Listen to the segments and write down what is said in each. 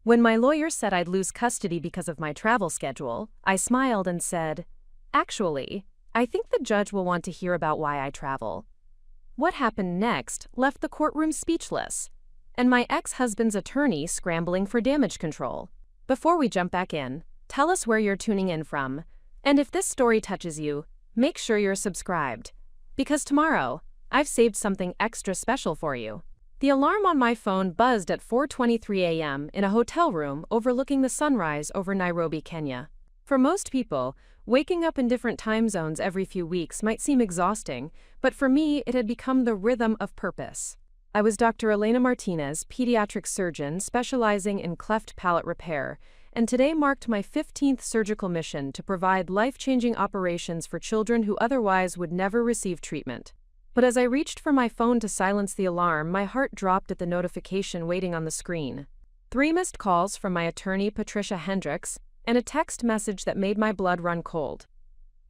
When my lawyer said I'd lose custody because of my travel schedule, I smiled and said, "Actually, I think the judge will want to hear about why I travel." What happened next left the courtroom speechless, and my ex-husband's attorney scrambling for damage control. Before we jump back in, tell us where you're tuning in from, and if this story touches you, make sure you're subscribed. Because tomorrow, I've saved something extra special for you. The alarm on my phone buzzed at 4:23 a.m. in a hotel room overlooking the sunrise over Nairobi, Kenya. For most people, waking up in different time zones every few weeks might seem exhausting, but for me, it had become the rhythm of purpose. I was Dr. Elena Martinez, pediatric surgeon specializing in cleft palate repair, and today marked my 15th surgical mission to provide life-changing operations for children who otherwise would never receive treatment. But as I reached for my phone to silence the alarm, my heart dropped at the notification waiting on the screen. 3 missed calls from my attorney, Patricia Hendricks, and a text message that made my blood run cold.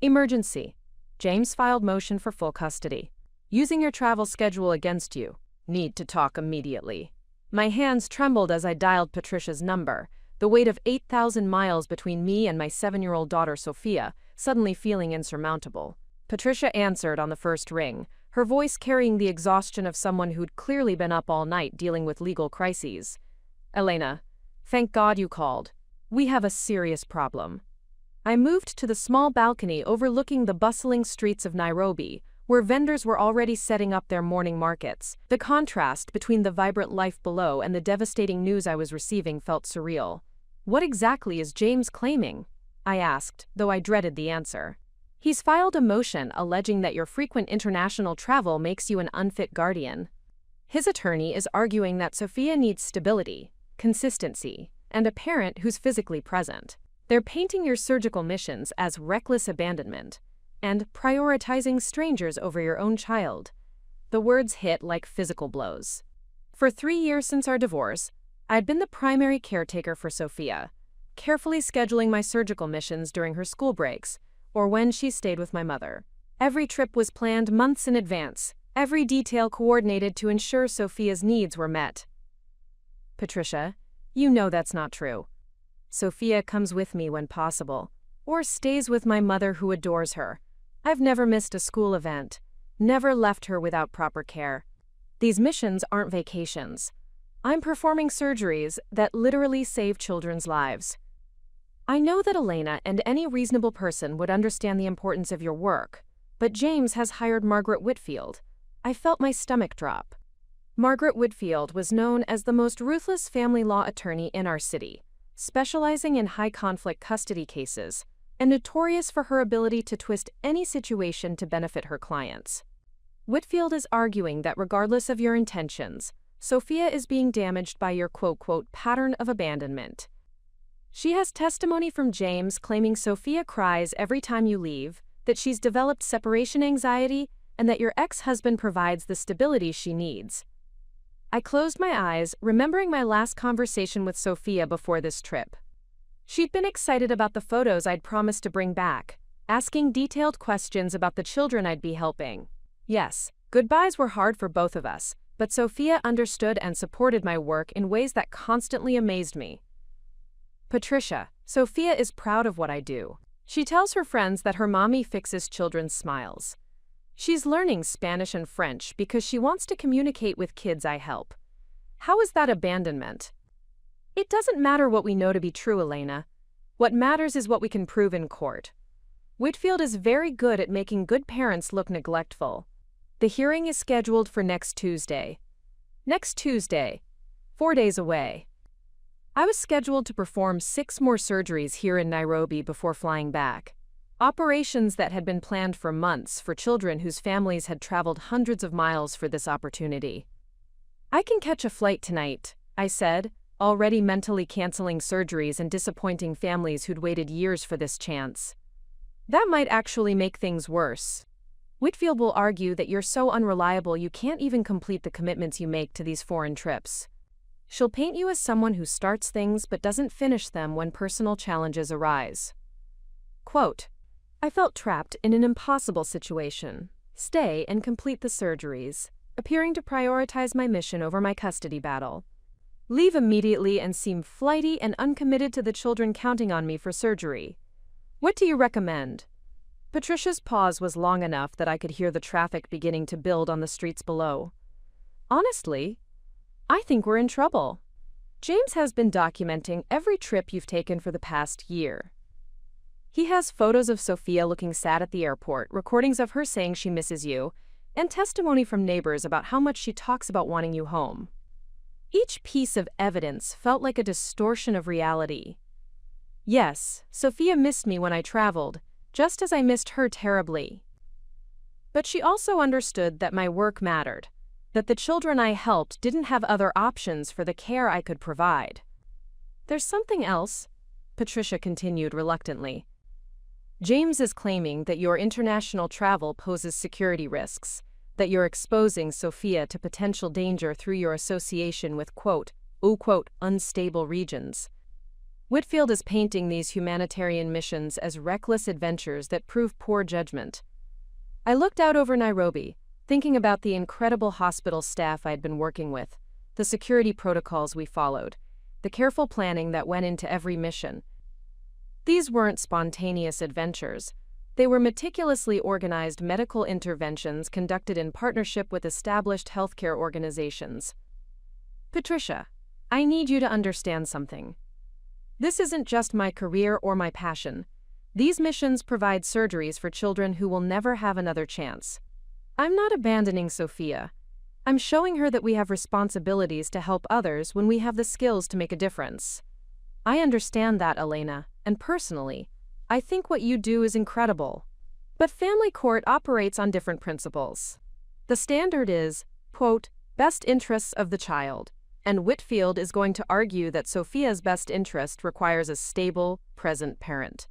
Emergency. James filed motion for full custody. Using your travel schedule against you. Need to talk immediately. My hands trembled as I dialed Patricia's number, the weight of 8,000 miles between me and my 7-year-old daughter Sophia, suddenly feeling insurmountable. Patricia answered on the first ring, her voice carrying the exhaustion of someone who'd clearly been up all night dealing with legal crises. "Elena, thank God you called. We have a serious problem." I moved to the small balcony overlooking the bustling streets of Nairobi, where vendors were already setting up their morning markets. The contrast between the vibrant life below and the devastating news I was receiving felt surreal. "What exactly is James claiming?" I asked, though I dreaded the answer. "He's filed a motion alleging that your frequent international travel makes you an unfit guardian." His attorney is arguing that Sophia needs stability, consistency, and a parent who's physically present. They're painting your surgical missions as reckless abandonment and prioritizing strangers over your own child. The words hit like physical blows. For 3 years since our divorce, I'd been the primary caretaker for Sophia, carefully scheduling my surgical missions during her school breaks, or when she stayed with my mother. Every trip was planned months in advance, every detail coordinated to ensure Sophia's needs were met. "Patricia, you know that's not true. Sophia comes with me when possible, or stays with my mother who adores her. I've never missed a school event, never left her without proper care. These missions aren't vacations. I'm performing surgeries that literally save children's lives. I know that Elena and any reasonable person would understand the importance of your work, but James has hired Margaret Whitfield." I felt my stomach drop. Margaret Whitfield was known as the most ruthless family law attorney in our city, specializing in high-conflict custody cases, and notorious for her ability to twist any situation to benefit her clients. Whitfield is arguing that regardless of your intentions, Sophia is being damaged by your quote-quote pattern of abandonment. She has testimony from James claiming Sophia cries every time you leave, that she's developed separation anxiety, and that your ex-husband provides the stability she needs. I closed my eyes, remembering my last conversation with Sophia before this trip. She'd been excited about the photos I'd promised to bring back, asking detailed questions about the children I'd be helping. Yes, goodbyes were hard for both of us, but Sophia understood and supported my work in ways that constantly amazed me. "Patricia, Sophia is proud of what I do. She tells her friends that her mommy fixes children's smiles. She's learning Spanish and French because she wants to communicate with kids I help. How is that abandonment?" "It doesn't matter what we know to be true, Elena. What matters is what we can prove in court. Whitfield is very good at making good parents look neglectful. The hearing is scheduled for next Tuesday. Next Tuesday, 4 days away." I was scheduled to perform 6 more surgeries here in Nairobi before flying back. Operations that had been planned for months for children whose families had traveled hundreds of miles for this opportunity. "I can catch a flight tonight," I said, already mentally canceling surgeries and disappointing families who'd waited years for this chance. "That might actually make things worse. Whitfield will argue that you're so unreliable you can't even complete the commitments you make to these foreign trips. She'll paint you as someone who starts things but doesn't finish them when personal challenges arise." Quote, "I felt trapped in an impossible situation. Stay and complete the surgeries, appearing to prioritize my mission over my custody battle. Leave immediately and seem flighty and uncommitted to the children counting on me for surgery. What do you recommend? Patricia's pause was long enough that I could hear the traffic beginning to build on the streets below. Honestly, I think we're in trouble. James has been documenting every trip you've taken for the past year. He has photos of Sophia looking sad at the airport, recordings of her saying she misses you, and testimony from neighbors about how much she talks about wanting you home. Each piece of evidence felt like a distortion of reality. Yes, Sophia missed me when I traveled, just as I missed her terribly. But she also understood that my work mattered, that the children I helped didn't have other options for the care I could provide. There's something else, Patricia continued reluctantly. James is claiming that your international travel poses security risks, that you're exposing Sophia to potential danger through your association with unstable regions. Whitfield is painting these humanitarian missions as reckless adventures that prove poor judgment. I looked out over Nairobi, thinking about the incredible hospital staff I'd been working with, the security protocols we followed, the careful planning that went into every mission. These weren't spontaneous adventures. They were meticulously organized medical interventions conducted in partnership with established healthcare organizations. Patricia, I need you to understand something. This isn't just my career or my passion. These missions provide surgeries for children who will never have another chance. I'm not abandoning Sophia. I'm showing her that we have responsibilities to help others when we have the skills to make a difference. I understand that, Elena, and personally, I think what you do is incredible. But family court operates on different principles. The standard is, best interests of the child, and Whitfield is going to argue that Sophia's best interest requires a stable, present parent.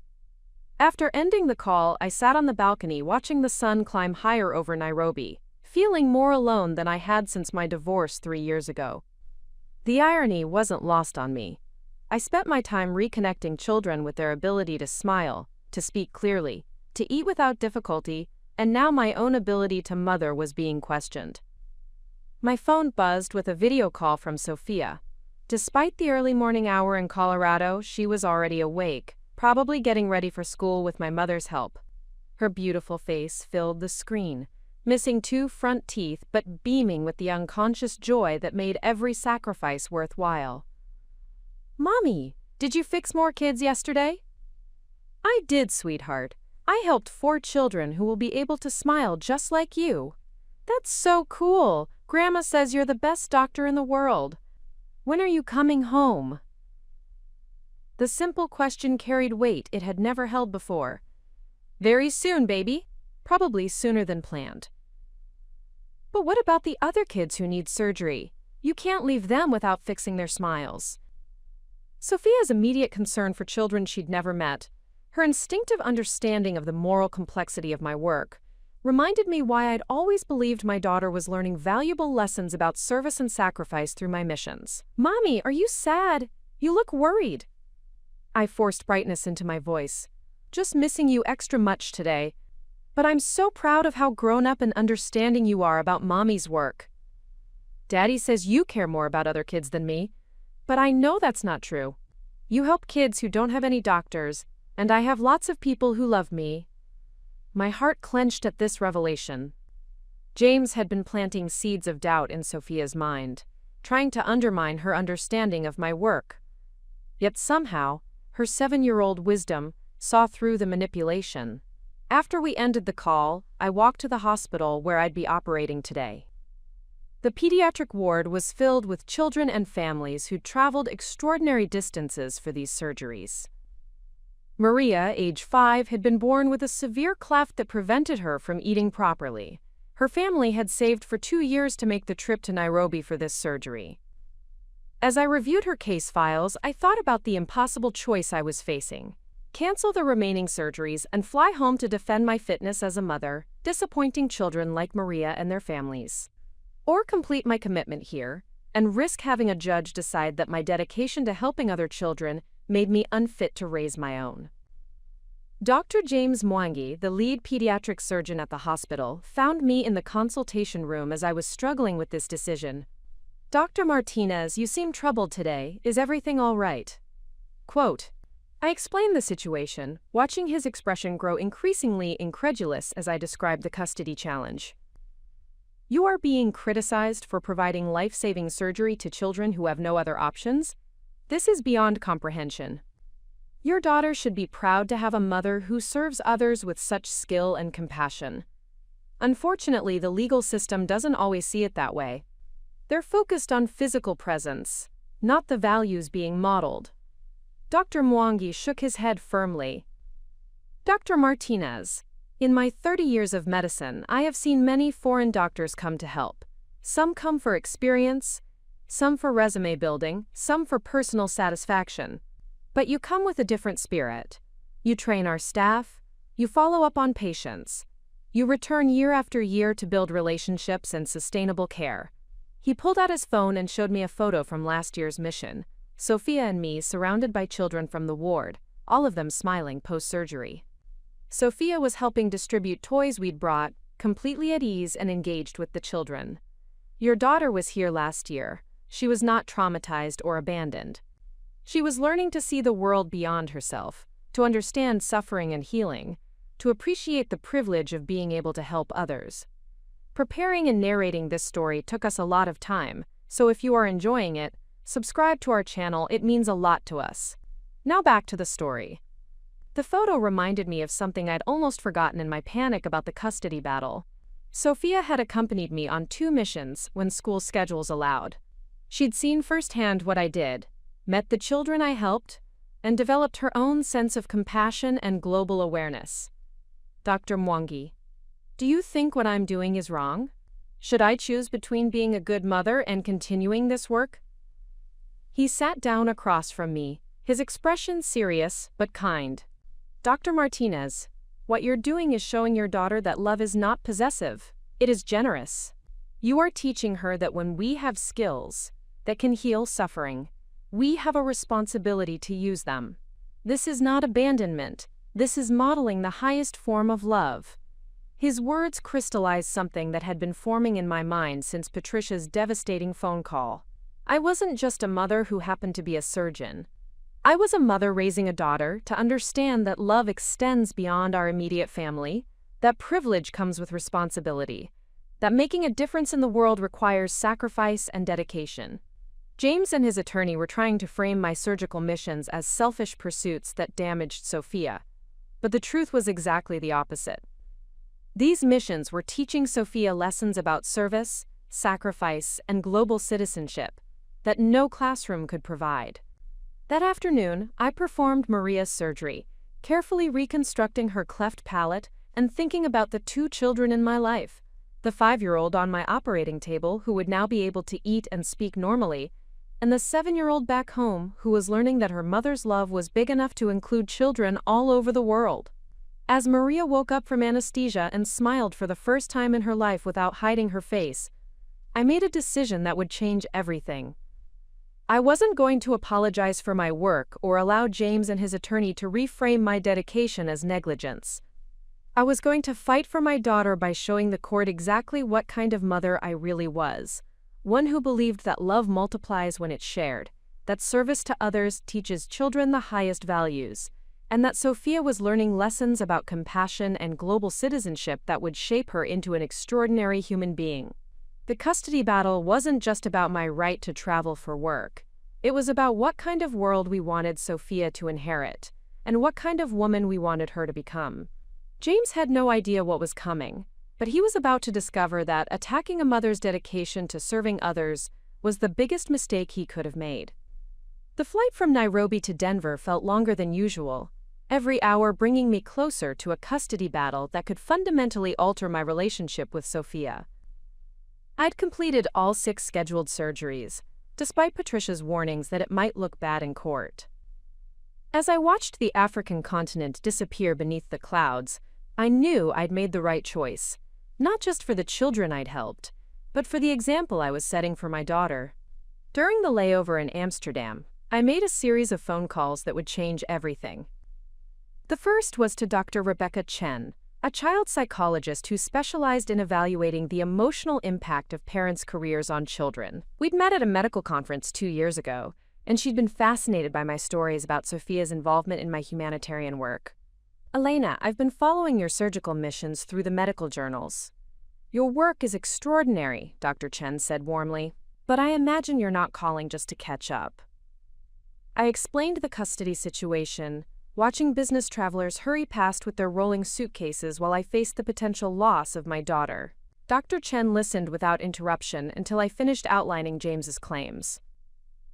After ending the call, I sat on the balcony watching the sun climb higher over Nairobi, feeling more alone than I had since my divorce 3 years ago. The irony wasn't lost on me. I spent my time reconnecting children with their ability to smile, to speak clearly, to eat without difficulty, and now my own ability to mother was being questioned. My phone buzzed with a video call from Sophia. Despite the early morning hour in Colorado, she was already awake, probably getting ready for school with my mother's help. Her beautiful face filled the screen, missing 2 front teeth but beaming with the unconscious joy that made every sacrifice worthwhile. Mommy, did you fix more kids yesterday? I did, sweetheart. I helped 4 children who will be able to smile just like you. That's so cool. Grandma says you're the best doctor in the world. When are you coming home? The simple question carried weight it had never held before. Very soon, baby. Probably sooner than planned. But what about the other kids who need surgery? You can't leave them without fixing their smiles. Sophia's immediate concern for children she'd never met, her instinctive understanding of the moral complexity of my work, reminded me why I'd always believed my daughter was learning valuable lessons about service and sacrifice through my missions. Mommy, are you sad? You look worried. I forced brightness into my voice. Just missing you extra much today. But I'm so proud of how grown-up and understanding you are about Mommy's work. Daddy says you care more about other kids than me. But I know that's not true. You help kids who don't have any doctors, and I have lots of people who love me. My heart clenched at this revelation. James had been planting seeds of doubt in Sophia's mind, trying to undermine her understanding of my work. Yet somehow, her 7-year-old wisdom saw through the manipulation. After we ended the call, I walked to the hospital where I'd be operating today. The pediatric ward was filled with children and families who'd traveled extraordinary distances for these surgeries. Maria, age 5, had been born with a severe cleft that prevented her from eating properly. Her family had saved for 2 years to make the trip to Nairobi for this surgery. As I reviewed her case files, I thought about the impossible choice I was facing. Cancel the remaining surgeries and fly home to defend my fitness as a mother, disappointing children like Maria and their families. Or complete my commitment here, and risk having a judge decide that my dedication to helping other children made me unfit to raise my own. Dr. James Mwangi, the lead pediatric surgeon at the hospital, found me in the consultation room as I was struggling with this decision. "Dr. Martinez, you seem troubled today. Is everything all right?" Quote, I explained the situation, watching his expression grow increasingly incredulous as I described the custody challenge. "You are being criticized for providing life-saving surgery to children who have no other options? This is beyond comprehension. Your daughter should be proud to have a mother who serves others with such skill and compassion. Unfortunately, the legal system doesn't always see it that way. They're focused on physical presence, not the values being modeled." Dr. Mwangi shook his head firmly. "Dr. Martinez, in my 30 years of medicine, I have seen many foreign doctors come to help. Some come for experience, some for resume building, some for personal satisfaction. But you come with a different spirit. You train our staff, you follow up on patients. You return year after year to build relationships and sustainable care." He pulled out his phone and showed me a photo from last year's mission. Sophia and me surrounded by children from the ward, all of them smiling post-surgery. Sophia was helping distribute toys we'd brought, completely at ease and engaged with the children. "Your daughter was here last year. She was not traumatized or abandoned. She was learning to see the world beyond herself, to understand suffering and healing, to appreciate the privilege of being able to help others." Preparing and narrating this story took us a lot of time, so if you are enjoying it, subscribe to our channel, it means a lot to us. Now back to the story. The photo reminded me of something I'd almost forgotten in my panic about the custody battle. Sophia had accompanied me on 2 missions when school schedules allowed. She'd seen firsthand what I did, met the children I helped, and developed her own sense of compassion and global awareness. Dr. Mwangi, do you think what I'm doing is wrong? Should I choose between being a good mother and continuing this work? He sat down across from me, his expression serious but kind. "Dr. Martinez, what you're doing is showing your daughter that love is not possessive, it is generous. You are teaching her that when we have skills that can heal suffering, we have a responsibility to use them. This is not abandonment, this is modeling the highest form of love." His words crystallized something that had been forming in my mind since Patricia's devastating phone call. I wasn't just a mother who happened to be a surgeon. I was a mother raising a daughter to understand that love extends beyond our immediate family, that privilege comes with responsibility, that making a difference in the world requires sacrifice and dedication. James and his attorney were trying to frame my surgical missions as selfish pursuits that damaged Sophia, but the truth was exactly the opposite. These missions were teaching Sophia lessons about service, sacrifice, and global citizenship that no classroom could provide. That afternoon, I performed Maria's surgery, carefully reconstructing her cleft palate and thinking about the 2 children in my life, the 5-year-old on my operating table who would now be able to eat and speak normally, and the 7-year-old back home who was learning that her mother's love was big enough to include children all over the world. As Maria woke up from anesthesia and smiled for the first time in her life without hiding her face, I made a decision that would change everything. I wasn't going to apologize for my work or allow James and his attorney to reframe my dedication as negligence. I was going to fight for my daughter by showing the court exactly what kind of mother I really was, one who believed that love multiplies when it's shared, that service to others teaches children the highest values, and that Sophia was learning lessons about compassion and global citizenship that would shape her into an extraordinary human being. The custody battle wasn't just about my right to travel for work. It was about what kind of world we wanted Sophia to inherit, and what kind of woman we wanted her to become. James had no idea what was coming, but he was about to discover that attacking a mother's dedication to serving others was the biggest mistake he could have made. The flight from Nairobi to Denver felt longer than usual, every hour bringing me closer to a custody battle that could fundamentally alter my relationship with Sophia. I'd completed all 6 scheduled surgeries, despite Patricia's warnings that it might look bad in court. As I watched the African continent disappear beneath the clouds, I knew I'd made the right choice, not just for the children I'd helped, but for the example I was setting for my daughter. During the layover in Amsterdam, I made a series of phone calls that would change everything. The first was to Dr. Rebecca Chen, a child psychologist who specialized in evaluating the emotional impact of parents' careers on children. We'd met at a medical conference 2 years ago, and she'd been fascinated by my stories about Sophia's involvement in my humanitarian work. Elena, I've been following your surgical missions through the medical journals. Your work is extraordinary, Dr. Chen said warmly, but I imagine you're not calling just to catch up. I explained the custody situation, watching business travelers hurry past with their rolling suitcases while I faced the potential loss of my daughter. Dr. Chen listened without interruption until I finished outlining James's claims.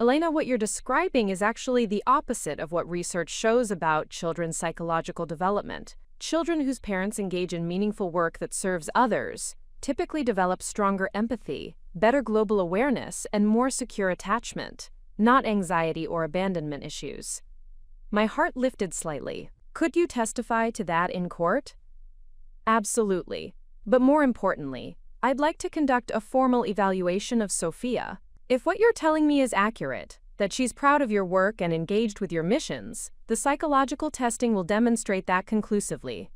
Elena, what you're describing is actually the opposite of what research shows about children's psychological development. Children whose parents engage in meaningful work that serves others typically develop stronger empathy, better global awareness, and more secure attachment, not anxiety or abandonment issues. My heart lifted slightly. Could you testify to that in court? Absolutely. But more importantly, I'd like to conduct a formal evaluation of Sophia. If what you're telling me is accurate, that she's proud of your work and engaged with your missions, the psychological testing will demonstrate that conclusively.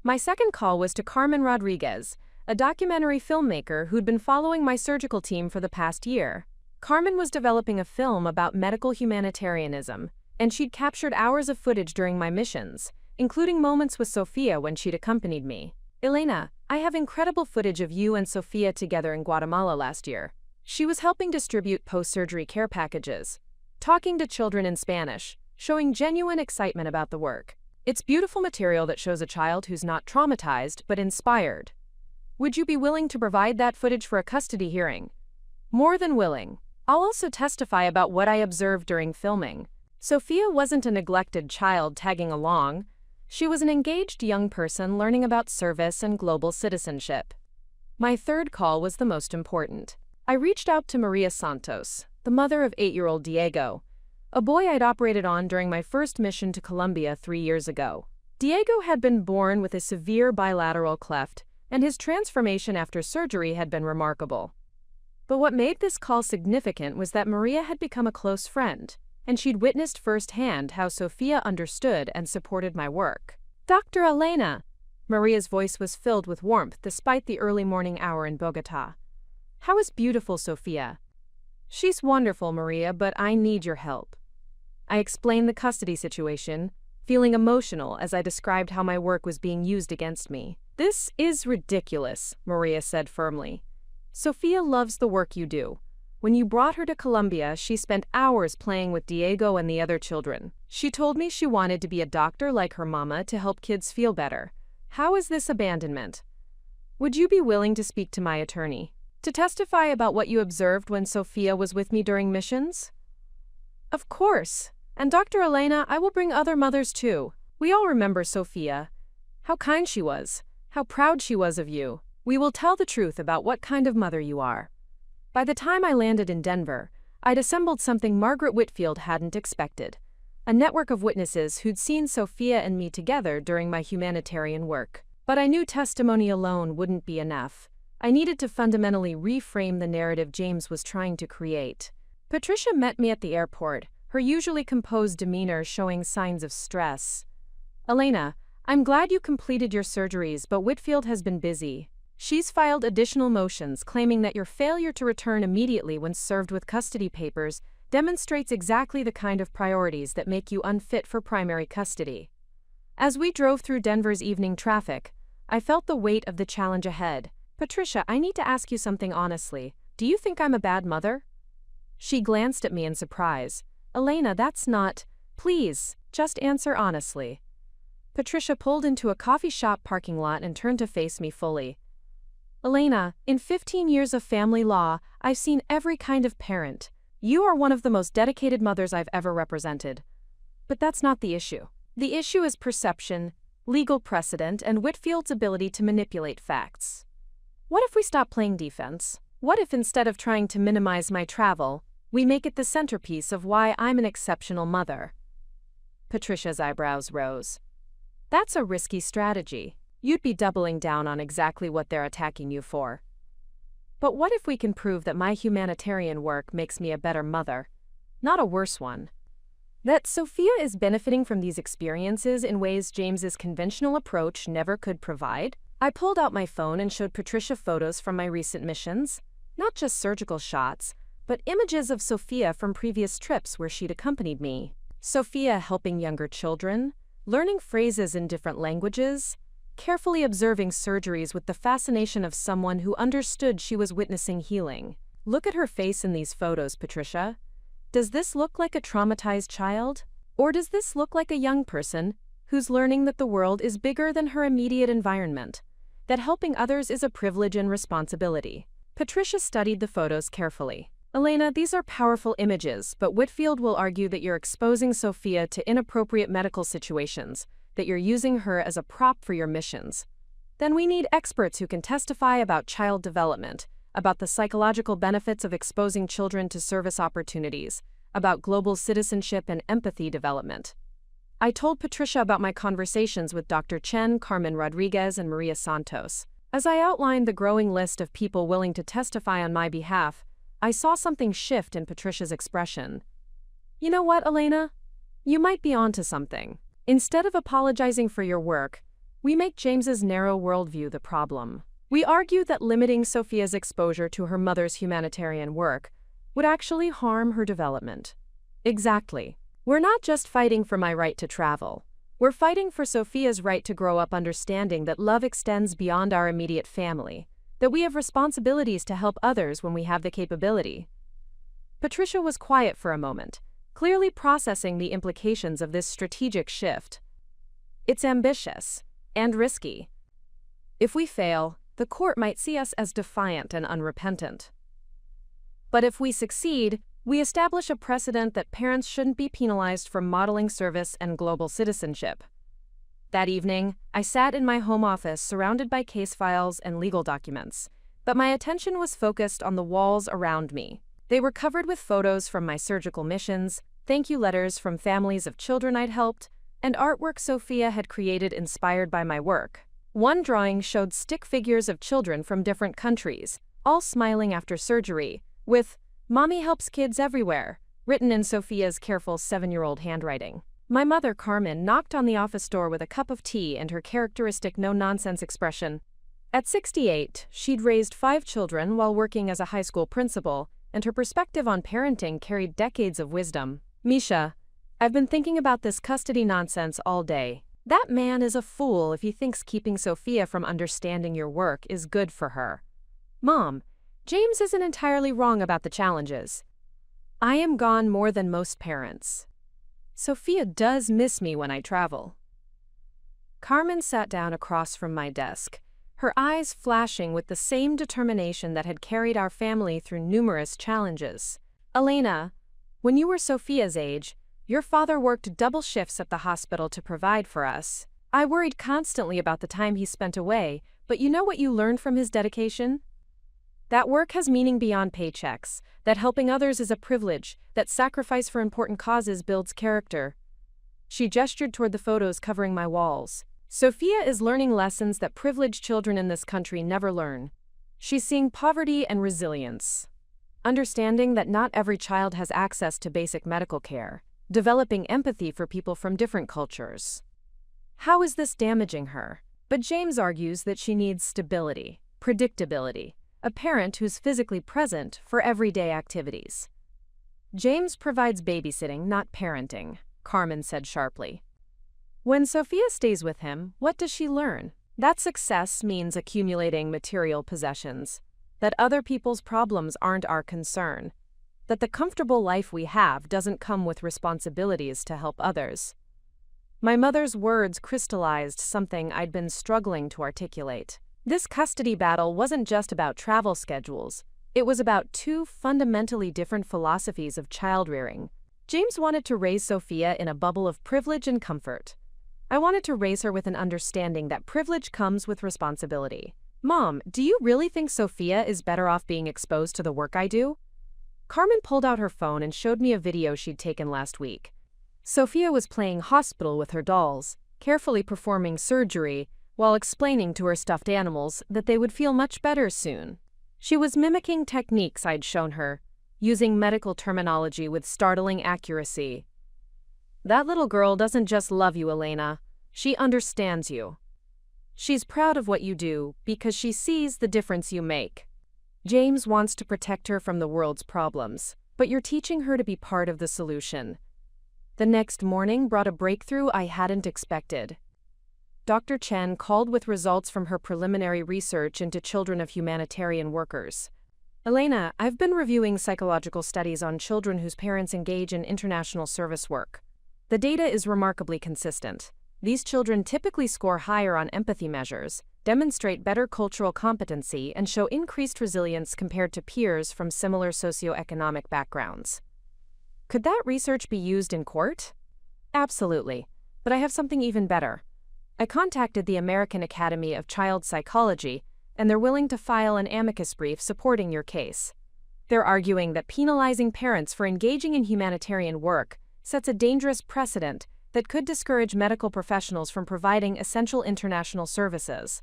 My second call was to Carmen Rodriguez, a documentary filmmaker who'd been following my surgical team for the past year. Carmen was developing a film about medical humanitarianism, and she'd captured hours of footage during my missions, including moments with Sophia when she'd accompanied me. Elena, I have incredible footage of you and Sophia together in Guatemala last year. She was helping distribute post-surgery care packages, talking to children in Spanish, showing genuine excitement about the work. It's beautiful material that shows a child who's not traumatized but inspired. Would you be willing to provide that footage for a custody hearing? More than willing. I'll also testify about what I observed during filming. Sophia wasn't a neglected child tagging along. She was an engaged young person learning about service and global citizenship. My third call was the most important. I reached out to Maria Santos, the mother of 8-year-old Diego, a boy I'd operated on during my first mission to Colombia 3 years ago. Diego had been born with a severe bilateral cleft, and his transformation after surgery had been remarkable. But what made this call significant was that Maria had become a close friend, and she'd witnessed firsthand how Sophia understood and supported my work. Dr. Elena! Maria's voice was filled with warmth despite the early morning hour in Bogotá. How is beautiful Sophia? She's wonderful, Maria, but I need your help. I explained the custody situation, feeling emotional as I described how my work was being used against me. This is ridiculous, Maria said firmly. Sophia loves the work you do. When you brought her to Colombia, she spent hours playing with Diego and the other children. She told me she wanted to be a doctor like her mama to help kids feel better. How is this abandonment? Would you be willing to speak to my attorney to testify about what you observed when Sophia was with me during missions? Of course. And Dr. Elena, I will bring other mothers too. We all remember Sophia. How kind she was. How proud she was of you. We will tell the truth about what kind of mother you are. By the time I landed in Denver, I'd assembled something Margaret Whitfield hadn't expected. A network of witnesses who'd seen Sophia and me together during my humanitarian work. But I knew testimony alone wouldn't be enough. I needed to fundamentally reframe the narrative James was trying to create. Patricia met me at the airport, her usually composed demeanor showing signs of stress. Elena, I'm glad you completed your surgeries, but Whitfield has been busy. She's filed additional motions claiming that your failure to return immediately when served with custody papers demonstrates exactly the kind of priorities that make you unfit for primary custody. As we drove through Denver's evening traffic, I felt the weight of the challenge ahead. Patricia, I need to ask you something honestly. Do you think I'm a bad mother? She glanced at me in surprise. Elena, that's not. Please, just answer honestly. Patricia pulled into a coffee shop parking lot and turned to face me fully. Elena, in 15 years of family law, I've seen every kind of parent. You are one of the most dedicated mothers I've ever represented. But that's not the issue. The issue is perception, legal precedent, and Whitfield's ability to manipulate facts. What if we stop playing defense? What if instead of trying to minimize my travel, we make it the centerpiece of why I'm an exceptional mother? Patricia's eyebrows rose. That's a risky strategy. You'd be doubling down on exactly what they're attacking you for. But what if we can prove that my humanitarian work makes me a better mother, not a worse one? that Sophia is benefiting from these experiences in ways James's conventional approach never could provide. I pulled out my phone and showed Patricia photos from my recent missions, not just surgical shots, but images of Sophia from previous trips where she'd accompanied me. Sophia helping younger children, learning phrases in different languages, carefully observing surgeries with the fascination of someone who understood she was witnessing healing. Look at her face in these photos, Patricia. Does this look like a traumatized child? Or does this look like a young person who's learning that the world is bigger than her immediate environment, that helping others is a privilege and responsibility? Patricia studied the photos carefully. Elena, these are powerful images, but Whitfield will argue that you're exposing Sophia to inappropriate medical situations, that you're using her as a prop for your missions. Then we need experts who can testify about child development, about the psychological benefits of exposing children to service opportunities, about global citizenship and empathy development. I told Patricia about my conversations with Dr. Chen, Carmen Rodriguez, and Maria Santos. As I outlined the growing list of people willing to testify on my behalf, I saw something shift in Patricia's expression. You know what, Elena? You might be onto something. Instead of apologizing for your work, we make James's narrow worldview the problem. We argue that limiting Sophia's exposure to her mother's humanitarian work would actually harm her development. Exactly. We're not just fighting for my right to travel. We're fighting for Sophia's right to grow up understanding that love extends beyond our immediate family, that we have responsibilities to help others when we have the capability. Patricia was quiet for a moment, clearly processing the implications of this strategic shift. It's ambitious and risky. If we fail, the court might see us as defiant and unrepentant. But if we succeed, we establish a precedent that parents shouldn't be penalized for modeling service and global citizenship. That evening, I sat in my home office surrounded by case files and legal documents, but my attention was focused on the walls around me. They were covered with photos from my surgical missions, thank you letters from families of children I'd helped, and artwork Sophia had created inspired by my work. One drawing showed stick figures of children from different countries, all smiling after surgery, with "Mommy helps kids everywhere," written in Sophia's careful 7-year-old handwriting. My mother, Carmen, knocked on the office door with a cup of tea and her characteristic no-nonsense expression. At 68, she'd raised 5 children while working as a high school principal, and her perspective on parenting carried decades of wisdom. "Misha, I've been thinking about this custody nonsense all day. That man is a fool if he thinks keeping Sophia from understanding your work is good for her. Mom, James isn't entirely wrong about the challenges. I am gone more than most parents. Sophia does miss me when I travel." Carmen sat down across from my desk, her eyes flashing with the same determination that had carried our family through numerous challenges. "Elena, when you were Sophia's age, your father worked double shifts at the hospital to provide for us. I worried constantly about the time he spent away, but you know what you learned from his dedication? That work has meaning beyond paychecks, that helping others is a privilege, that sacrifice for important causes builds character." She gestured toward the photos covering my walls. "Sophia is learning lessons that privileged children in this country never learn. She's seeing poverty and resilience, understanding that not every child has access to basic medical care, developing empathy for people from different cultures. How is this damaging her?" But James argues that she needs stability, predictability, a parent who's physically present for everyday activities. "James provides babysitting, not parenting," Carmen said sharply. "When Sophia stays with him, what does she learn? That success means accumulating material possessions, that other people's problems aren't our concern, that the comfortable life we have doesn't come with responsibilities to help others." My mother's words crystallized something I'd been struggling to articulate. This custody battle wasn't just about travel schedules. It was about 2 fundamentally different philosophies of child-rearing. James wanted to raise Sophia in a bubble of privilege and comfort. I wanted to raise her with an understanding that privilege comes with responsibility. "Mom, do you really think Sophia is better off being exposed to the work I do?" Carmen pulled out her phone and showed me a video she'd taken last week. Sophia was playing hospital with her dolls, carefully performing surgery, while explaining to her stuffed animals that they would feel much better soon. She was mimicking techniques I'd shown her, using medical terminology with startling accuracy. That little girl doesn't just love you, Elena. She understands you. She's proud of what you do because she sees the difference you make. James wants to protect her from the world's problems, but you're teaching her to be part of the solution. The next morning brought a breakthrough I hadn't expected. Dr. Chen called with results from her preliminary research into children of humanitarian workers. Elena, I've been reviewing psychological studies on children whose parents engage in international service work. The data is remarkably consistent. These children typically score higher on empathy measures, demonstrate better cultural competency, and show increased resilience compared to peers from similar socioeconomic backgrounds. Could that research be used in court? Absolutely, but I have something even better. I contacted the American Academy of Child Psychology, and they're willing to file an amicus brief supporting your case. They're arguing that penalizing parents for engaging in humanitarian work sets a dangerous precedent that could discourage medical professionals from providing essential international services.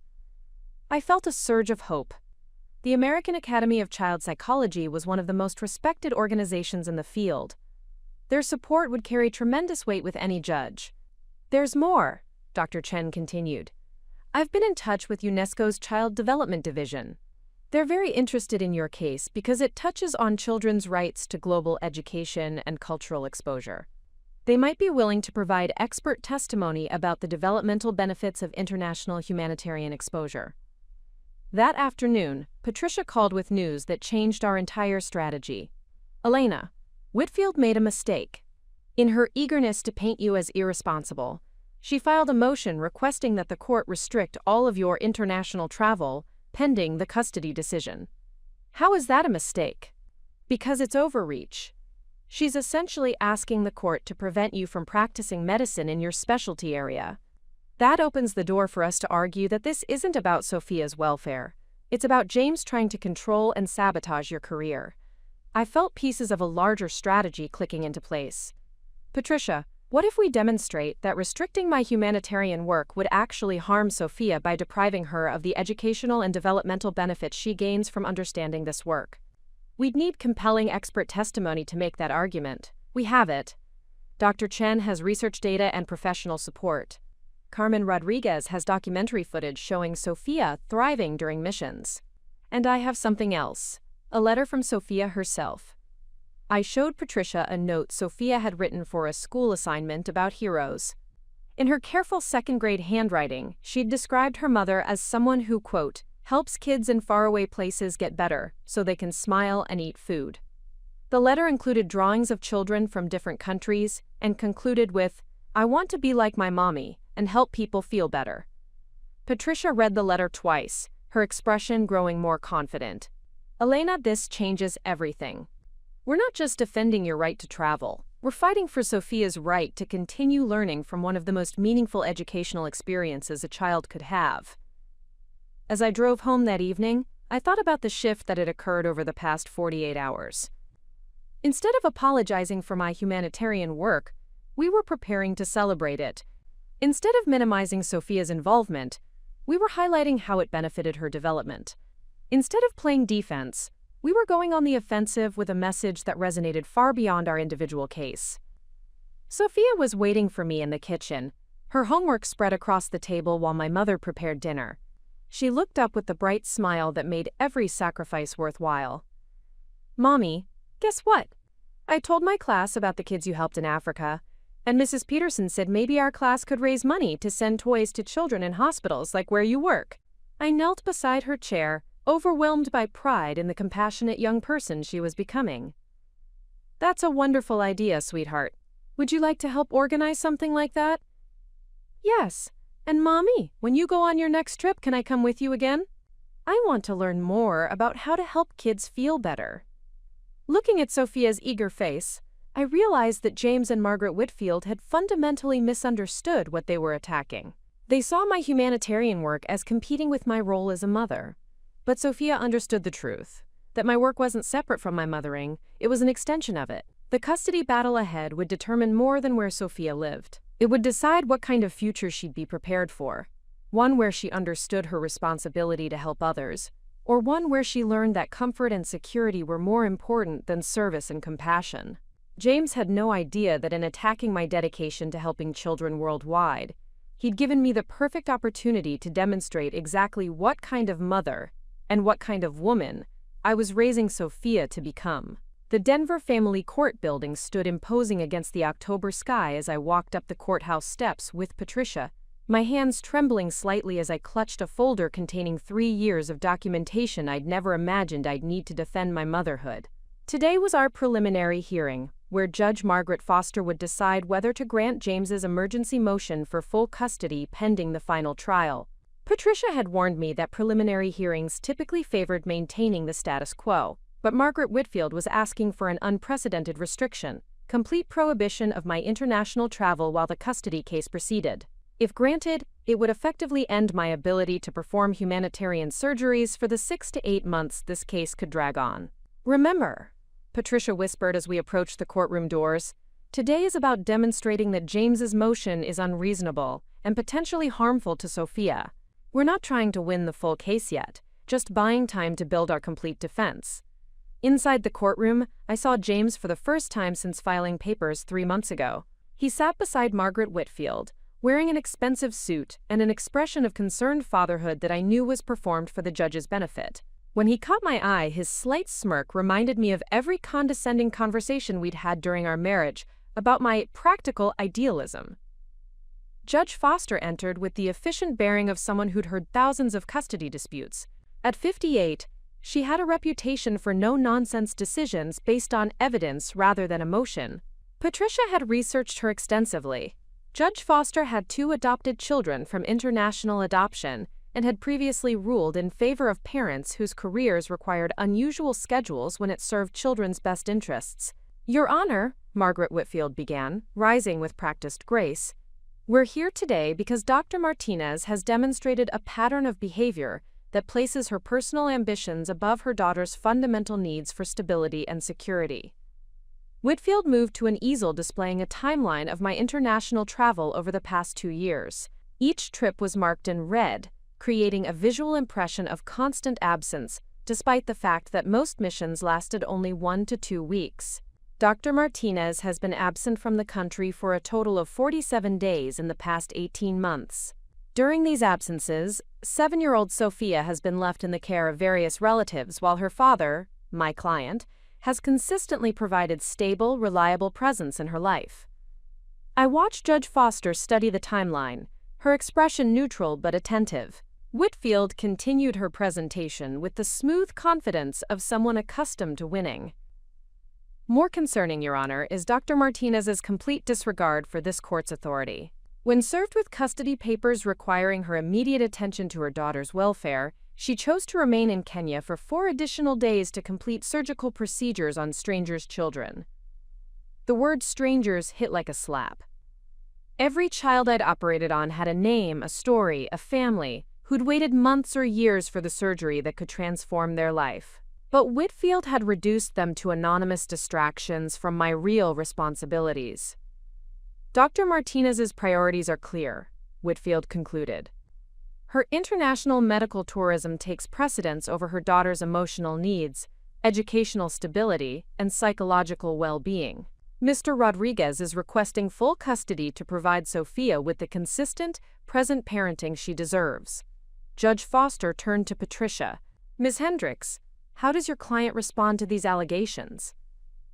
I felt a surge of hope. The American Academy of Child Psychology was one of the most respected organizations in the field. Their support would carry tremendous weight with any judge. There's more, Dr. Chen continued. I've been in touch with UNESCO's Child Development Division. They're very interested in your case because it touches on children's rights to global education and cultural exposure. They might be willing to provide expert testimony about the developmental benefits of international humanitarian exposure. That afternoon, Patricia called with news that changed our entire strategy. Elena, Whitfield made a mistake. In her eagerness to paint you as irresponsible, she filed a motion requesting that the court restrict all of your international travel pending the custody decision. How is that a mistake? Because it's overreach. She's essentially asking the court to prevent you from practicing medicine in your specialty area. That opens the door for us to argue that this isn't about Sophia's welfare. It's about James trying to control and sabotage your career. I felt pieces of a larger strategy clicking into place. Patricia, what if we demonstrate that restricting my humanitarian work would actually harm Sophia by depriving her of the educational and developmental benefits she gains from understanding this work? We'd need compelling expert testimony to make that argument. We have it. Dr. Chen has research data and professional support. Carmen Rodriguez has documentary footage showing Sophia thriving during missions. And I have something else, a letter from Sophia herself. I showed Patricia a note Sophia had written for a school assignment about heroes. In her careful second-grade handwriting, she'd described her mother as someone who, quote, helps kids in faraway places get better so they can smile and eat food. The letter included drawings of children from different countries and concluded with, I want to be like my mommy and help people feel better. Patricia read the letter twice, her expression growing more confident. Elena, this changes everything. We're not just defending your right to travel. We're fighting for Sophia's right to continue learning from one of the most meaningful educational experiences a child could have. As I drove home that evening, I thought about the shift that had occurred over the past 48 hours. Instead of apologizing for my humanitarian work, we were preparing to celebrate it. Instead of minimizing Sophia's involvement, we were highlighting how it benefited her development. Instead of playing defense, we were going on the offensive with a message that resonated far beyond our individual case. Sophia was waiting for me in the kitchen, her homework spread across the table while my mother prepared dinner. She looked up with the bright smile that made every sacrifice worthwhile. Mommy, guess what? I told my class about the kids you helped in Africa, and Mrs. Peterson said maybe our class could raise money to send toys to children in hospitals like where you work. I knelt beside her chair, overwhelmed by pride in the compassionate young person she was becoming. That's a wonderful idea, sweetheart. Would you like to help organize something like that? Yes. And Mommy, when you go on your next trip, can I come with you again? I want to learn more about how to help kids feel better. Looking at Sophia's eager face, I realized that James and Margaret Whitfield had fundamentally misunderstood what they were attacking. They saw my humanitarian work as competing with my role as a mother. But Sophia understood the truth, that my work wasn't separate from my mothering, it was an extension of it. The custody battle ahead would determine more than where Sophia lived. It would decide what kind of future she'd be prepared for, one where she understood her responsibility to help others, or one where she learned that comfort and security were more important than service and compassion. James had no idea that in attacking my dedication to helping children worldwide, he'd given me the perfect opportunity to demonstrate exactly what kind of mother and what kind of woman I was raising Sophia to become. The Denver Family Court building stood imposing against the October sky as I walked up the courthouse steps with Patricia, my hands trembling slightly as I clutched a folder containing 3 years of documentation I'd never imagined I'd need to defend my motherhood. Today was our preliminary hearing, where Judge Margaret Foster would decide whether to grant James's emergency motion for full custody pending the final trial. Patricia had warned me that preliminary hearings typically favored maintaining the status quo, but Margaret Whitfield was asking for an unprecedented restriction, complete prohibition of my international travel while the custody case proceeded. If granted, it would effectively end my ability to perform humanitarian surgeries for the 6 to 8 months this case could drag on. Remember, Patricia whispered as we approached the courtroom doors, today is about demonstrating that James's motion is unreasonable and potentially harmful to Sophia. We're not trying to win the full case yet, just buying time to build our complete defense. Inside the courtroom, I saw James for the first time since filing papers 3 months ago. He sat beside Margaret Whitfield, wearing an expensive suit and an expression of concerned fatherhood that I knew was performed for the judge's benefit. When he caught my eye, his slight smirk reminded me of every condescending conversation we'd had during our marriage about my practical idealism. Judge Foster entered with the efficient bearing of someone who'd heard thousands of custody disputes. At 58, she had a reputation for no-nonsense decisions based on evidence rather than emotion. Patricia had researched her extensively. Judge Foster had 2 adopted children from international adoption and had previously ruled in favor of parents whose careers required unusual schedules when it served children's best interests. Your Honor, Margaret Whitfield began, rising with practiced grace, we're here today because Dr. Martinez has demonstrated a pattern of behavior that places her personal ambitions above her daughter's fundamental needs for stability and security. Whitfield moved to an easel displaying a timeline of my international travel over the past 2 years. Each trip was marked in red, creating a visual impression of constant absence, despite the fact that most missions lasted only 1 to 2 weeks. Dr. Martinez has been absent from the country for a total of 47 days in the past 18 months. During these absences, 7-year-old Sophia has been left in the care of various relatives while her father, my client, has consistently provided stable, reliable presence in her life. I watched Judge Foster study the timeline, her expression neutral but attentive. Whitfield continued her presentation with the smooth confidence of someone accustomed to winning. More concerning, Your Honor, is Dr. Martinez's complete disregard for this court's authority. When served with custody papers requiring her immediate attention to her daughter's welfare, she chose to remain in Kenya for 4 additional days to complete surgical procedures on strangers' children. The word strangers hit like a slap. Every child I'd operated on had a name, a story, a family, who'd waited months or years for the surgery that could transform their life. But Whitfield had reduced them to anonymous distractions from my real responsibilities. Dr. Martinez's priorities are clear, Whitfield concluded. Her international medical tourism takes precedence over her daughter's emotional needs, educational stability, and psychological well-being. Mr. Rodriguez is requesting full custody to provide Sophia with the consistent, present parenting she deserves. Judge Foster turned to Patricia. Ms. Hendricks, how does your client respond to these allegations?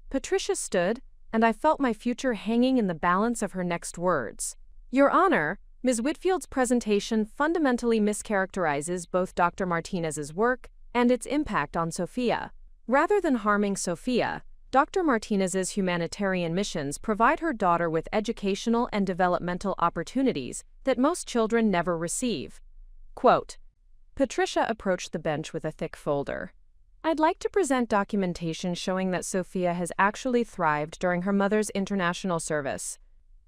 Patricia stood, and I felt my future hanging in the balance of her next words. Your Honor, Ms. Whitfield's presentation fundamentally mischaracterizes both Dr. Martinez's work and its impact on Sophia. Rather than harming Sophia, Dr. Martinez's humanitarian missions provide her daughter with educational and developmental opportunities that most children never receive. Quote, Patricia approached the bench with a thick folder. I'd like to present documentation showing that Sophia has actually thrived during her mother's international service.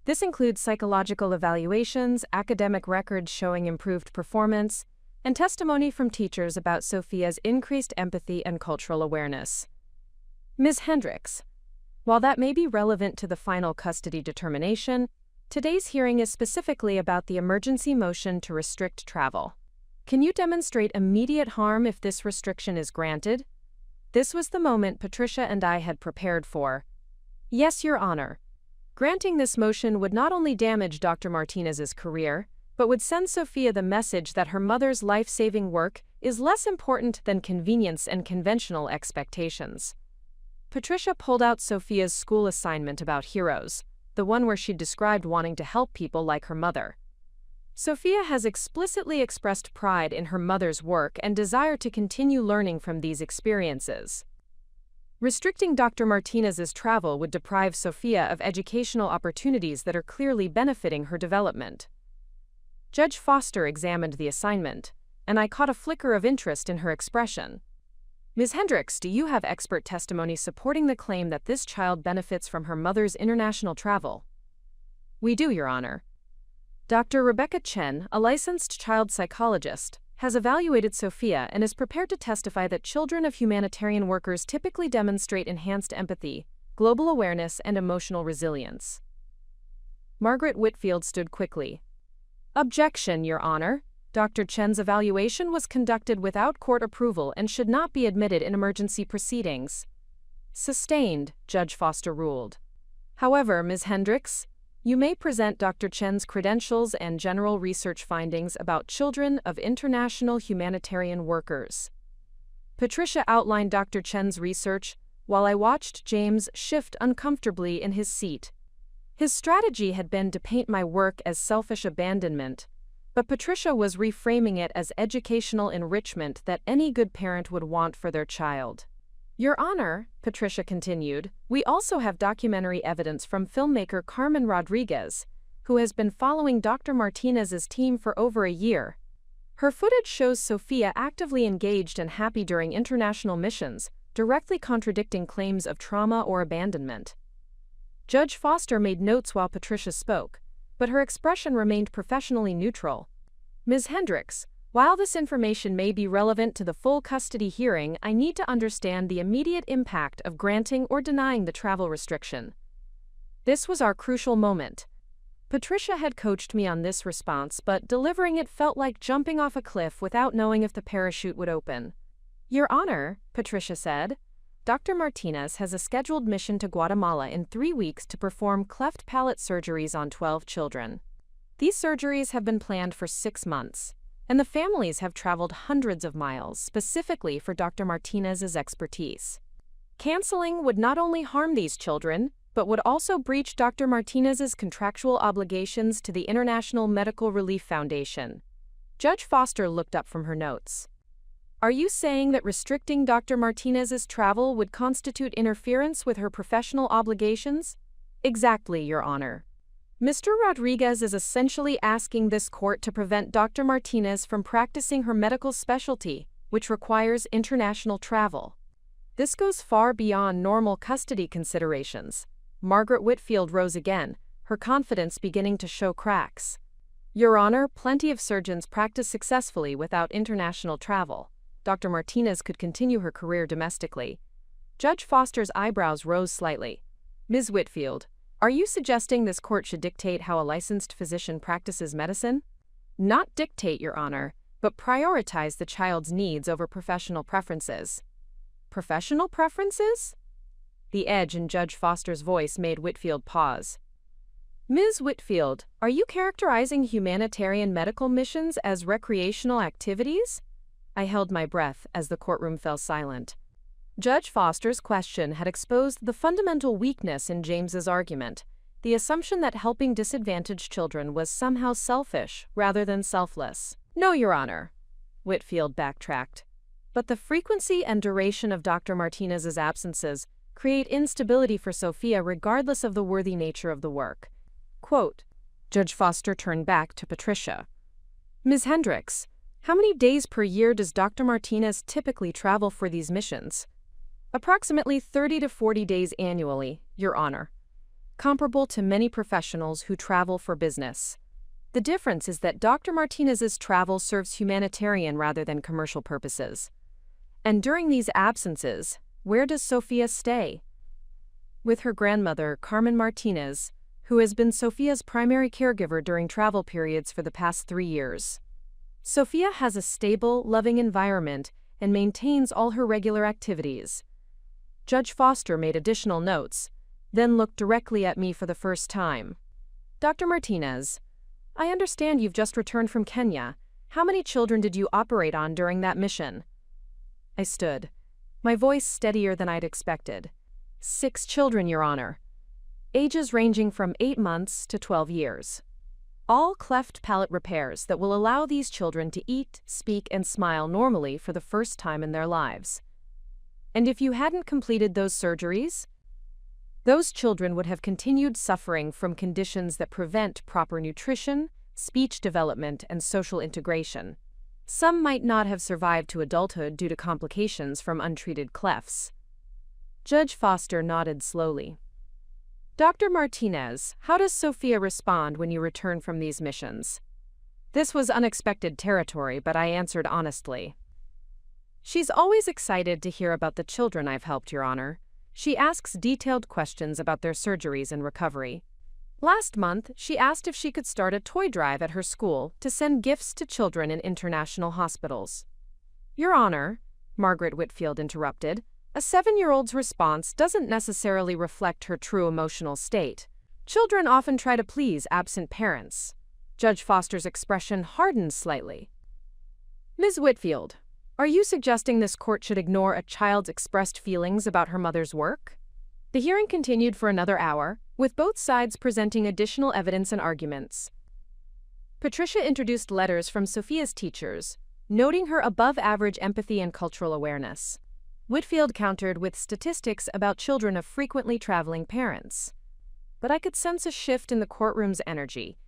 This includes psychological evaluations, academic records showing improved performance, and testimony from teachers about Sophia's increased empathy and cultural awareness. Ms. Hendricks, while that may be relevant to the final custody determination, today's hearing is specifically about the emergency motion to restrict travel. Can you demonstrate immediate harm if this restriction is granted? This was the moment Patricia and I had prepared for. Yes, Your Honor. Granting this motion would not only damage Dr. Martinez's career, but would send Sophia the message that her mother's life-saving work is less important than convenience and conventional expectations. Patricia pulled out Sophia's school assignment about heroes, the one where she described wanting to help people like her mother. Sophia has explicitly expressed pride in her mother's work and desire to continue learning from these experiences. Restricting Dr. Martinez's travel would deprive Sophia of educational opportunities that are clearly benefiting her development. Judge Foster examined the assignment, and I caught a flicker of interest in her expression. Ms. Hendricks, do you have expert testimony supporting the claim that this child benefits from her mother's international travel? We do, Your Honor. Dr. Rebecca Chen, a licensed child psychologist, has evaluated Sophia and is prepared to testify that children of humanitarian workers typically demonstrate enhanced empathy, global awareness, and emotional resilience. Margaret Whitfield stood quickly. Objection, Your Honor. Dr. Chen's evaluation was conducted without court approval and should not be admitted in emergency proceedings. Sustained, Judge Foster ruled. However, Ms. Hendricks, you may present Dr. Chen's credentials and general research findings about children of international humanitarian workers. Patricia outlined Dr. Chen's research while I watched James shift uncomfortably in his seat. His strategy had been to paint my work as selfish abandonment, but Patricia was reframing it as educational enrichment that any good parent would want for their child. Your Honor, Patricia continued, we also have documentary evidence from filmmaker Carmen Rodriguez, who has been following Dr. Martinez's team for over a year. Her footage shows Sophia actively engaged and happy during international missions, directly contradicting claims of trauma or abandonment. Judge Foster made notes while Patricia spoke, but her expression remained professionally neutral. Ms. Hendricks, while this information may be relevant to the full custody hearing, I need to understand the immediate impact of granting or denying the travel restriction. This was our crucial moment. Patricia had coached me on this response, but delivering it felt like jumping off a cliff without knowing if the parachute would open. Your Honor, Patricia said, Dr. Martinez has a scheduled mission to Guatemala in 3 weeks to perform cleft palate surgeries on 12 children. These surgeries have been planned for 6 months, and the families have traveled hundreds of miles specifically for Dr. Martinez's expertise. Canceling would not only harm these children, but would also breach Dr. Martinez's contractual obligations to the International Medical Relief Foundation. Judge Foster looked up from her notes. Are you saying that restricting Dr. Martinez's travel would constitute interference with her professional obligations? Exactly, Your Honor. Mr. Rodriguez is essentially asking this court to prevent Dr. Martinez from practicing her medical specialty, which requires international travel. This goes far beyond normal custody considerations. Margaret Whitfield rose again, her confidence beginning to show cracks. Your Honor, plenty of surgeons practice successfully without international travel. Dr. Martinez could continue her career domestically. Judge Foster's eyebrows rose slightly. Ms. Whitfield, are you suggesting this court should dictate how a licensed physician practices medicine? Not dictate, Your Honor, but prioritize the child's needs over professional preferences. Professional preferences? The edge in Judge Foster's voice made Whitfield pause. Ms. Whitfield, are you characterizing humanitarian medical missions as recreational activities? I held my breath as the courtroom fell silent. Judge Foster's question had exposed the fundamental weakness in James's argument, the assumption that helping disadvantaged children was somehow selfish rather than selfless. No, Your Honor, Whitfield backtracked. But the frequency and duration of Dr. Martinez's absences create instability for Sophia regardless of the worthy nature of the work. Quote, Judge Foster turned back to Patricia. Ms. Hendricks, how many days per year does Dr. Martinez typically travel for these missions? Approximately 30 to 40 days annually, Your Honor. Comparable to many professionals who travel for business. The difference is that Dr. Martinez's travel serves humanitarian rather than commercial purposes. And during these absences, where does Sophia stay? With her grandmother, Carmen Martinez, who has been Sophia's primary caregiver during travel periods for the past 3 years. Sophia has a stable, loving environment and maintains all her regular activities. Judge Foster made additional notes. then looked directly at me for the first time. Dr. Martinez, I understand you've just returned from Kenya. How many children did you operate on during that mission? I stood, my voice steadier than I'd expected. 6 children, Your Honor. Ages ranging from 8 months to 12 years. All cleft palate repairs that will allow these children to eat, speak, and smile normally for the first time in their lives. And if you hadn't completed those surgeries, those children would have continued suffering from conditions that prevent proper nutrition, speech development, and social integration. Some might not have survived to adulthood due to complications from untreated clefts. Judge Foster nodded slowly. Dr. Martinez, how does Sophia respond when you return from these missions? This was unexpected territory, but I answered honestly. She's always excited to hear about the children I've helped, Your Honor. She asks detailed questions about their surgeries and recovery. Last month, she asked if she could start a toy drive at her school to send gifts to children in international hospitals. Your Honor, Margaret Whitfield interrupted, a 7-year-old's response doesn't necessarily reflect her true emotional state. Children often try to please absent parents. Judge Foster's expression hardened slightly. Ms. Whitfield, are you suggesting this court should ignore a child's expressed feelings about her mother's work? The hearing continued for another hour, with both sides presenting additional evidence and arguments. Patricia introduced letters from Sophia's teachers, noting her above-average empathy and cultural awareness. Whitfield countered with statistics about children of frequently traveling parents. But I could sense a shift in the courtroom's energy.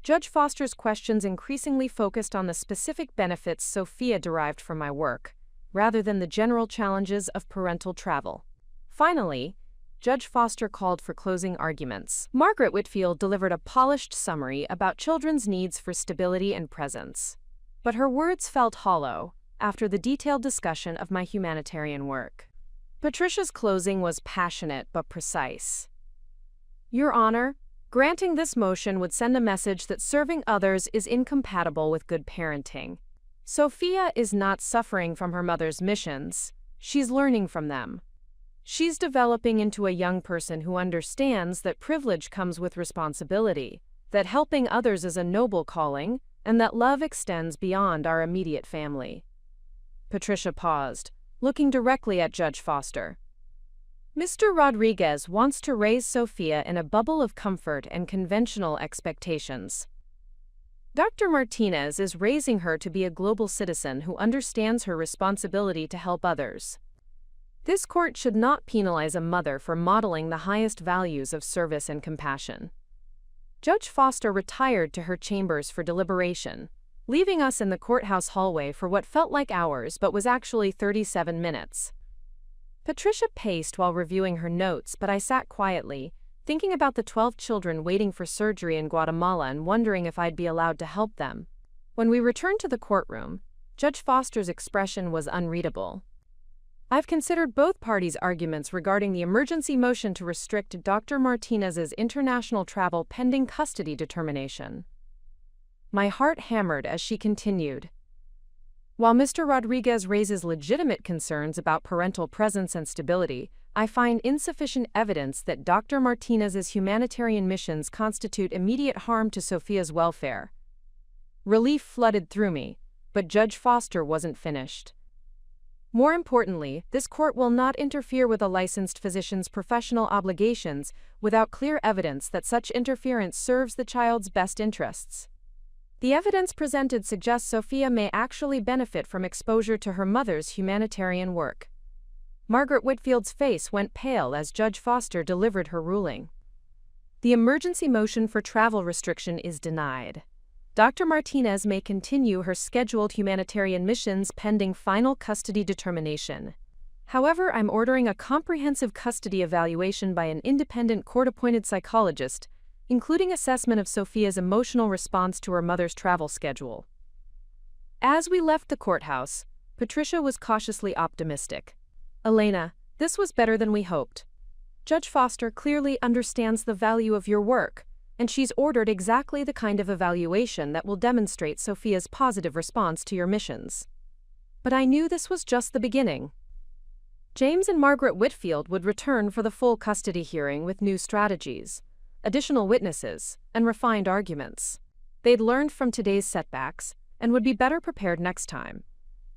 Judge Foster's questions increasingly focused on the specific benefits Sophia derived from my work, rather than the general challenges of parental travel. Finally, Judge Foster called for closing arguments. Margaret Whitfield delivered a polished summary about children's needs for stability and presence. But her words felt hollow after the detailed discussion of my humanitarian work. Patricia's closing was passionate but precise. Your Honor, granting this motion would send a message that serving others is incompatible with good parenting. Sophia is not suffering from her mother's missions, she's learning from them. She's developing into a young person who understands that privilege comes with responsibility, that helping others is a noble calling, and that love extends beyond our immediate family. Patricia paused, looking directly at Judge Foster. Mr. Rodriguez wants to raise Sophia in a bubble of comfort and conventional expectations. Dr. Martinez is raising her to be a global citizen who understands her responsibility to help others. This court should not penalize a mother for modeling the highest values of service and compassion. Judge Foster retired to her chambers for deliberation, leaving us in the courthouse hallway for what felt like hours but was actually 37 minutes. Patricia paced while reviewing her notes, but I sat quietly, thinking about the 12 children waiting for surgery in Guatemala and wondering if I'd be allowed to help them. When we returned to the courtroom, Judge Foster's expression was unreadable. I've considered both parties' arguments regarding the emergency motion to restrict Dr. Martinez's international travel pending custody determination. My heart hammered as she continued. While Mr. Rodriguez raises legitimate concerns about parental presence and stability, I find insufficient evidence that Dr. Martinez's humanitarian missions constitute immediate harm to Sophia's welfare. Relief flooded through me, but Judge Foster wasn't finished. More importantly, this court will not interfere with a licensed physician's professional obligations without clear evidence that such interference serves the child's best interests. The evidence presented suggests Sophia may actually benefit from exposure to her mother's humanitarian work. Margaret Whitfield's face went pale as Judge Foster delivered her ruling. The emergency motion for travel restriction is denied. Dr. Martinez may continue her scheduled humanitarian missions pending final custody determination. However, I'm ordering a comprehensive custody evaluation by an independent court-appointed psychologist, including assessment of Sophia's emotional response to her mother's travel schedule. As we left the courthouse, Patricia was cautiously optimistic. Elena, this was better than we hoped. Judge Foster clearly understands the value of your work, and she's ordered exactly the kind of evaluation that will demonstrate Sophia's positive response to your missions. But I knew this was just the beginning. James and Margaret Whitfield would return for the full custody hearing with new strategies, additional witnesses, and refined arguments. They'd learned from today's setbacks and would be better prepared next time.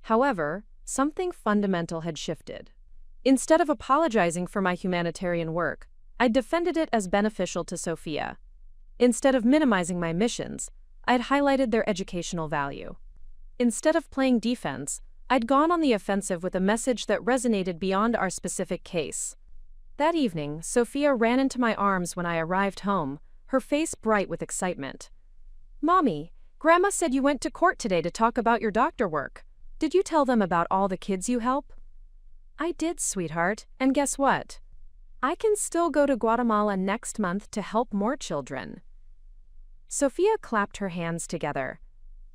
However, something fundamental had shifted. Instead of apologizing for my humanitarian work, I defended it as beneficial to Sophia. Instead of minimizing my missions, I'd highlighted their educational value. Instead of playing defense, I'd gone on the offensive with a message that resonated beyond our specific case. That evening, Sophia ran into my arms when I arrived home, her face bright with excitement. "Mommy, Grandma said you went to court today to talk about your doctor work. Did you tell them about all the kids you help?" "I did, sweetheart, and guess what? I can still go to Guatemala next month to help more children." Sophia clapped her hands together.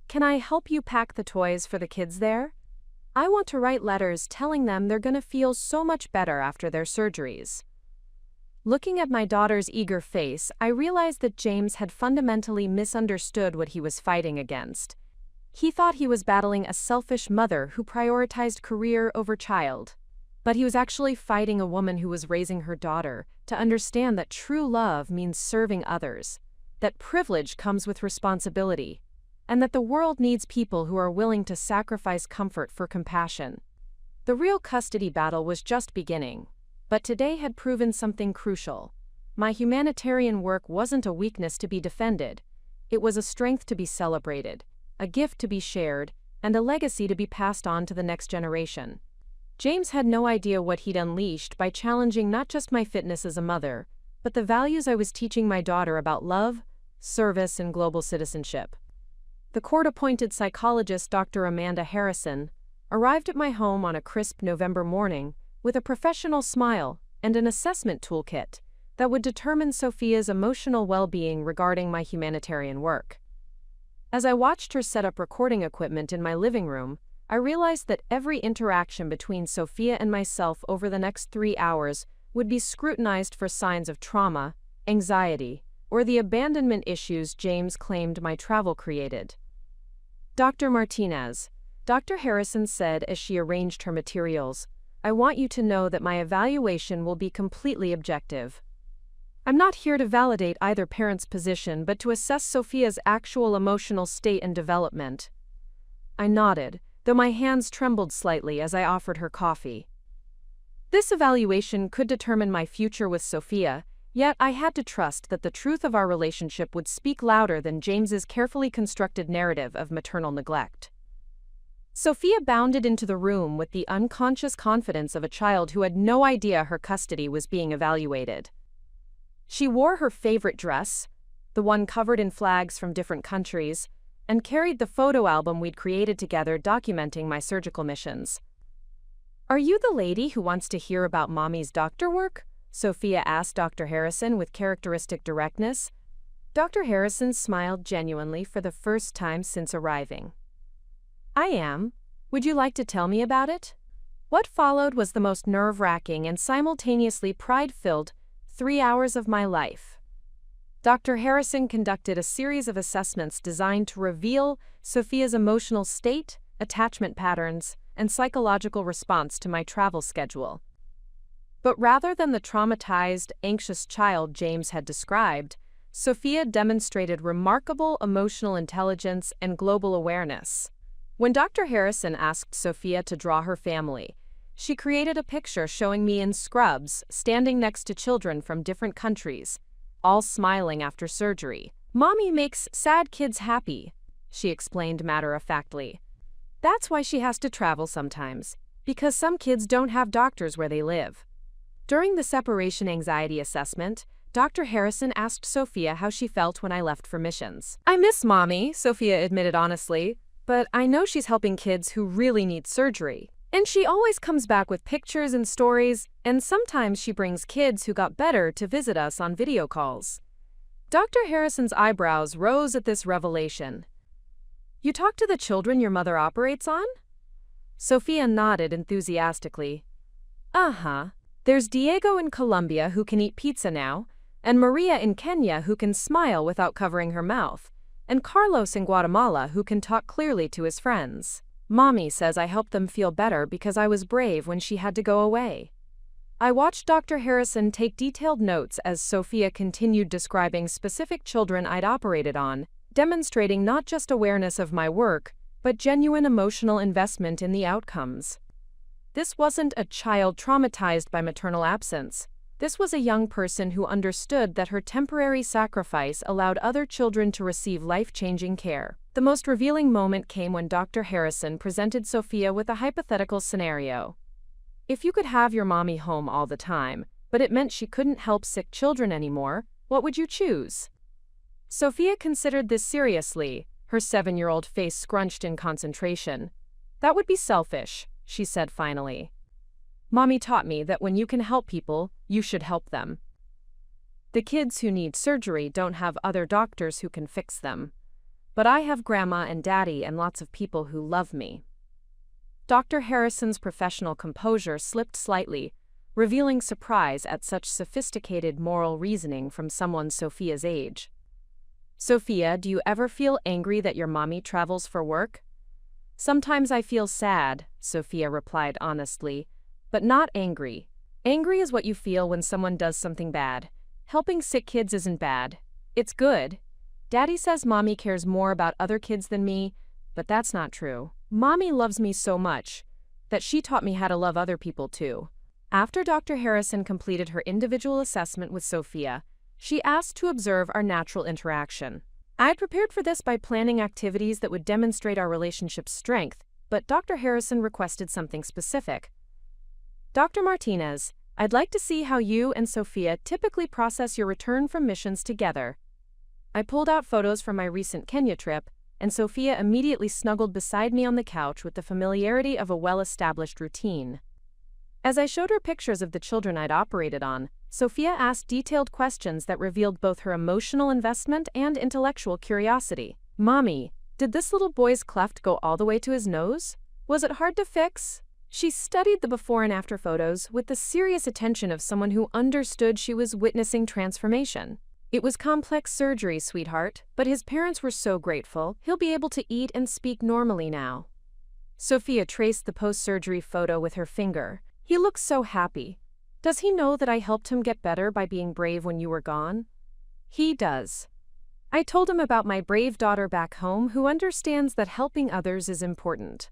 "Can I help you pack the toys for the kids there? I want to write letters telling them they're going to feel so much better after their surgeries." Looking at my daughter's eager face, I realized that James had fundamentally misunderstood what he was fighting against. He thought he was battling a selfish mother who prioritized career over child. But he was actually fighting a woman who was raising her daughter to understand that true love means serving others, that privilege comes with responsibility, and that the world needs people who are willing to sacrifice comfort for compassion. The real custody battle was just beginning, but today had proven something crucial. My humanitarian work wasn't a weakness to be defended. It was a strength to be celebrated, a gift to be shared, and a legacy to be passed on to the next generation. James had no idea what he'd unleashed by challenging not just my fitness as a mother, but the values I was teaching my daughter about love, service, and global citizenship. The court-appointed psychologist Dr. Amanda Harrison arrived at my home on a crisp November morning with a professional smile and an assessment toolkit that would determine Sophia's emotional well-being regarding my humanitarian work. As I watched her set up recording equipment in my living room, I realized that every interaction between Sophia and myself over the next 3 hours would be scrutinized for signs of trauma, anxiety, or the abandonment issues James claimed my travel created. "Dr. Martinez," Dr. Harrison said as she arranged her materials, "I want you to know that my evaluation will be completely objective. I'm not here to validate either parent's position but to assess Sophia's actual emotional state and development." I nodded, though my hands trembled slightly as I offered her coffee. This evaluation could determine my future with Sophia, yet I had to trust that the truth of our relationship would speak louder than James's carefully constructed narrative of maternal neglect. Sophia bounded into the room with the unconscious confidence of a child who had no idea her custody was being evaluated. She wore her favorite dress, the one covered in flags from different countries, and carried the photo album we'd created together documenting my surgical missions. "Are you the lady who wants to hear about Mommy's doctor work?" Sophia asked Dr. Harrison with characteristic directness. Dr. Harrison smiled genuinely for the first time since arriving. "I am. Would you like to tell me about it?" What followed was the most nerve-wracking and simultaneously pride-filled 3 hours of my life. Dr. Harrison conducted a series of assessments designed to reveal Sophia's emotional state, attachment patterns, and psychological response to my travel schedule. But rather than the traumatized, anxious child James had described, Sophia demonstrated remarkable emotional intelligence and global awareness. When Dr. Harrison asked Sophia to draw her family, she created a picture showing me in scrubs, standing next to children from different countries, all smiling after surgery. "Mommy makes sad kids happy," she explained matter-of-factly. "That's why she has to travel sometimes, because some kids don't have doctors where they live." During the separation anxiety assessment, Dr. Harrison asked Sophia how she felt when I left for missions. "I miss Mommy," Sophia admitted honestly, "but I know she's helping kids who really need surgery. And she always comes back with pictures and stories, and sometimes she brings kids who got better to visit us on video calls." Dr. Harrison's eyebrows rose at this revelation. "You talk to the children your mother operates on?" Sophia nodded enthusiastically. "Uh-huh. There's Diego in Colombia who can eat pizza now, and Maria in Kenya who can smile without covering her mouth, and Carlos in Guatemala who can talk clearly to his friends." Mommy says I helped them feel better because I was brave when she had to go away. I watched Dr. Harrison take detailed notes as Sophia continued describing specific children I'd operated on, demonstrating not just awareness of my work, but genuine emotional investment in the outcomes. This wasn't a child traumatized by maternal absence. This was a young person who understood that her temporary sacrifice allowed other children to receive life-changing care. The most revealing moment came when Dr. Harrison presented Sophia with a hypothetical scenario. If you could have your mommy home all the time, but it meant she couldn't help sick children anymore, what would you choose? Sophia considered this seriously, her 7-year-old face scrunched in concentration. That would be selfish, she said finally. Mommy taught me that when you can help people, you should help them. The kids who need surgery don't have other doctors who can fix them. But I have Grandma and Daddy and lots of people who love me. Dr. Harrison's professional composure slipped slightly, revealing surprise at such sophisticated moral reasoning from someone Sophia's age. Sophia, do you ever feel angry that your mommy travels for work? Sometimes I feel sad, Sophia replied honestly, but not angry. Angry is what you feel when someone does something bad. Helping sick kids isn't bad. It's good. Daddy says Mommy cares more about other kids than me, but that's not true. Mommy loves me so much that she taught me how to love other people too. After Dr. Harrison completed her individual assessment with Sophia, she asked to observe our natural interaction. I'd prepared for this by planning activities that would demonstrate our relationship's strength, but Dr. Harrison requested something specific. Dr. Martinez, I'd like to see how you and Sophia typically process your return from missions together. I pulled out photos from my recent Kenya trip, and Sophia immediately snuggled beside me on the couch with the familiarity of a well-established routine. As I showed her pictures of the children I'd operated on, Sophia asked detailed questions that revealed both her emotional investment and intellectual curiosity. Mommy, did this little boy's cleft go all the way to his nose? Was it hard to fix? She studied the before and after photos with the serious attention of someone who understood she was witnessing transformation. It was complex surgery, sweetheart, but his parents were so grateful, he'll be able to eat and speak normally now. Sophia traced the post-surgery photo with her finger. He looks so happy. Does he know that I helped him get better by being brave when you were gone? He does. I told him about my brave daughter back home who understands that helping others is important.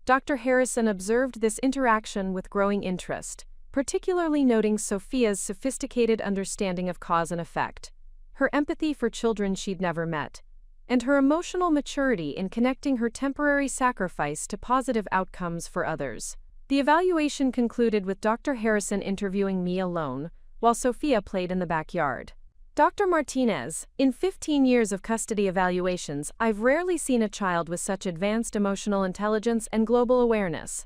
Dr. Harrison observed this interaction with growing interest, particularly noting Sophia's sophisticated understanding of cause and effect, her empathy for children she'd never met, and her emotional maturity in connecting her temporary sacrifice to positive outcomes for others. The evaluation concluded with Dr. Harrison interviewing me alone, while Sophia played in the backyard. Dr. Martinez, in 15 years of custody evaluations, I've rarely seen a child with such advanced emotional intelligence and global awareness.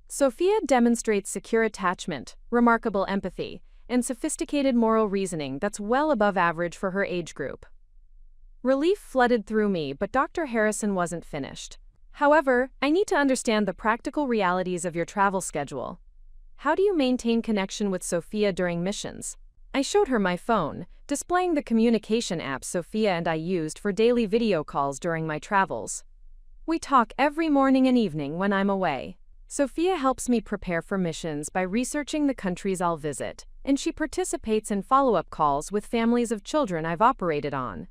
Sophia demonstrates secure attachment, remarkable empathy, and sophisticated moral reasoning that's well above average for her age group. Relief flooded through me, but Dr. Harrison wasn't finished. However, I need to understand the practical realities of your travel schedule. How do you maintain connection with Sophia during missions? I showed her my phone, displaying the communication app Sophia and I used for daily video calls during my travels. We talk every morning and evening when I'm away. Sophia helps me prepare for missions by researching the countries I'll visit, and she participates in follow-up calls with families of children I've operated on.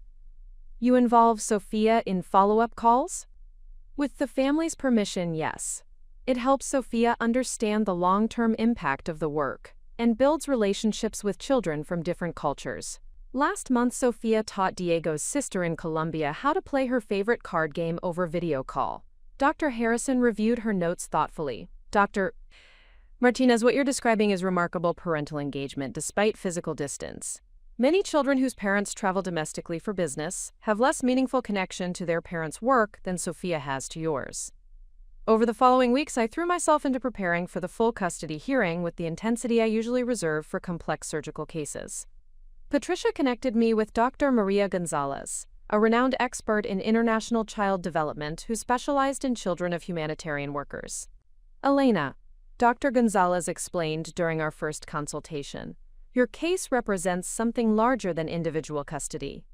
You involve Sophia in follow-up calls? With the family's permission, yes. It helps Sophia understand the long-term impact of the work and builds relationships with children from different cultures. Last month, Sophia taught Diego's sister in Colombia how to play her favorite card game over video call. Dr. Harrison reviewed her notes thoughtfully. Dr. Martinez, what you're describing is remarkable parental engagement despite physical distance. Many children whose parents travel domestically for business have less meaningful connection to their parents' work than Sophia has to yours. Over the following weeks, I threw myself into preparing for the full custody hearing with the intensity I usually reserve for complex surgical cases. Patricia connected me with Dr. Maria Gonzalez, a renowned expert in international child development who specialized in children of humanitarian workers. Elena, Dr. Gonzalez explained during our first consultation, your case represents something larger than individual custody.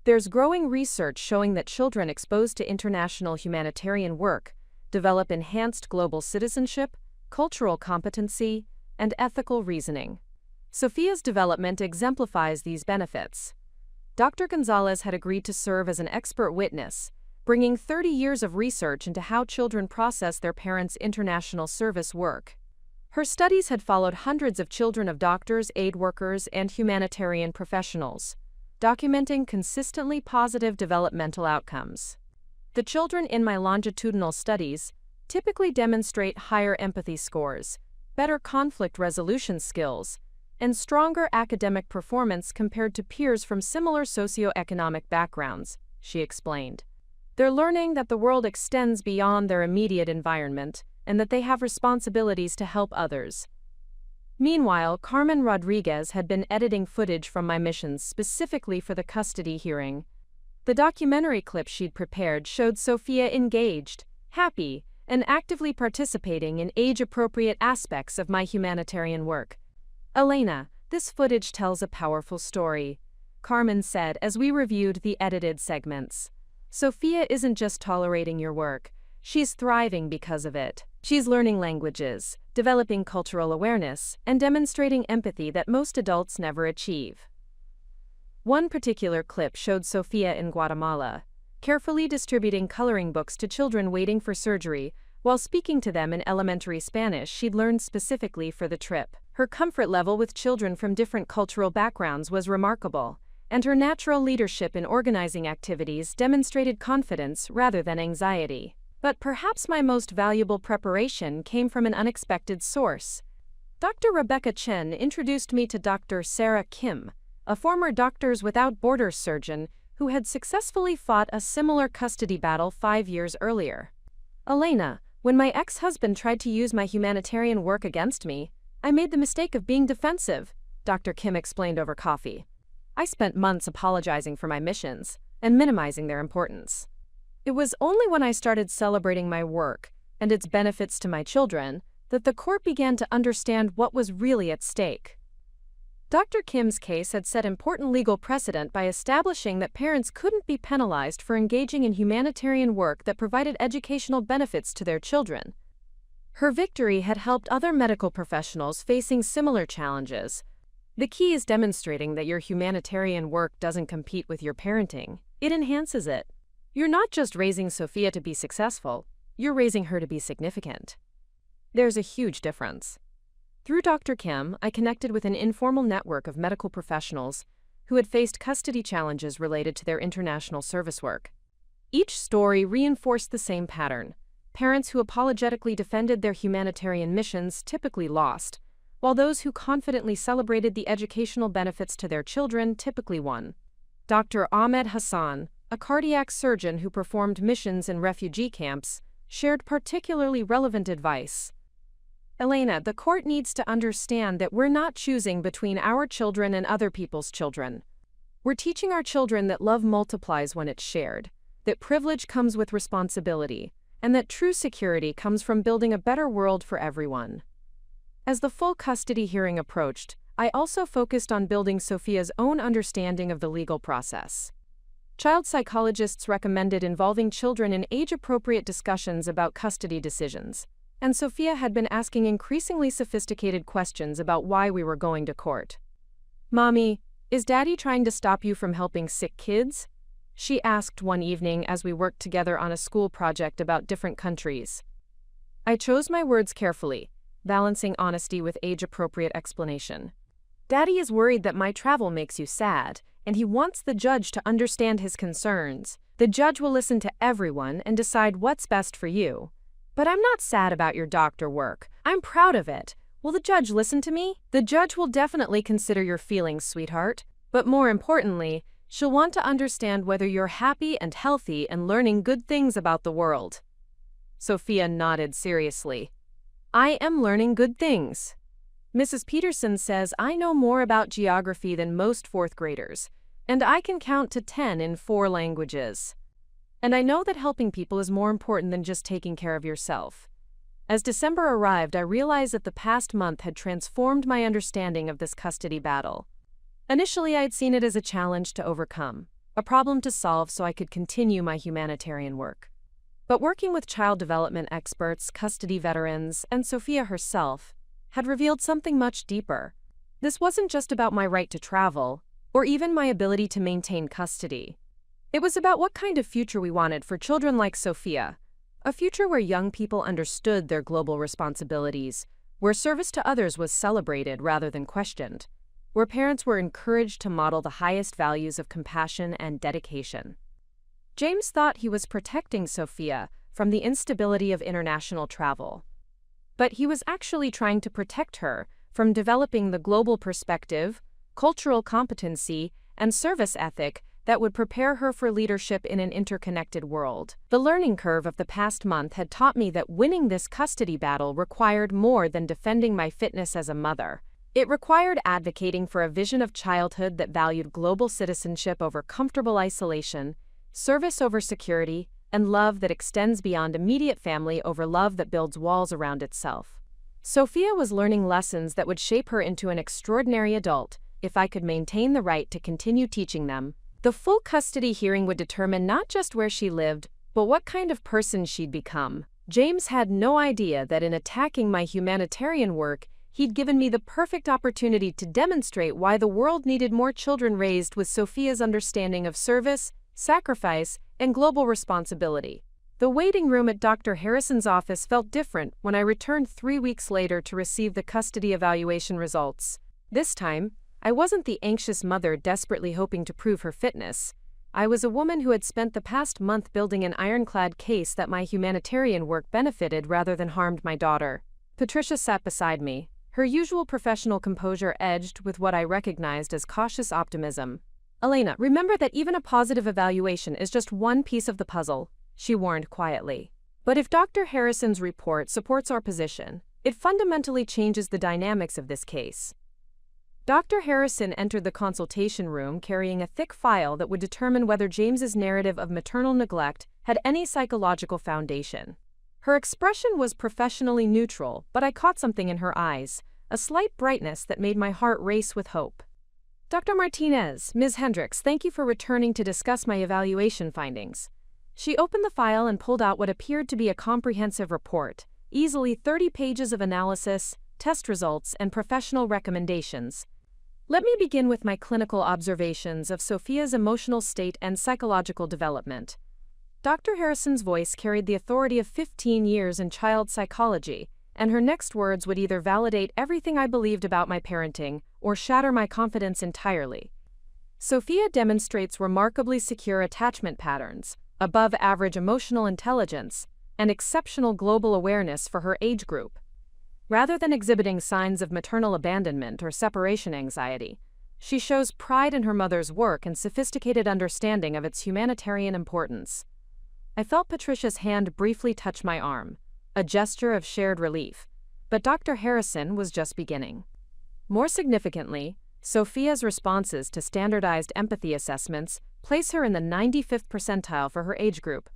There's growing research showing that children exposed to international humanitarian work develop enhanced global citizenship, cultural competency, and ethical reasoning. Sophia's development exemplifies these benefits. Dr. Gonzalez had agreed to serve as an expert witness, bringing 30 years of research into how children process their parents' international service work. Her studies had followed hundreds of children of doctors, aid workers, and humanitarian professionals, documenting consistently positive developmental outcomes. The children in my longitudinal studies typically demonstrate higher empathy scores, better conflict resolution skills, and stronger academic performance compared to peers from similar socioeconomic backgrounds, she explained. They're learning that the world extends beyond their immediate environment and that they have responsibilities to help others. Meanwhile, Carmen Rodriguez had been editing footage from my missions specifically for the custody hearing. The documentary clip she'd prepared showed Sophia engaged, happy, and actively participating in age-appropriate aspects of my humanitarian work. "Elena, this footage tells a powerful story," Carmen said as we reviewed the edited segments. "Sophia isn't just tolerating your work, she's thriving because of it. She's learning languages, developing cultural awareness, and demonstrating empathy that most adults never achieve." One particular clip showed Sophia in Guatemala, carefully distributing coloring books to children waiting for surgery, while speaking to them in elementary Spanish she'd learned specifically for the trip. Her comfort level with children from different cultural backgrounds was remarkable, and her natural leadership in organizing activities demonstrated confidence rather than anxiety. But perhaps my most valuable preparation came from an unexpected source. Dr. Rebecca Chen introduced me to Dr. Sarah Kim, a former Doctors Without Borders surgeon who had successfully fought a similar custody battle 5 years earlier. "Elena, when my ex-husband tried to use my humanitarian work against me, I made the mistake of being defensive," Dr. Kim explained over coffee. "I spent months apologizing for my missions and minimizing their importance. It was only when I started celebrating my work and its benefits to my children that the court began to understand what was really at stake." Dr. Kim's case had set important legal precedent by establishing that parents couldn't be penalized for engaging in humanitarian work that provided educational benefits to their children. Her victory had helped other medical professionals facing similar challenges. The key is demonstrating that your humanitarian work doesn't compete with your parenting, it enhances it. You're not just raising Sophia to be successful, you're raising her to be significant. There's a huge difference. Through Dr. Kim, I connected with an informal network of medical professionals who had faced custody challenges related to their international service work. Each story reinforced the same pattern. Parents who apologetically defended their humanitarian missions typically lost, while those who confidently celebrated the educational benefits to their children typically won. Dr. Ahmed Hassan, a cardiac surgeon who performed missions in refugee camps, shared particularly relevant advice. "Elena, the court needs to understand that we're not choosing between our children and other people's children. We're teaching our children that love multiplies when it's shared, that privilege comes with responsibility, and that true security comes from building a better world for everyone." As the full custody hearing approached, I also focused on building Sophia's own understanding of the legal process. Child psychologists recommended involving children in age-appropriate discussions about custody decisions, and Sophia had been asking increasingly sophisticated questions about why we were going to court. "Mommy, is Daddy trying to stop you from helping sick kids?" she asked one evening as we worked together on a school project about different countries. I chose my words carefully, balancing honesty with age-appropriate explanation. "Daddy is worried that my travel makes you sad, and he wants the judge to understand his concerns. The judge will listen to everyone and decide what's best for you. But I'm not sad about your doctor work. I'm proud of it. Will the judge listen to me?" "The judge will definitely consider your feelings, sweetheart. But more importantly, she'll want to understand whether you're happy and healthy and learning good things about the world." Sophia nodded seriously. "I am learning good things. Mrs. Peterson says I know more about geography than most fourth graders, and I can count to 10 in 4 languages. And I know that helping people is more important than just taking care of yourself." As December arrived, I realized that the past month had transformed my understanding of this custody battle. Initially, I'd seen it as a challenge to overcome, a problem to solve so I could continue my humanitarian work. But working with child development experts, custody veterans, and Sophia herself had revealed something much deeper. This wasn't just about my right to travel, or even my ability to maintain custody. It was about what kind of future we wanted for children like Sophia, a future where young people understood their global responsibilities, where service to others was celebrated rather than questioned, where parents were encouraged to model the highest values of compassion and dedication. James thought he was protecting Sophia from the instability of international travel. But he was actually trying to protect her from developing the global perspective, cultural competency, and service ethic that would prepare her for leadership in an interconnected world. The learning curve of the past month had taught me that winning this custody battle required more than defending my fitness as a mother. It required advocating for a vision of childhood that valued global citizenship over comfortable isolation, service over security, and love that extends beyond immediate family over love that builds walls around itself. Sophia was learning lessons that would shape her into an extraordinary adult if I could maintain the right to continue teaching them. The full custody hearing would determine not just where she lived, but what kind of person she'd become. James had no idea that in attacking my humanitarian work, he'd given me the perfect opportunity to demonstrate why the world needed more children raised with Sophia's understanding of service, sacrifice, and global responsibility. The waiting room at Dr. Harrison's office felt different when I returned 3 weeks later to receive the custody evaluation results. This time, I wasn't the anxious mother desperately hoping to prove her fitness. I was a woman who had spent the past month building an ironclad case that my humanitarian work benefited rather than harmed my daughter. Patricia sat beside me, her usual professional composure edged with what I recognized as cautious optimism. "Elena, remember that even a positive evaluation is just one piece of the puzzle," she warned quietly. "But if Dr. Harrison's report supports our position, it fundamentally changes the dynamics of this case." Dr. Harrison entered the consultation room carrying a thick file that would determine whether James's narrative of maternal neglect had any psychological foundation. Her expression was professionally neutral, but I caught something in her eyes, a slight brightness that made my heart race with hope. "Dr. Martinez, Ms. Hendricks, thank you for returning to discuss my evaluation findings." She opened the file and pulled out what appeared to be a comprehensive report, easily 30 pages of analysis, test results, and professional recommendations. "Let me begin with my clinical observations of Sophia's emotional state and psychological development." Dr. Harrison's voice carried the authority of 15 years in child psychology, and her next words would either validate everything I believed about my parenting or shatter my confidence entirely. "Sophia demonstrates remarkably secure attachment patterns, above-average emotional intelligence, and exceptional global awareness for her age group. Rather than exhibiting signs of maternal abandonment or separation anxiety, she shows pride in her mother's work and sophisticated understanding of its humanitarian importance." I felt Patricia's hand briefly touch my arm, a gesture of shared relief, but Dr. Harrison was just beginning. More significantly, Sophia's responses to standardized empathy assessments place her in the 95th percentile for her age group.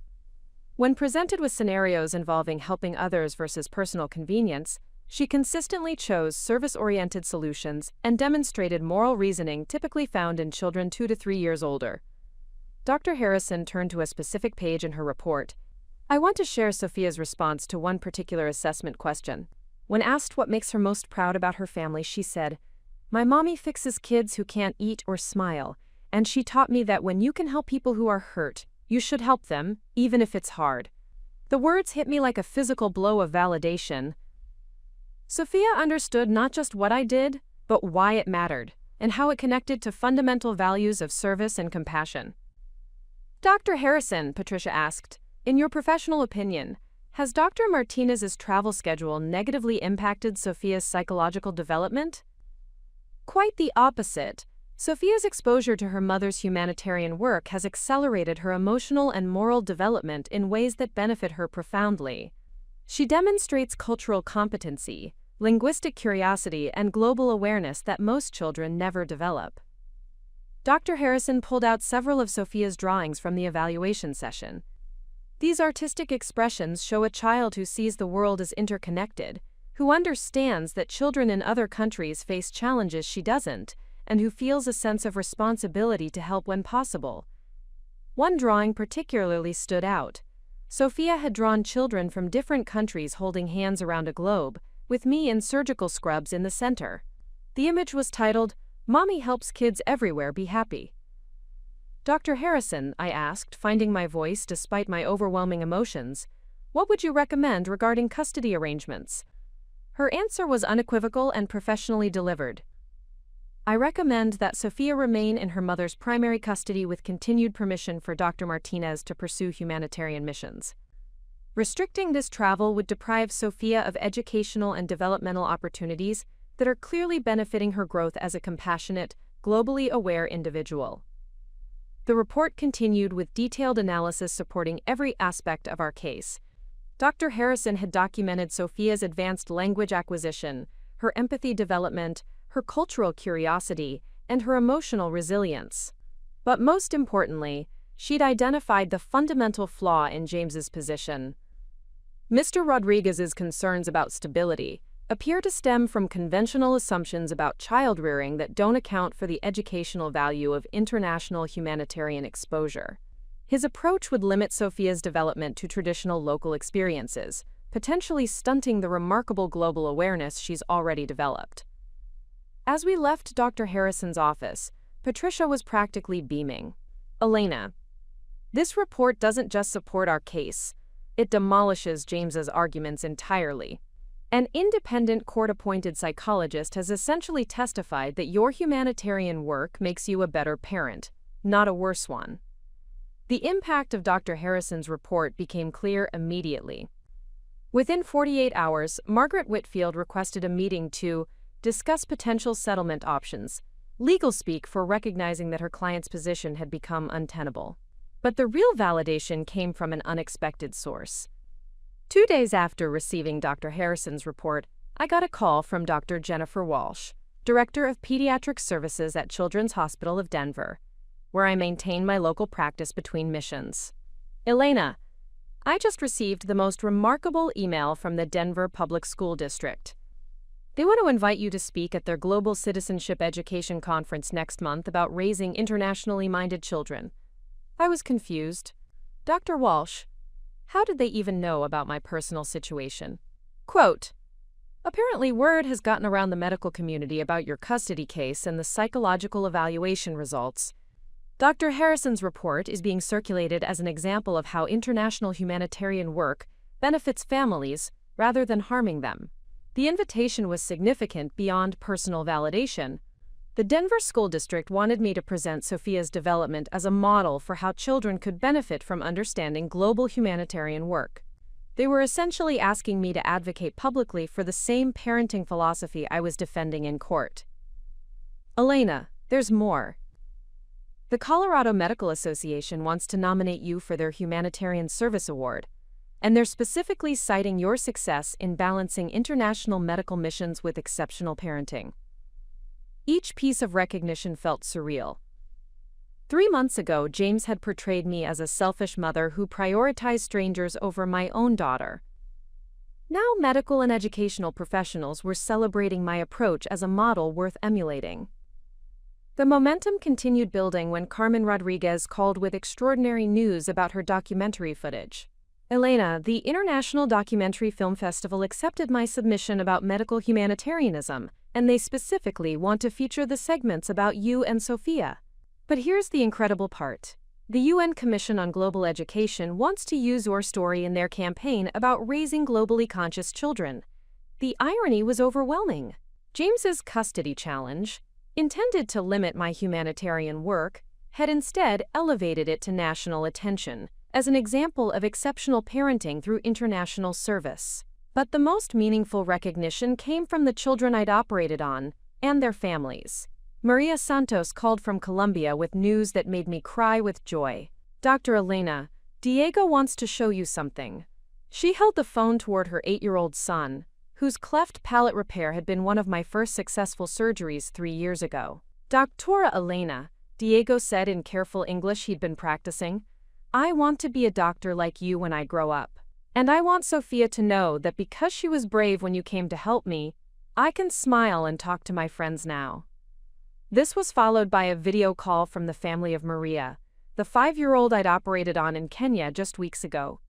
When presented with scenarios involving helping others versus personal convenience, she consistently chose service-oriented solutions and demonstrated moral reasoning typically found in children 2 to 3 years older. Dr. Harrison turned to a specific page in her report. "I want to share Sophia's response to one particular assessment question. When asked what makes her most proud about her family, she said, 'My mommy fixes kids who can't eat or smile, and she taught me that when you can help people who are hurt, you should help them, even if it's hard.'" The words hit me like a physical blow of validation. Sophia understood not just what I did, but why it mattered, and how it connected to fundamental values of service and compassion. "Dr. Harrison," Patricia asked, "in your professional opinion, has Dr. Martinez's travel schedule negatively impacted Sophia's psychological development?" Quite the opposite. Sophia's exposure to her mother's humanitarian work has accelerated her emotional and moral development in ways that benefit her profoundly. She demonstrates cultural competency, linguistic curiosity, and global awareness that most children never develop. Dr. Harrison pulled out several of Sophia's drawings from the evaluation session. These artistic expressions show a child who sees the world as interconnected, who understands that children in other countries face challenges she doesn't, and who feels a sense of responsibility to help when possible. One drawing particularly stood out. Sophia had drawn children from different countries holding hands around a globe, with me in surgical scrubs in the center. The image was titled, "Mommy helps kids everywhere be happy." "Dr. Harrison," I asked, finding my voice despite my overwhelming emotions, "what would you recommend regarding custody arrangements?" Her answer was unequivocal and professionally delivered. "I recommend that Sophia remain in her mother's primary custody with continued permission for Dr. Martinez to pursue humanitarian missions. Restricting this travel would deprive Sophia of educational and developmental opportunities that are clearly benefiting her growth as a compassionate, globally aware individual." The report continued with detailed analysis supporting every aspect of our case. Dr. Harrison had documented Sophia's advanced language acquisition, her empathy development, her cultural curiosity, and her emotional resilience. But most importantly, she'd identified the fundamental flaw in James's position. Mr. Rodriguez's concerns about stability appear to stem from conventional assumptions about child-rearing that don't account for the educational value of international humanitarian exposure. His approach would limit Sophia's development to traditional local experiences, potentially stunting the remarkable global awareness she's already developed. As we left Dr. Harrison's office, Patricia was practically beaming. "Elena, this report doesn't just support our case, it demolishes James's arguments entirely. An independent court-appointed psychologist has essentially testified that your humanitarian work makes you a better parent, not a worse one." The impact of Dr. Harrison's report became clear immediately. Within 48 hours, Margaret Whitfield requested a meeting to discuss potential settlement options, legal speak for recognizing that her client's position had become untenable. But the real validation came from an unexpected source. 2 days after receiving Dr. Harrison's report, I got a call from Dr. Jennifer Walsh, Director of Pediatric Services at Children's Hospital of Denver, where I maintain my local practice between missions. "Elena, I just received the most remarkable email from the Denver Public School District. They want to invite you to speak at their Global Citizenship Education Conference next month about raising internationally minded children." I was confused. "Dr. Walsh, how did they even know about my personal situation?" Quote, "Apparently word has gotten around the medical community about your custody case and the psychological evaluation results. Dr. Harrison's report is being circulated as an example of how international humanitarian work benefits families rather than harming them. The invitation was significant beyond personal validation. The Denver School District wanted me to present Sophia's development as a model for how children could benefit from understanding global humanitarian work. They were essentially asking me to advocate publicly for the same parenting philosophy I was defending in court." "Elena, there's more. The Colorado Medical Association wants to nominate you for their Humanitarian Service Award, and they're specifically citing your success in balancing international medical missions with exceptional parenting." Each piece of recognition felt surreal. 3 months ago, James had portrayed me as a selfish mother who prioritized strangers over my own daughter. Now medical and educational professionals were celebrating my approach as a model worth emulating. The momentum continued building when Carmen Rodriguez called with extraordinary news about her documentary footage. "Elena, the International Documentary Film Festival accepted my submission about medical humanitarianism, and they specifically want to feature the segments about you and Sophia. But here's the incredible part. The UN Commission on Global Education wants to use your story in their campaign about raising globally conscious children." The irony was overwhelming. James's custody challenge, intended to limit my humanitarian work, had instead elevated it to national attention as an example of exceptional parenting through international service. But the most meaningful recognition came from the children I'd operated on and their families. Maria Santos called from Colombia with news that made me cry with joy. "Dr. Elena, Diego wants to show you something." She held the phone toward her 8-year-old son, whose cleft palate repair had been one of my first successful surgeries 3 years ago. "Doctora Elena," Diego said in careful English he'd been practicing, "I want to be a doctor like you when I grow up. And I want Sophia to know that because she was brave when you came to help me, I can smile and talk to my friends now." This was followed by a video call from the family of Maria, the 5-year-old I'd operated on in Kenya just weeks ago.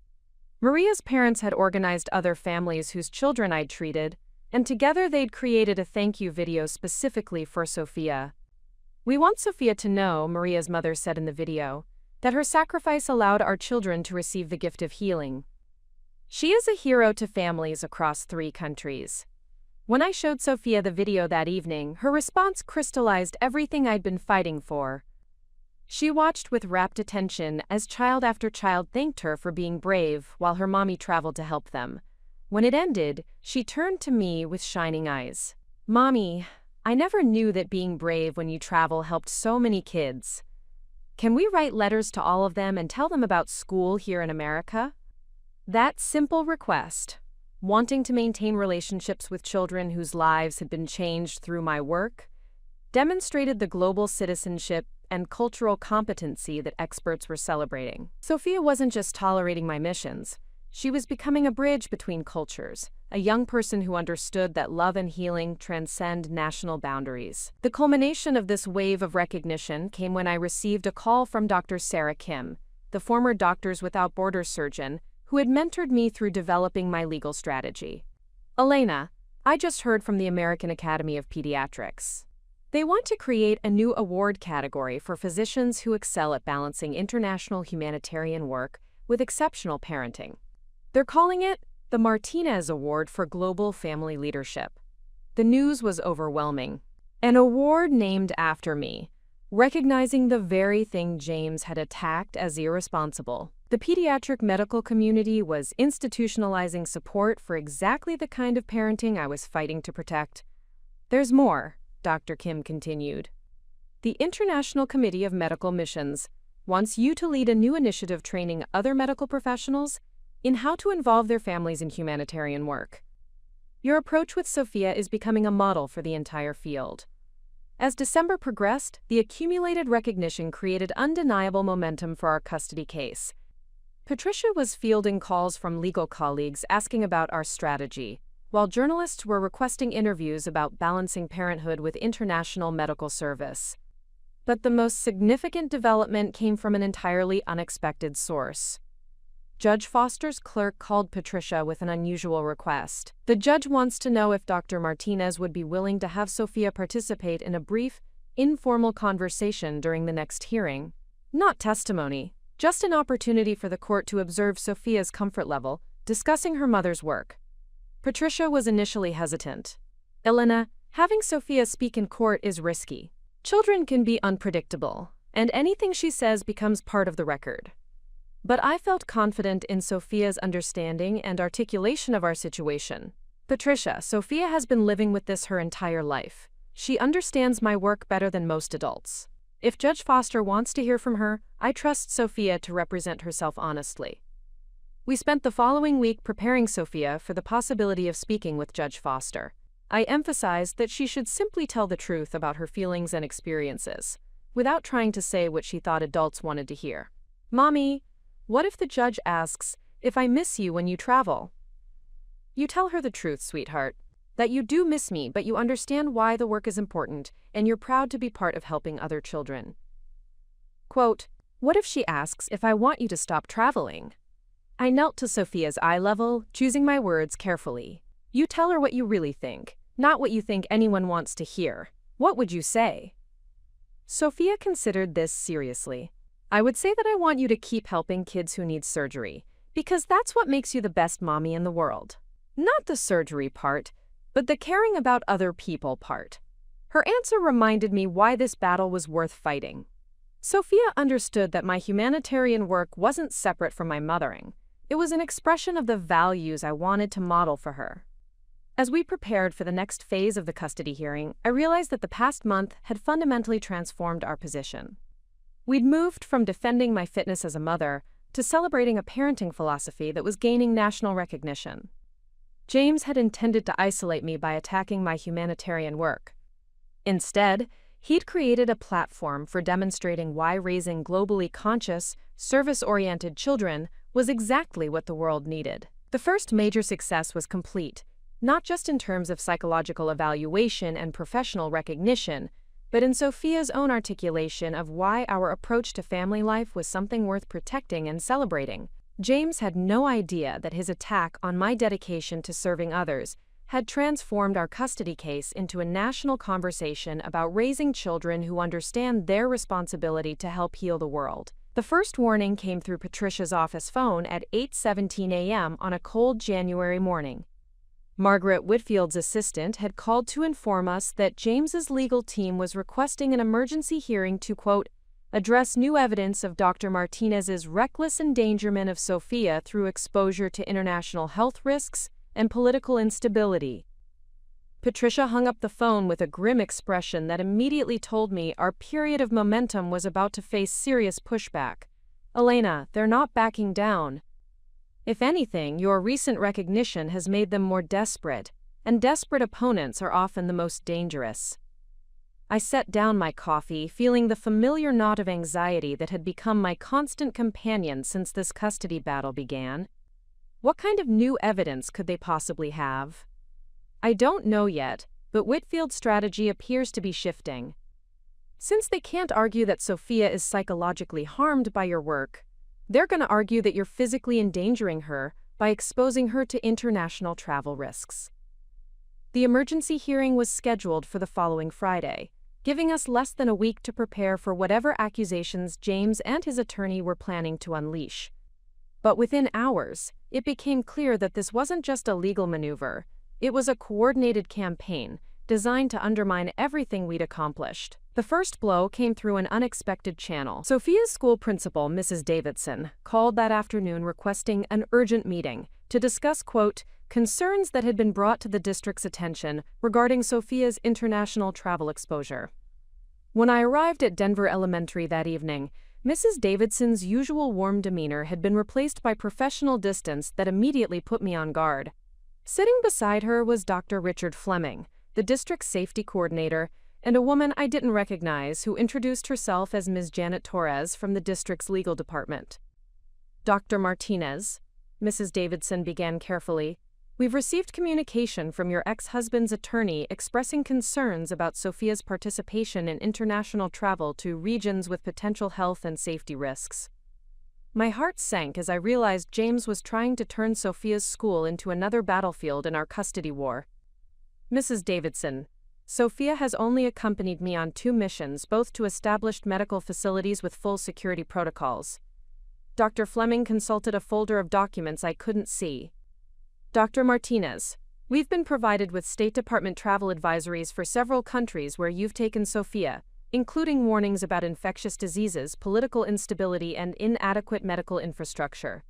Maria's parents had organized other families whose children I'd treated, and together they'd created a thank you video specifically for Sophia. "We want Sophia to know," Maria's mother said in the video, "that her sacrifice allowed our children to receive the gift of healing. She is a hero to families across 3 countries." When I showed Sophia the video that evening, her response crystallized everything I'd been fighting for. She watched with rapt attention as child after child thanked her for being brave while her mommy traveled to help them. When it ended, she turned to me with shining eyes. "Mommy, I never knew that being brave when you travel helped so many kids. Can we write letters to all of them and tell them about school here in America?" That simple request, wanting to maintain relationships with children whose lives had been changed through my work, demonstrated the global citizenship and cultural competency that experts were celebrating. Sophia wasn't just tolerating my missions. She was becoming a bridge between cultures, a young person who understood that love and healing transcend national boundaries. The culmination of this wave of recognition came when I received a call from Dr. Sarah Kim, the former Doctors Without Borders surgeon, who had mentored me through developing my legal strategy. "Elena, I just heard from the American Academy of Pediatrics. They want to create a new award category for physicians who excel at balancing international humanitarian work with exceptional parenting. They're calling it the Martinez Award for Global Family Leadership." The news was overwhelming. An award named after me, recognizing the very thing James had attacked as irresponsible. The pediatric medical community was institutionalizing support for exactly the kind of parenting I was fighting to protect. "There's more," Dr. Kim continued. "The International Committee of Medical Missions wants you to lead a new initiative training other medical professionals in how to involve their families in humanitarian work. Your approach with Sophia is becoming a model for the entire field." As December progressed, the accumulated recognition created undeniable momentum for our custody case. Patricia was fielding calls from legal colleagues asking about our strategy, while journalists were requesting interviews about balancing parenthood with international medical service. But the most significant development came from an entirely unexpected source. Judge Foster's clerk called Patricia with an unusual request. "The judge wants to know if Dr. Martinez would be willing to have Sophia participate in a brief, informal conversation during the next hearing. Not testimony, just an opportunity for the court to observe Sophia's comfort level, discussing her mother's work." Patricia was initially hesitant. "Elena, having Sophia speak in court is risky. Children can be unpredictable, and anything she says becomes part of the record." But I felt confident in Sophia's understanding and articulation of our situation. "Patricia, Sophia has been living with this her entire life. She understands my work better than most adults. If Judge Foster wants to hear from her, I trust Sophia to represent herself honestly." We spent the following week preparing Sophia for the possibility of speaking with Judge Foster. I emphasized that she should simply tell the truth about her feelings and experiences, without trying to say what she thought adults wanted to hear. "Mommy, what if the judge asks if I miss you when you travel?" "You tell her the truth, sweetheart. That you do miss me, but you understand why the work is important, and you're proud to be part of helping other children." Quote, "What if she asks if I want you to stop traveling?" I knelt to Sophia's eye level, choosing my words carefully. "You tell her what you really think, not what you think anyone wants to hear. What would you say?" Sophia considered this seriously. "I would say that I want you to keep helping kids who need surgery, because that's what makes you the best mommy in the world. Not the surgery part, but the caring about other people part." Her answer reminded me why this battle was worth fighting. Sophia understood that my humanitarian work wasn't separate from my mothering. It was an expression of the values I wanted to model for her. As we prepared for the next phase of the custody hearing, I realized that the past month had fundamentally transformed our position. We'd moved from defending my fitness as a mother to celebrating a parenting philosophy that was gaining national recognition. James had intended to isolate me by attacking my humanitarian work. Instead, he'd created a platform for demonstrating why raising globally conscious, service-oriented children was exactly what the world needed. The first major success was complete, not just in terms of psychological evaluation and professional recognition, but in Sophia's own articulation of why our approach to family life was something worth protecting and celebrating. James had no idea that his attack on my dedication to serving others had transformed our custody case into a national conversation about raising children who understand their responsibility to help heal the world. The first warning came through Patricia's office phone at 8:17 a.m. on a cold January morning. Margaret Whitfield's assistant had called to inform us that James's legal team was requesting an emergency hearing to, quote, address new evidence of Dr. Martinez's reckless endangerment of Sophia through exposure to international health risks and political instability. Patricia hung up the phone with a grim expression that immediately told me our period of momentum was about to face serious pushback. Elena, they're not backing down. If anything, your recent recognition has made them more desperate, and desperate opponents are often the most dangerous. I set down my coffee, feeling the familiar knot of anxiety that had become my constant companion since this custody battle began. What kind of new evidence could they possibly have? I don't know yet, but Whitfield's strategy appears to be shifting. Since they can't argue that Sophia is psychologically harmed by your work, they're going to argue that you're physically endangering her by exposing her to international travel risks. The emergency hearing was scheduled for the following Friday, giving us less than a week to prepare for whatever accusations James and his attorney were planning to unleash. But within hours, it became clear that this wasn't just a legal maneuver, it was a coordinated campaign designed to undermine everything we'd accomplished. The first blow came through an unexpected channel. Sophia's school principal, Mrs. Davidson, called that afternoon requesting an urgent meeting to discuss, quote, concerns that had been brought to the district's attention regarding Sophia's international travel exposure. When I arrived at Denver Elementary that evening, Mrs. Davidson's usual warm demeanor had been replaced by professional distance that immediately put me on guard. Sitting beside her was Dr. Richard Fleming, the district's safety coordinator, and a woman I didn't recognize who introduced herself as Ms. Janet Torres from the district's legal department. Dr. Martinez, Mrs. Davidson began carefully, we've received communication from your ex-husband's attorney expressing concerns about Sophia's participation in international travel to regions with potential health and safety risks. My heart sank as I realized James was trying to turn Sophia's school into another battlefield in our custody war. Mrs. Davidson, Sophia has only accompanied me on 2 missions, both to established medical facilities with full security protocols. Dr. Fleming consulted a folder of documents I couldn't see. Dr. Martinez, we've been provided with State Department travel advisories for several countries where you've taken Sophia, including warnings about infectious diseases, political instability, and inadequate medical infrastructure.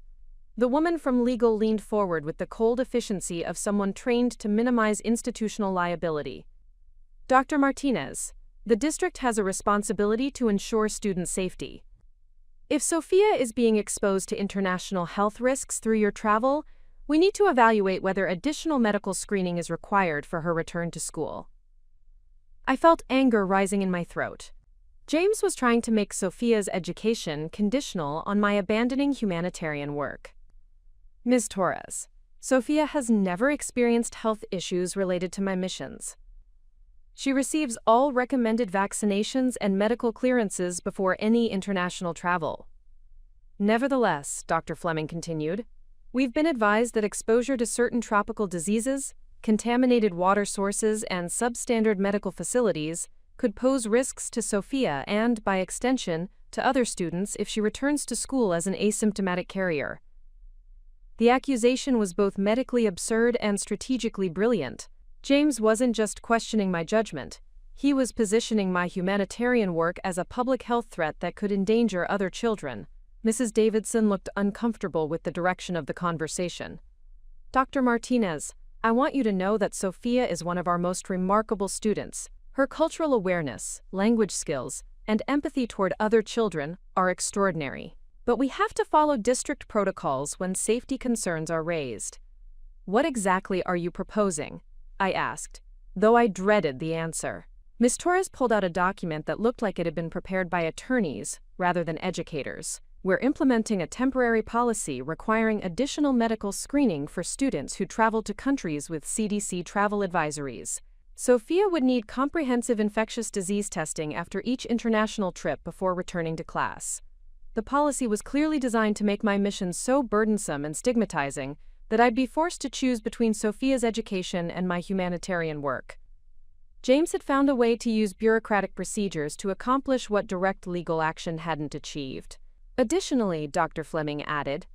The woman from legal leaned forward with the cold efficiency of someone trained to minimize institutional liability. Dr. Martinez, the district has a responsibility to ensure student safety. If Sophia is being exposed to international health risks through your travel, we need to evaluate whether additional medical screening is required for her return to school. I felt anger rising in my throat. James was trying to make Sophia's education conditional on my abandoning humanitarian work. Ms. Torres, Sophia has never experienced health issues related to my missions. She receives all recommended vaccinations and medical clearances before any international travel. Nevertheless, Dr. Fleming continued, we've been advised that exposure to certain tropical diseases, contaminated water sources, and substandard medical facilities could pose risks to Sophia and, by extension, to other students if she returns to school as an asymptomatic carrier. The accusation was both medically absurd and strategically brilliant. James wasn't just questioning my judgment, he was positioning my humanitarian work as a public health threat that could endanger other children. Mrs. Davidson looked uncomfortable with the direction of the conversation. Dr. Martinez, I want you to know that Sophia is one of our most remarkable students. Her cultural awareness, language skills, and empathy toward other children are extraordinary. But we have to follow district protocols when safety concerns are raised. What exactly are you proposing? I asked, though I dreaded the answer. Ms. Torres pulled out a document that looked like it had been prepared by attorneys rather than educators. We're implementing a temporary policy requiring additional medical screening for students who travel to countries with CDC travel advisories. Sophia would need comprehensive infectious disease testing after each international trip before returning to class. The policy was clearly designed to make my mission so burdensome and stigmatizing that I'd be forced to choose between Sophia's education and my humanitarian work. James had found a way to use bureaucratic procedures to accomplish what direct legal action hadn't achieved. Additionally, Dr. Fleming added,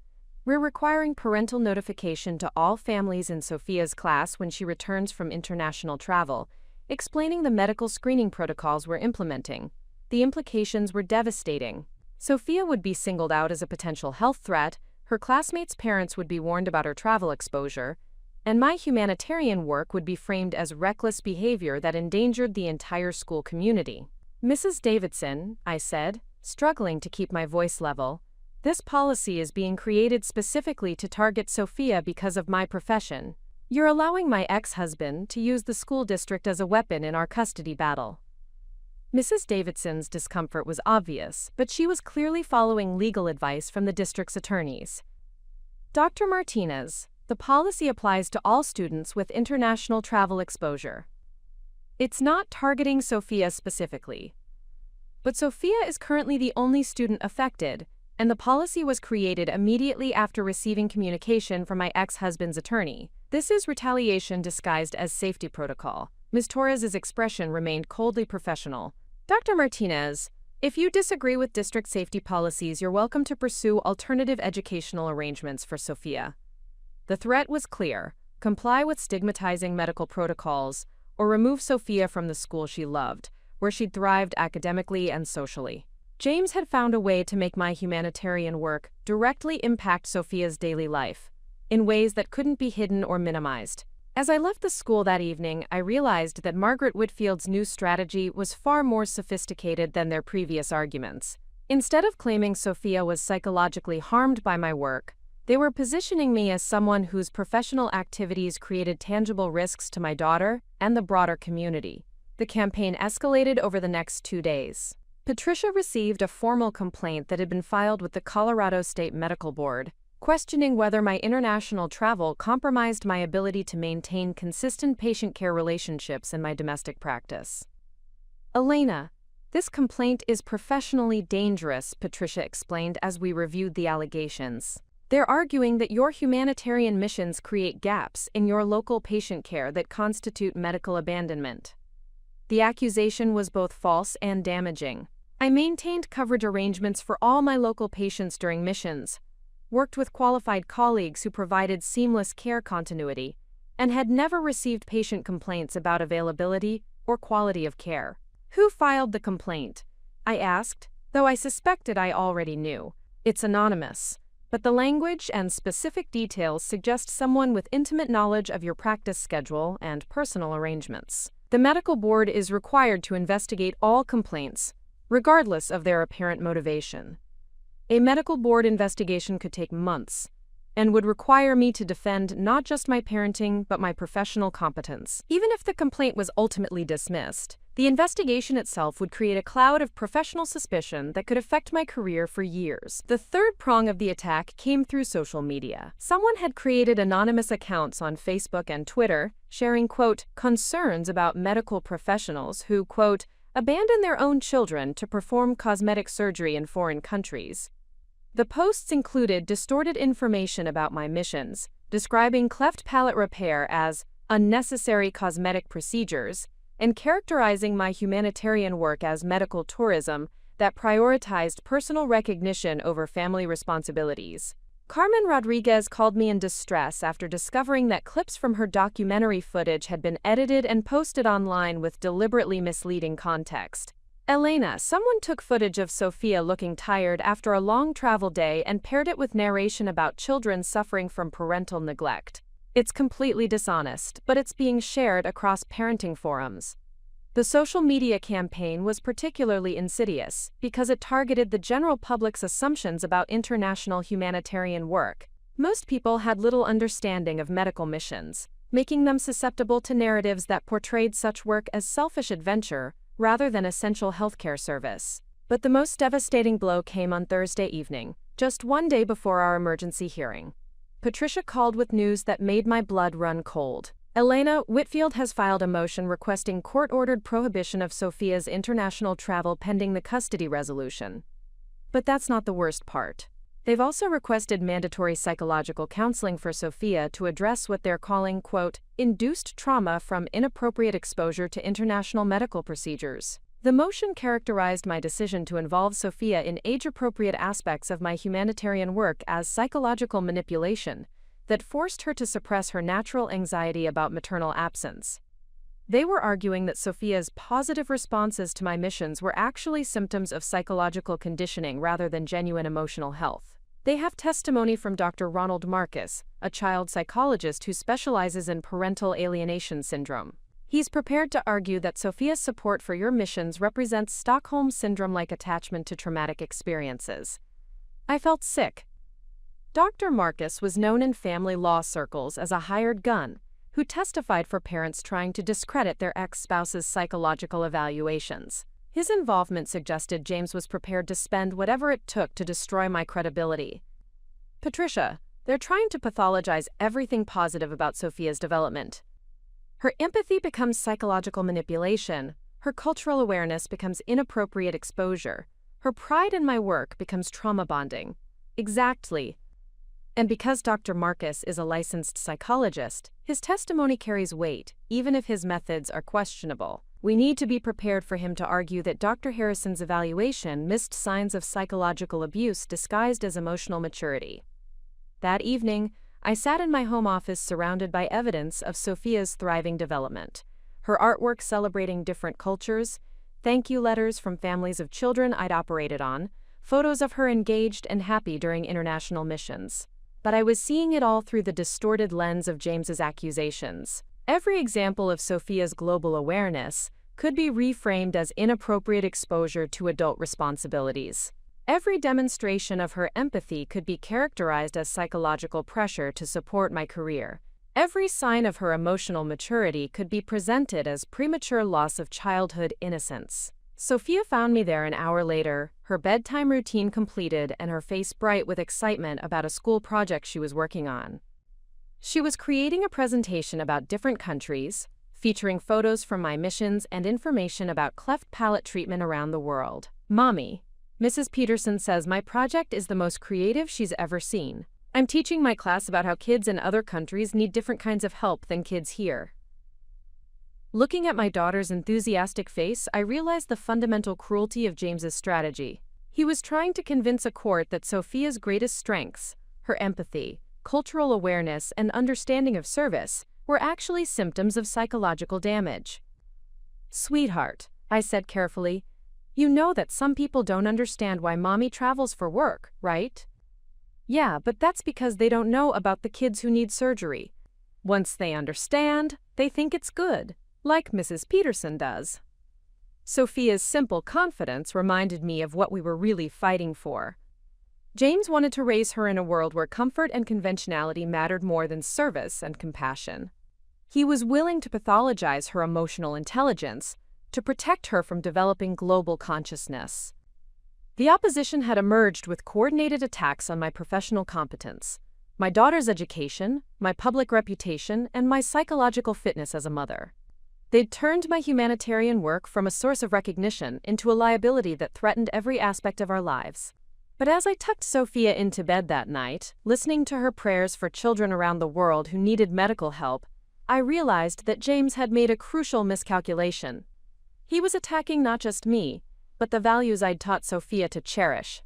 we're requiring parental notification to all families in Sophia's class when she returns from international travel, explaining the medical screening protocols we're implementing. The implications were devastating. Sophia would be singled out as a potential health threat, her classmates' parents would be warned about her travel exposure, and my humanitarian work would be framed as reckless behavior that endangered the entire school community. Mrs. Davidson, I said, struggling to keep my voice level, this policy is being created specifically to target Sophia because of my profession. You're allowing my ex-husband to use the school district as a weapon in our custody battle. Mrs. Davidson's discomfort was obvious, but she was clearly following legal advice from the district's attorneys. Dr. Martinez, the policy applies to all students with international travel exposure. It's not targeting Sophia specifically. But Sophia is currently the only student affected, and the policy was created immediately after receiving communication from my ex-husband's attorney. This is retaliation disguised as safety protocol. Ms. Torres's expression remained coldly professional. Dr. Martinez, if you disagree with district safety policies, you're welcome to pursue alternative educational arrangements for Sophia. The threat was clear: comply with stigmatizing medical protocols, or remove Sophia from the school she loved, where she'd thrived academically and socially. James had found a way to make my humanitarian work directly impact Sophia's daily life, in ways that couldn't be hidden or minimized. As I left the school that evening, I realized that Margaret Whitfield's new strategy was far more sophisticated than their previous arguments. Instead of claiming Sophia was psychologically harmed by my work, they were positioning me as someone whose professional activities created tangible risks to my daughter and the broader community. The campaign escalated over the next 2 days. Patricia received a formal complaint that had been filed with the Colorado State Medical Board, questioning whether my international travel compromised my ability to maintain consistent patient care relationships in my domestic practice. Elena, this complaint is professionally dangerous, Patricia explained as we reviewed the allegations. They're arguing that your humanitarian missions create gaps in your local patient care that constitute medical abandonment. The accusation was both false and damaging. I maintained coverage arrangements for all my local patients during missions, worked with qualified colleagues who provided seamless care continuity, and had never received patient complaints about availability or quality of care. Who filed the complaint? I asked, though I suspected I already knew. It's anonymous, but the language and specific details suggest someone with intimate knowledge of your practice schedule and personal arrangements. The medical board is required to investigate all complaints, regardless of their apparent motivation. A medical board investigation could take months and would require me to defend not just my parenting but my professional competence. Even if the complaint was ultimately dismissed, the investigation itself would create a cloud of professional suspicion that could affect my career for years. The third prong of the attack came through social media. Someone had created anonymous accounts on Facebook and Twitter, sharing, quote, concerns about medical professionals who, quote, abandon their own children to perform cosmetic surgery in foreign countries. The posts included distorted information about my missions, describing cleft palate repair as unnecessary cosmetic procedures, and characterizing my humanitarian work as medical tourism that prioritized personal recognition over family responsibilities. Carmen Rodriguez called me in distress after discovering that clips from her documentary footage had been edited and posted online with deliberately misleading context. Elena, someone took footage of Sophia looking tired after a long travel day and paired it with narration about children suffering from parental neglect. It's completely dishonest, but it's being shared across parenting forums. The social media campaign was particularly insidious because it targeted the general public's assumptions about international humanitarian work. Most people had little understanding of medical missions, making them susceptible to narratives that portrayed such work as selfish adventure rather than essential healthcare service. But the most devastating blow came on Thursday evening, just 1 day before our emergency hearing. Patricia called with news that made my blood run cold. Elena, Whitfield has filed a motion requesting court-ordered prohibition of Sophia's international travel pending the custody resolution. But that's not the worst part. They've also requested mandatory psychological counseling for Sophia to address what they're calling, quote, induced trauma from inappropriate exposure to international medical procedures. The motion characterized my decision to involve Sophia in age-appropriate aspects of my humanitarian work as psychological manipulation that forced her to suppress her natural anxiety about maternal absence. They were arguing that Sophia's positive responses to my missions were actually symptoms of psychological conditioning rather than genuine emotional health. They have testimony from Dr. Ronald Marcus, a child psychologist who specializes in parental alienation syndrome. He's prepared to argue that Sophia's support for your missions represents Stockholm Syndrome-like attachment to traumatic experiences. I felt sick. Dr. Marcus was known in family law circles as a hired gun who testified for parents trying to discredit their ex-spouse's psychological evaluations. His involvement suggested James was prepared to spend whatever it took to destroy my credibility. Patricia, they're trying to pathologize everything positive about Sophia's development. Her empathy becomes psychological manipulation, her cultural awareness becomes inappropriate exposure, her pride in my work becomes trauma bonding. Exactly. And because Dr. Marcus is a licensed psychologist, his testimony carries weight, even if his methods are questionable. We need to be prepared for him to argue that Dr. Harrison's evaluation missed signs of psychological abuse disguised as emotional maturity. That evening, I sat in my home office surrounded by evidence of Sophia's thriving development. Her artwork celebrating different cultures, thank you letters from families of children I'd operated on, photos of her engaged and happy during international missions. But I was seeing it all through the distorted lens of James's accusations. Every example of Sophia's global awareness could be reframed as inappropriate exposure to adult responsibilities. Every demonstration of her empathy could be characterized as psychological pressure to support my career. Every sign of her emotional maturity could be presented as premature loss of childhood innocence. Sophia found me there an hour later, her bedtime routine completed and her face bright with excitement about a school project she was working on. She was creating a presentation about different countries, featuring photos from my missions and information about cleft palate treatment around the world. Mommy, Mrs. Peterson says my project is the most creative she's ever seen. I'm teaching my class about how kids in other countries need different kinds of help than kids here. Looking at my daughter's enthusiastic face, I realized the fundamental cruelty of James's strategy. He was trying to convince a court that Sophia's greatest strengths, her empathy, cultural awareness, and understanding of service, were actually symptoms of psychological damage. Sweetheart, I said carefully, you know that some people don't understand why mommy travels for work, right? Yeah, but that's because they don't know about the kids who need surgery. Once they understand, they think it's good, like Mrs. Peterson does. Sophia's simple confidence reminded me of what we were really fighting for. James wanted to raise her in a world where comfort and conventionality mattered more than service and compassion. He was willing to pathologize her emotional intelligence to protect her from developing global consciousness. The opposition had emerged with coordinated attacks on my professional competence, my daughter's education, my public reputation, and my psychological fitness as a mother. They'd turned my humanitarian work from a source of recognition into a liability that threatened every aspect of our lives. But as I tucked Sophia into bed that night, listening to her prayers for children around the world who needed medical help, I realized that James had made a crucial miscalculation. He was attacking not just me, but the values I'd taught Sophia to cherish.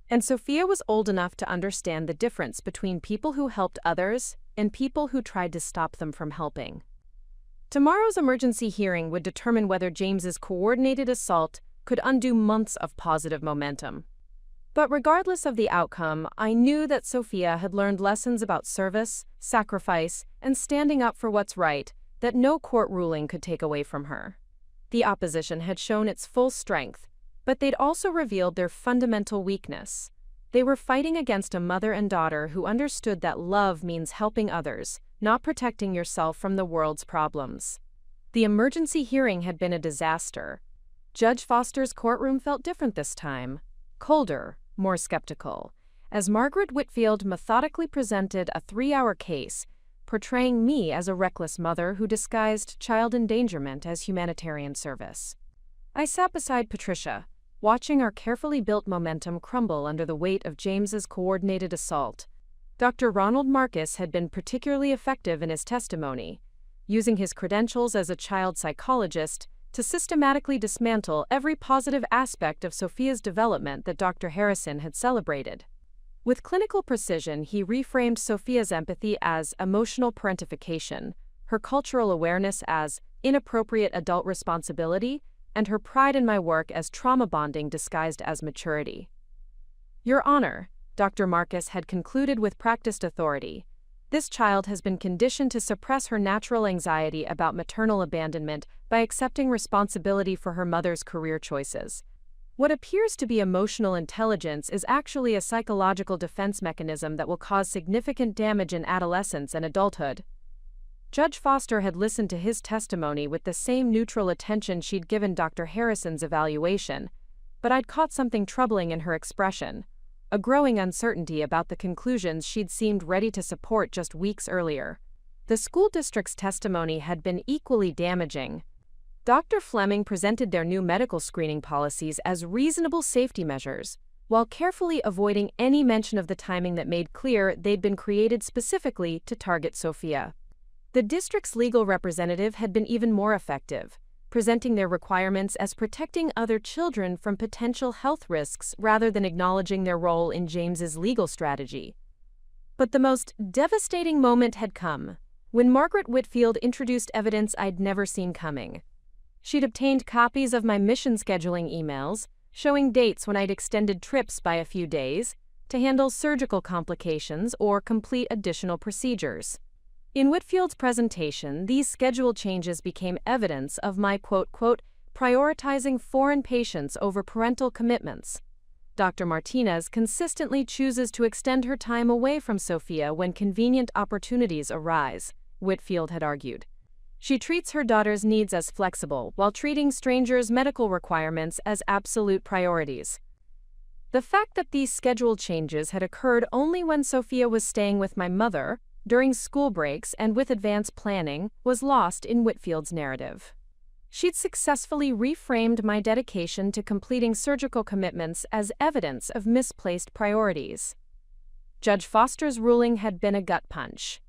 And Sophia was old enough to understand the difference between people who helped others and people who tried to stop them from helping. Tomorrow's emergency hearing would determine whether James's coordinated assault could undo months of positive momentum. But regardless of the outcome, I knew that Sophia had learned lessons about service, sacrifice, and standing up for what's right that no court ruling could take away from her. The opposition had shown its full strength, but they'd also revealed their fundamental weakness. They were fighting against a mother and daughter who understood that love means helping others, not protecting yourself from the world's problems. The emergency hearing had been a disaster. Judge Foster's courtroom felt different this time, colder, more skeptical, as Margaret Whitfield methodically presented a 3-hour case, portraying me as a reckless mother who disguised child endangerment as humanitarian service. I sat beside Patricia, watching our carefully built momentum crumble under the weight of James's coordinated assault. Dr. Ronald Marcus had been particularly effective in his testimony, using his credentials as a child psychologist to systematically dismantle every positive aspect of Sophia's development that Dr. Harrison had celebrated. With clinical precision, he reframed Sophia's empathy as emotional parentification, her cultural awareness as inappropriate adult responsibility, and her pride in my work as trauma bonding disguised as maturity. Your Honor, Dr. Marcus had concluded with practiced authority, this child has been conditioned to suppress her natural anxiety about maternal abandonment by accepting responsibility for her mother's career choices. What appears to be emotional intelligence is actually a psychological defense mechanism that will cause significant damage in adolescence and adulthood. Judge Foster had listened to his testimony with the same neutral attention she'd given Dr. Harrison's evaluation, but I'd caught something troubling in her expression, a growing uncertainty about the conclusions she'd seemed ready to support just weeks earlier. The school district's testimony had been equally damaging. Dr. Fleming presented their new medical screening policies as reasonable safety measures, while carefully avoiding any mention of the timing that made clear they'd been created specifically to target Sophia. The district's legal representative had been even more effective, presenting their requirements as protecting other children from potential health risks rather than acknowledging their role in James's legal strategy. But the most devastating moment had come, when Margaret Whitfield introduced evidence I'd never seen coming. She'd obtained copies of my mission scheduling emails, showing dates when I'd extended trips by a few days to handle surgical complications or complete additional procedures. In Whitfield's presentation, these schedule changes became evidence of my quote, prioritizing foreign patients over parental commitments. Dr. Martinez consistently chooses to extend her time away from Sophia when convenient opportunities arise, Whitfield had argued. She treats her daughter's needs as flexible while treating strangers' medical requirements as absolute priorities. The fact that these schedule changes had occurred only when Sophia was staying with my mother, during school breaks and with advanced planning, was lost in Whitfield's narrative. She'd successfully reframed my dedication to completing surgical commitments as evidence of misplaced priorities. Judge Foster's ruling had been a gut punch.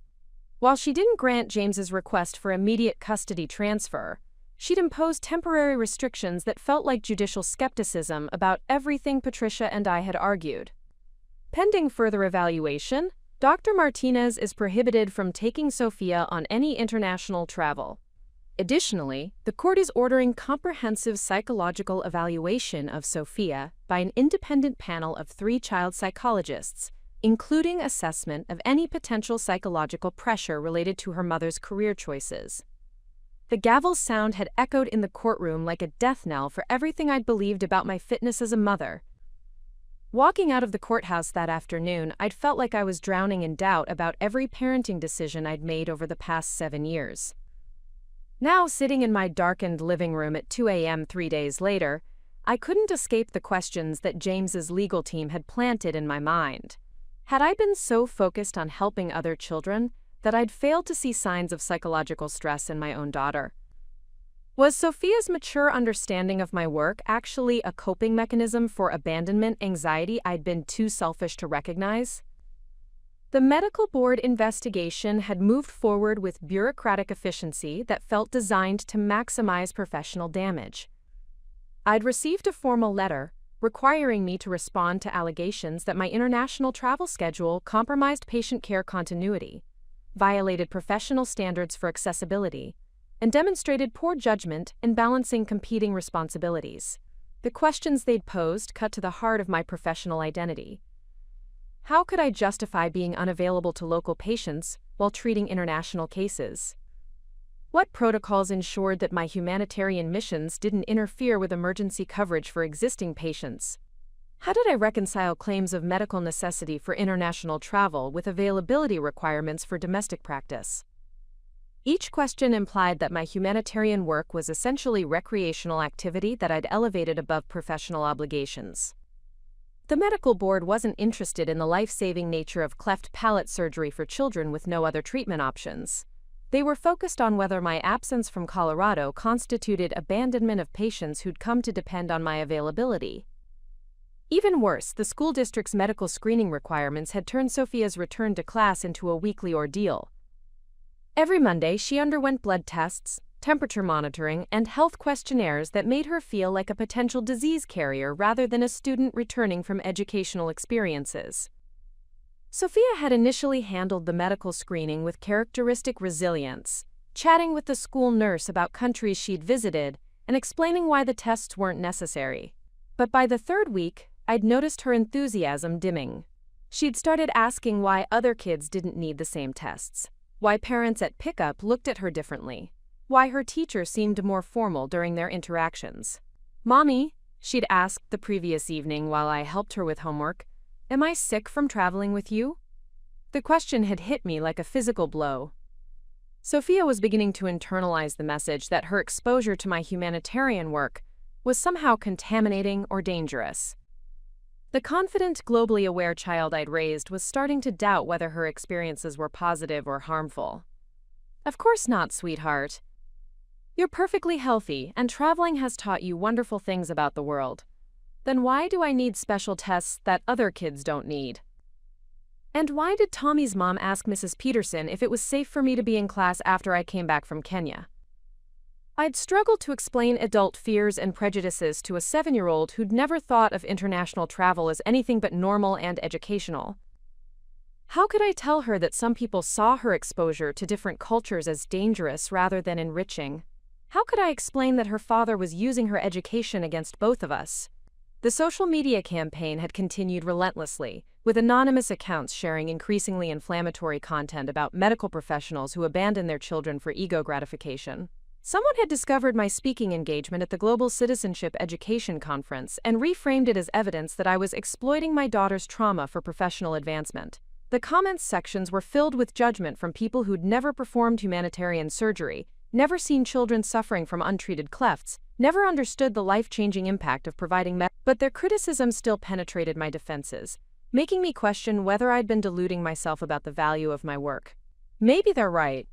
While she didn't grant James's request for immediate custody transfer, she'd imposed temporary restrictions that felt like judicial skepticism about everything Patricia and I had argued. Pending further evaluation, Dr. Martinez is prohibited from taking Sophia on any international travel. Additionally, the court is ordering comprehensive psychological evaluation of Sophia by an independent panel of 3 child psychologists, including assessment of any potential psychological pressure related to her mother's career choices. The gavel's sound had echoed in the courtroom like a death knell for everything I'd believed about my fitness as a mother. Walking out of the courthouse that afternoon, I'd felt like I was drowning in doubt about every parenting decision I'd made over the past 7 years. Now, sitting in my darkened living room at 2 a.m. 3 days later, I couldn't escape the questions that James's legal team had planted in my mind. Had I been so focused on helping other children that I'd failed to see signs of psychological stress in my own daughter? Was Sophia's mature understanding of my work actually a coping mechanism for abandonment anxiety I'd been too selfish to recognize? The medical board investigation had moved forward with bureaucratic efficiency that felt designed to maximize professional damage. I'd received a formal letter requiring me to respond to allegations that my international travel schedule compromised patient care continuity, violated professional standards for accessibility, and demonstrated poor judgment in balancing competing responsibilities. The questions they'd posed cut to the heart of my professional identity. How could I justify being unavailable to local patients while treating international cases? What protocols ensured that my humanitarian missions didn't interfere with emergency coverage for existing patients? How did I reconcile claims of medical necessity for international travel with availability requirements for domestic practice? Each question implied that my humanitarian work was essentially recreational activity that I'd elevated above professional obligations. The medical board wasn't interested in the life-saving nature of cleft palate surgery for children with no other treatment options. They were focused on whether my absence from Colorado constituted abandonment of patients who'd come to depend on my availability. Even worse, the school district's medical screening requirements had turned Sophia's return to class into a weekly ordeal. Every Monday, she underwent blood tests, temperature monitoring, and health questionnaires that made her feel like a potential disease carrier rather than a student returning from educational experiences. Sophia had initially handled the medical screening with characteristic resilience, chatting with the school nurse about countries she'd visited and explaining why the tests weren't necessary. But by the third week, I'd noticed her enthusiasm dimming. She'd started asking why other kids didn't need the same tests, why parents at pickup looked at her differently, why her teacher seemed more formal during their interactions. "Mommy," she'd asked the previous evening while I helped her with homework, "am I sick from traveling with you?" The question had hit me like a physical blow. Sophia was beginning to internalize the message that her exposure to my humanitarian work was somehow contaminating or dangerous. The confident, globally aware child I'd raised was starting to doubt whether her experiences were positive or harmful. "Of course not, sweetheart. You're perfectly healthy, and traveling has taught you wonderful things about the world. Then why do I need special tests that other kids don't need? And why did Tommy's mom ask Mrs. Peterson if it was safe for me to be in class after I came back from Kenya?" I'd struggled to explain adult fears and prejudices to a 7-year-old who'd never thought of international travel as anything but normal and educational. How could I tell her that some people saw her exposure to different cultures as dangerous rather than enriching? How could I explain that her father was using her education against both of us? The social media campaign had continued relentlessly, with anonymous accounts sharing increasingly inflammatory content about medical professionals who abandon their children for ego gratification. Someone had discovered my speaking engagement at the Global Citizenship Education Conference and reframed it as evidence that I was exploiting my daughter's trauma for professional advancement. The comments sections were filled with judgment from people who'd never performed humanitarian surgery, never seen children suffering from untreated clefts, never understood the life-changing impact of providing but their criticism still penetrated my defenses, making me question whether I'd been deluding myself about the value of my work. "Maybe they're right,"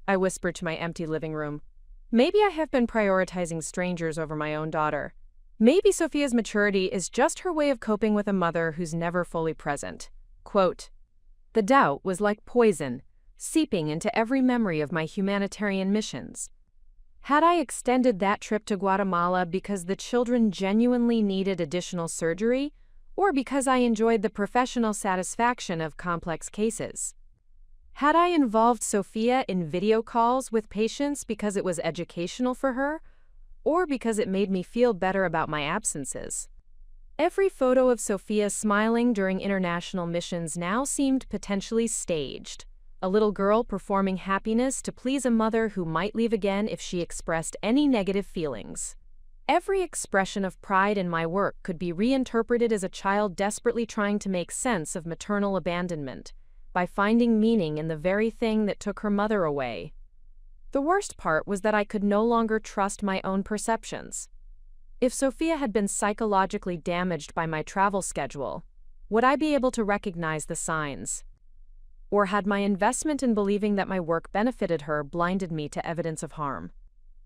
I whispered to my empty living room. "Maybe I have been prioritizing strangers over my own daughter. Maybe Sophia's maturity is just her way of coping with a mother who's never fully present." Quote, "The doubt was like poison, seeping into every memory of my humanitarian missions. Had I extended that trip to Guatemala because the children genuinely needed additional surgery, or because I enjoyed the professional satisfaction of complex cases? Had I involved Sophia in video calls with patients because it was educational for her, or because it made me feel better about my absences?" Every photo of Sophia smiling during international missions now seemed potentially staged. A little girl performing happiness to please a mother who might leave again if she expressed any negative feelings. Every expression of pride in my work could be reinterpreted as a child desperately trying to make sense of maternal abandonment, by finding meaning in the very thing that took her mother away. The worst part was that I could no longer trust my own perceptions. If Sophia had been psychologically damaged by my travel schedule, would I be able to recognize the signs? Or had my investment in believing that my work benefited her blinded me to evidence of harm?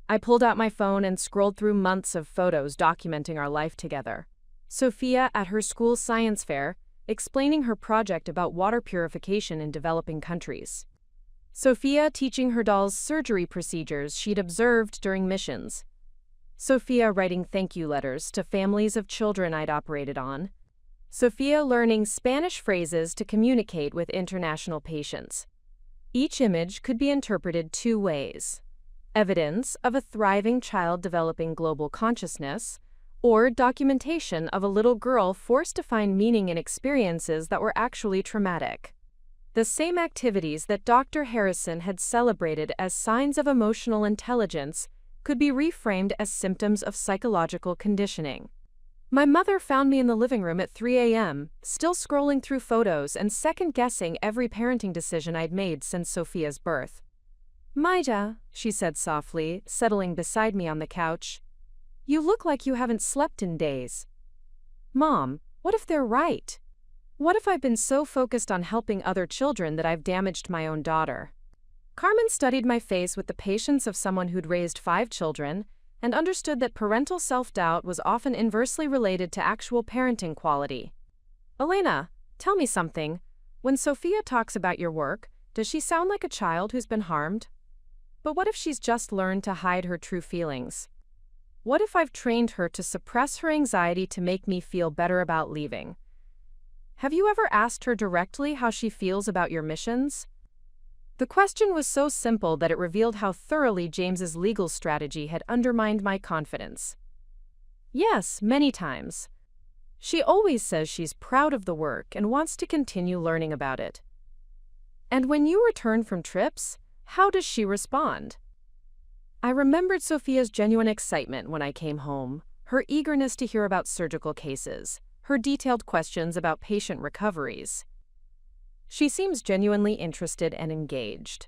I pulled out my phone and scrolled through months of photos documenting our life together. Sophia at her school's science fair, explaining her project about water purification in developing countries. Sophia teaching her dolls surgery procedures she'd observed during missions. Sophia writing thank you letters to families of children I'd operated on. Sophia learning Spanish phrases to communicate with international patients. Each image could be interpreted two ways: evidence of a thriving child developing global consciousness, or documentation of a little girl forced to find meaning in experiences that were actually traumatic. The same activities that Dr. Harrison had celebrated as signs of emotional intelligence could be reframed as symptoms of psychological conditioning. My mother found me in the living room at 3 a.m., still scrolling through photos and second-guessing every parenting decision I'd made since Sophia's birth. "Maida," she said softly, settling beside me on the couch, "you look like you haven't slept in days." "Mom, what if they're right? What if I've been so focused on helping other children that I've damaged my own daughter?" Carmen studied my face with the patience of someone who'd raised 5 children and understood that parental self-doubt was often inversely related to actual parenting quality. Elena, tell me something. When Sophia talks about your work, does she sound like a child who's been harmed? But what if she's just learned to hide her true feelings? What if I've trained her to suppress her anxiety to make me feel better about leaving? Have you ever asked her directly how she feels about your missions? The question was so simple that it revealed how thoroughly James's legal strategy had undermined my confidence. Yes, many times. She always says she's proud of the work and wants to continue learning about it. And when you return from trips, how does she respond? I remembered Sophia's genuine excitement when I came home, her eagerness to hear about surgical cases, her detailed questions about patient recoveries. She seems genuinely interested and engaged.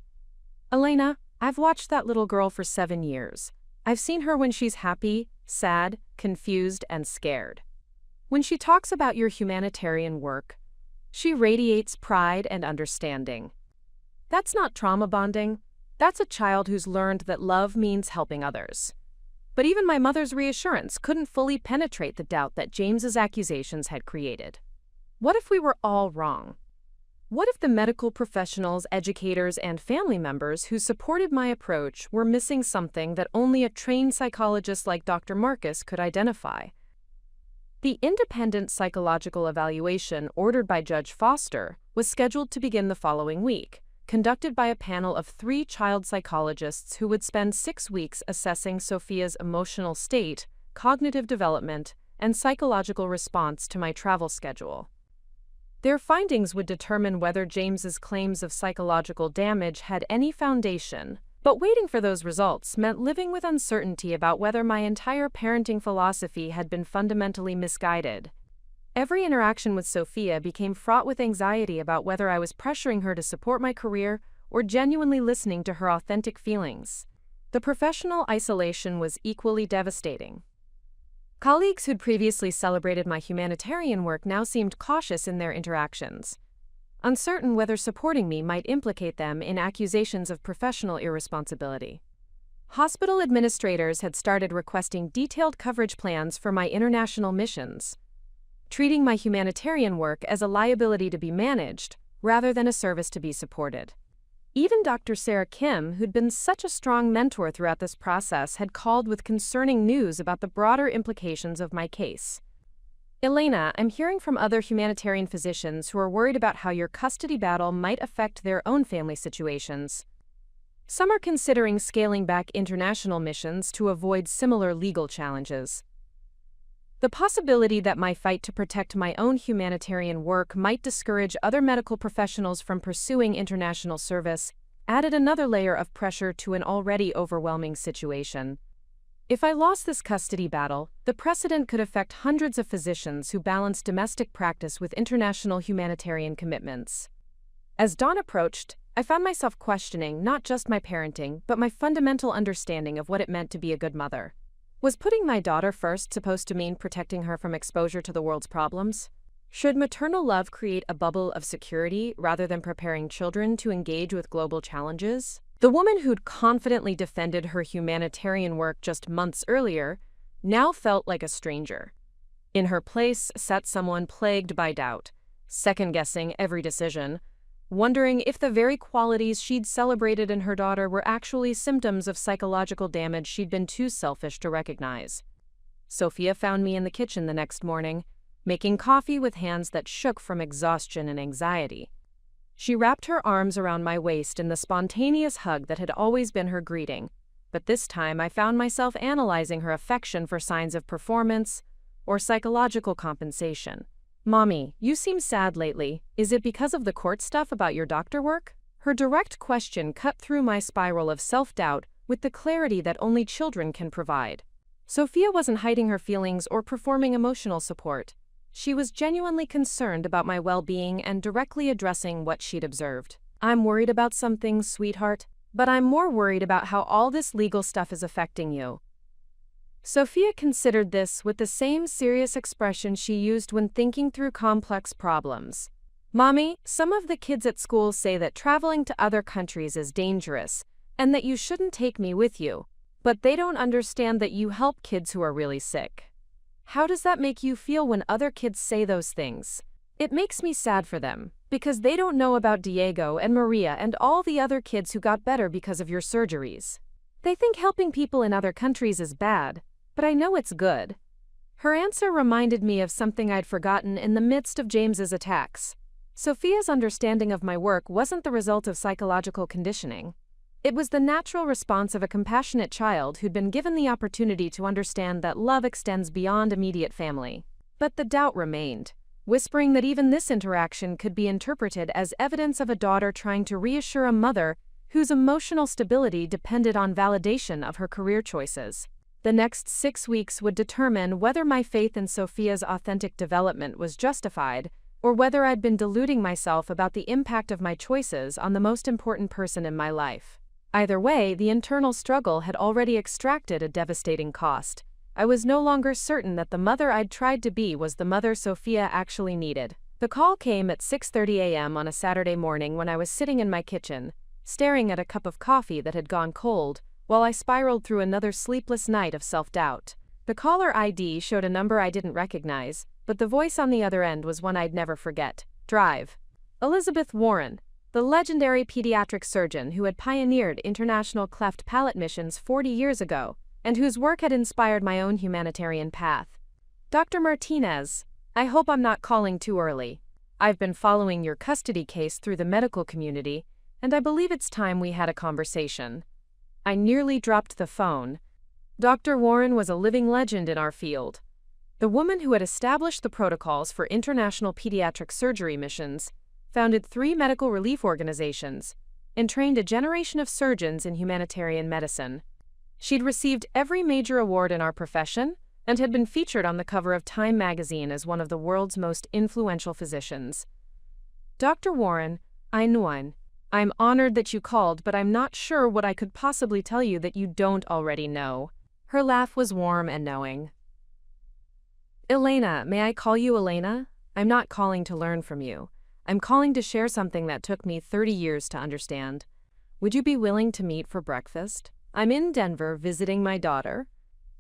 Elena, I've watched that little girl for 7 years. I've seen her when she's happy, sad, confused, and scared. When she talks about your humanitarian work, she radiates pride and understanding. That's not trauma bonding. That's a child who's learned that love means helping others. But even my mother's reassurance couldn't fully penetrate the doubt that James's accusations had created. What if we were all wrong? What if the medical professionals, educators, and family members who supported my approach were missing something that only a trained psychologist like Dr. Marcus could identify? The independent psychological evaluation ordered by Judge Foster was scheduled to begin the following week, conducted by a panel of 3 child psychologists who would spend 6 weeks assessing Sophia's emotional state, cognitive development, and psychological response to my travel schedule. Their findings would determine whether James's claims of psychological damage had any foundation, but waiting for those results meant living with uncertainty about whether my entire parenting philosophy had been fundamentally misguided. Every interaction with Sophia became fraught with anxiety about whether I was pressuring her to support my career or genuinely listening to her authentic feelings. The professional isolation was equally devastating. Colleagues who'd previously celebrated my humanitarian work now seemed cautious in their interactions, uncertain whether supporting me might implicate them in accusations of professional irresponsibility. Hospital administrators had started requesting detailed coverage plans for my international missions, treating my humanitarian work as a liability to be managed rather than a service to be supported. Even Dr. Sarah Kim, who'd been such a strong mentor throughout this process, had called with concerning news about the broader implications of my case. Elena, I'm hearing from other humanitarian physicians who are worried about how your custody battle might affect their own family situations. Some are considering scaling back international missions to avoid similar legal challenges. The possibility that my fight to protect my own humanitarian work might discourage other medical professionals from pursuing international service added another layer of pressure to an already overwhelming situation. If I lost this custody battle, the precedent could affect hundreds of physicians who balance domestic practice with international humanitarian commitments. As dawn approached, I found myself questioning not just my parenting, but my fundamental understanding of what it meant to be a good mother. Was putting my daughter first supposed to mean protecting her from exposure to the world's problems? Should maternal love create a bubble of security rather than preparing children to engage with global challenges? The woman who'd confidently defended her humanitarian work just months earlier now felt like a stranger. In her place sat someone plagued by doubt, second-guessing every decision, wondering if the very qualities she'd celebrated in her daughter were actually symptoms of psychological damage she'd been too selfish to recognize. Sophia found me in the kitchen the next morning, making coffee with hands that shook from exhaustion and anxiety. She wrapped her arms around my waist in the spontaneous hug that had always been her greeting, but this time I found myself analyzing her affection for signs of performance or psychological compensation. "Mommy, you seem sad lately. Is it because of the court stuff about your doctor work?" Her direct question cut through my spiral of self-doubt with the clarity that only children can provide. Sophia wasn't hiding her feelings or performing emotional support. She was genuinely concerned about my well-being and directly addressing what she'd observed. "I'm worried about some things, sweetheart, but I'm more worried about how all this legal stuff is affecting you." Sophia considered this with the same serious expression she used when thinking through complex problems. Mommy, some of the kids at school say that traveling to other countries is dangerous, and that you shouldn't take me with you. But they don't understand that you help kids who are really sick. How does that make you feel when other kids say those things? It makes me sad for them, because they don't know about Diego and Maria and all the other kids who got better because of your surgeries. They think helping people in other countries is bad, but I know it's good. Her answer reminded me of something I'd forgotten in the midst of James's attacks. Sophia's understanding of my work wasn't the result of psychological conditioning. It was the natural response of a compassionate child who'd been given the opportunity to understand that love extends beyond immediate family. But the doubt remained, whispering that even this interaction could be interpreted as evidence of a daughter trying to reassure a mother whose emotional stability depended on validation of her career choices. The next 6 weeks would determine whether my faith in Sophia's authentic development was justified, or whether I'd been deluding myself about the impact of my choices on the most important person in my life. Either way, the internal struggle had already extracted a devastating cost. I was no longer certain that the mother I'd tried to be was the mother Sophia actually needed. The call came at 6:30 a.m. on a Saturday morning when I was sitting in my kitchen, staring at a cup of coffee that had gone cold, while I spiraled through another sleepless night of self-doubt. The caller ID showed a number I didn't recognize, but the voice on the other end was one I'd never forget. Drive. Elizabeth Warren, the legendary pediatric surgeon who had pioneered international cleft palate missions 40 years ago, and whose work had inspired my own humanitarian path. Dr. Martinez, I hope I'm not calling too early. I've been following your custody case through the medical community, and I believe it's time we had a conversation. I nearly dropped the phone. Dr. Warren was a living legend in our field. The woman who had established the protocols for international pediatric surgery missions, founded 3 medical relief organizations, and trained a generation of surgeons in humanitarian medicine. She'd received every major award in our profession and had been featured on the cover of Time magazine as one of the world's most influential physicians. Dr. Warren, I'm honored that you called, but I'm not sure what I could possibly tell you that you don't already know. Her laugh was warm and knowing. Elena, may I call you Elena? I'm not calling to learn from you. I'm calling to share something that took me 30 years to understand. Would you be willing to meet for breakfast? I'm in Denver visiting my daughter,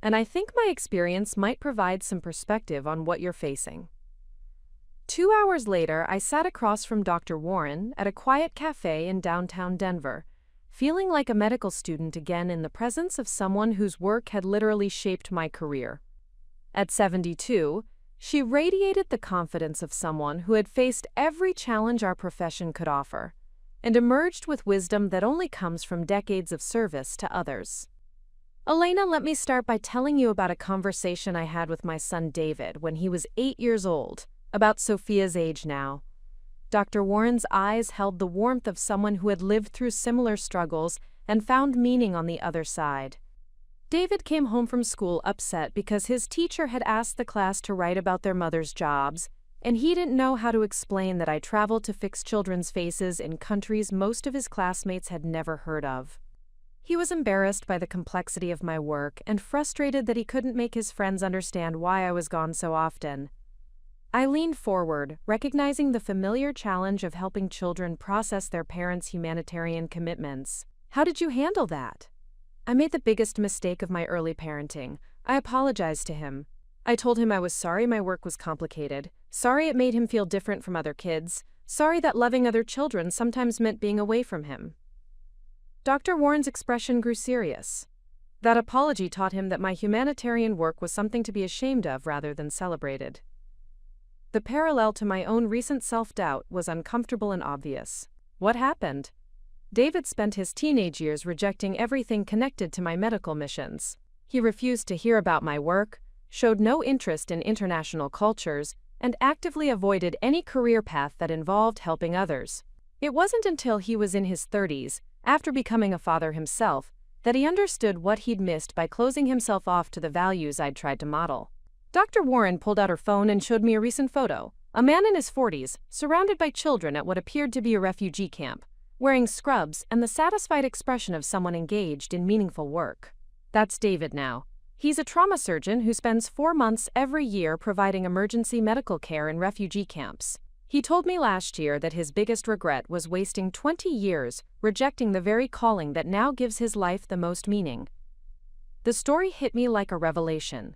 and I think my experience might provide some perspective on what you're facing. 2 hours later, I sat across from Dr. Warren at a quiet cafe in downtown Denver, feeling like a medical student again in the presence of someone whose work had literally shaped my career. At 72, she radiated the confidence of someone who had faced every challenge our profession could offer, and emerged with wisdom that only comes from decades of service to others. Elena, let me start by telling you about a conversation I had with my son David when he was 8 years old, about Sophia's age now. Dr. Warren's eyes held the warmth of someone who had lived through similar struggles and found meaning on the other side. David came home from school upset because his teacher had asked the class to write about their mother's jobs, and he didn't know how to explain that I traveled to fix children's faces in countries most of his classmates had never heard of. He was embarrassed by the complexity of my work and frustrated that he couldn't make his friends understand why I was gone so often. I leaned forward, recognizing the familiar challenge of helping children process their parents' humanitarian commitments. How did you handle that? I made the biggest mistake of my early parenting. I apologized to him. I told him I was sorry my work was complicated, sorry it made him feel different from other kids, sorry that loving other children sometimes meant being away from him. Dr. Warren's expression grew serious. That apology taught him that my humanitarian work was something to be ashamed of rather than celebrated. The parallel to my own recent self-doubt was uncomfortable and obvious. What happened? David spent his teenage years rejecting everything connected to my medical missions. He refused to hear about my work, showed no interest in international cultures, and actively avoided any career path that involved helping others. It wasn't until he was in his 30s, after becoming a father himself, that he understood what he'd missed by closing himself off to the values I'd tried to model. Dr. Warren pulled out her phone and showed me a recent photo. A man in his 40s, surrounded by children at what appeared to be a refugee camp, wearing scrubs and the satisfied expression of someone engaged in meaningful work. That's David now. He's a trauma surgeon who spends 4 months every year providing emergency medical care in refugee camps. He told me last year that his biggest regret was wasting 20 years rejecting the very calling that now gives his life the most meaning. The story hit me like a revelation.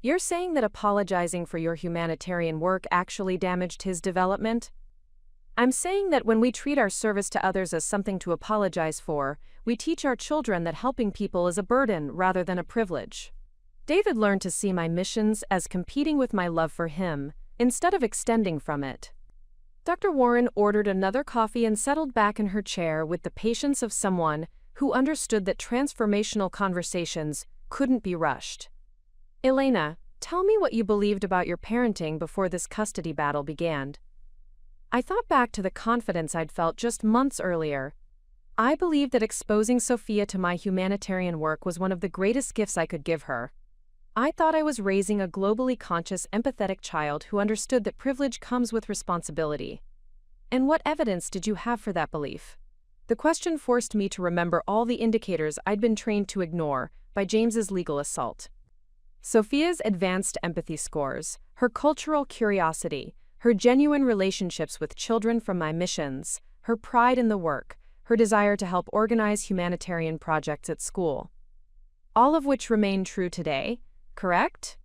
You're saying that apologizing for your humanitarian work actually damaged his development? I'm saying that when we treat our service to others as something to apologize for, we teach our children that helping people is a burden rather than a privilege. David learned to see my missions as competing with my love for him, instead of extending from it. Dr. Warren ordered another coffee and settled back in her chair with the patience of someone who understood that transformational conversations couldn't be rushed. Elena, tell me what you believed about your parenting before this custody battle began. I thought back to the confidence I'd felt just months earlier. I believed that exposing Sophia to my humanitarian work was one of the greatest gifts I could give her. I thought I was raising a globally conscious, empathetic child who understood that privilege comes with responsibility. And what evidence did you have for that belief? The question forced me to remember all the indicators I'd been trained to ignore by James's legal assault. Sophia's advanced empathy scores, her cultural curiosity, her genuine relationships with children from my missions, her pride in the work, her desire to help organize humanitarian projects at school. All of which remain true today, correct?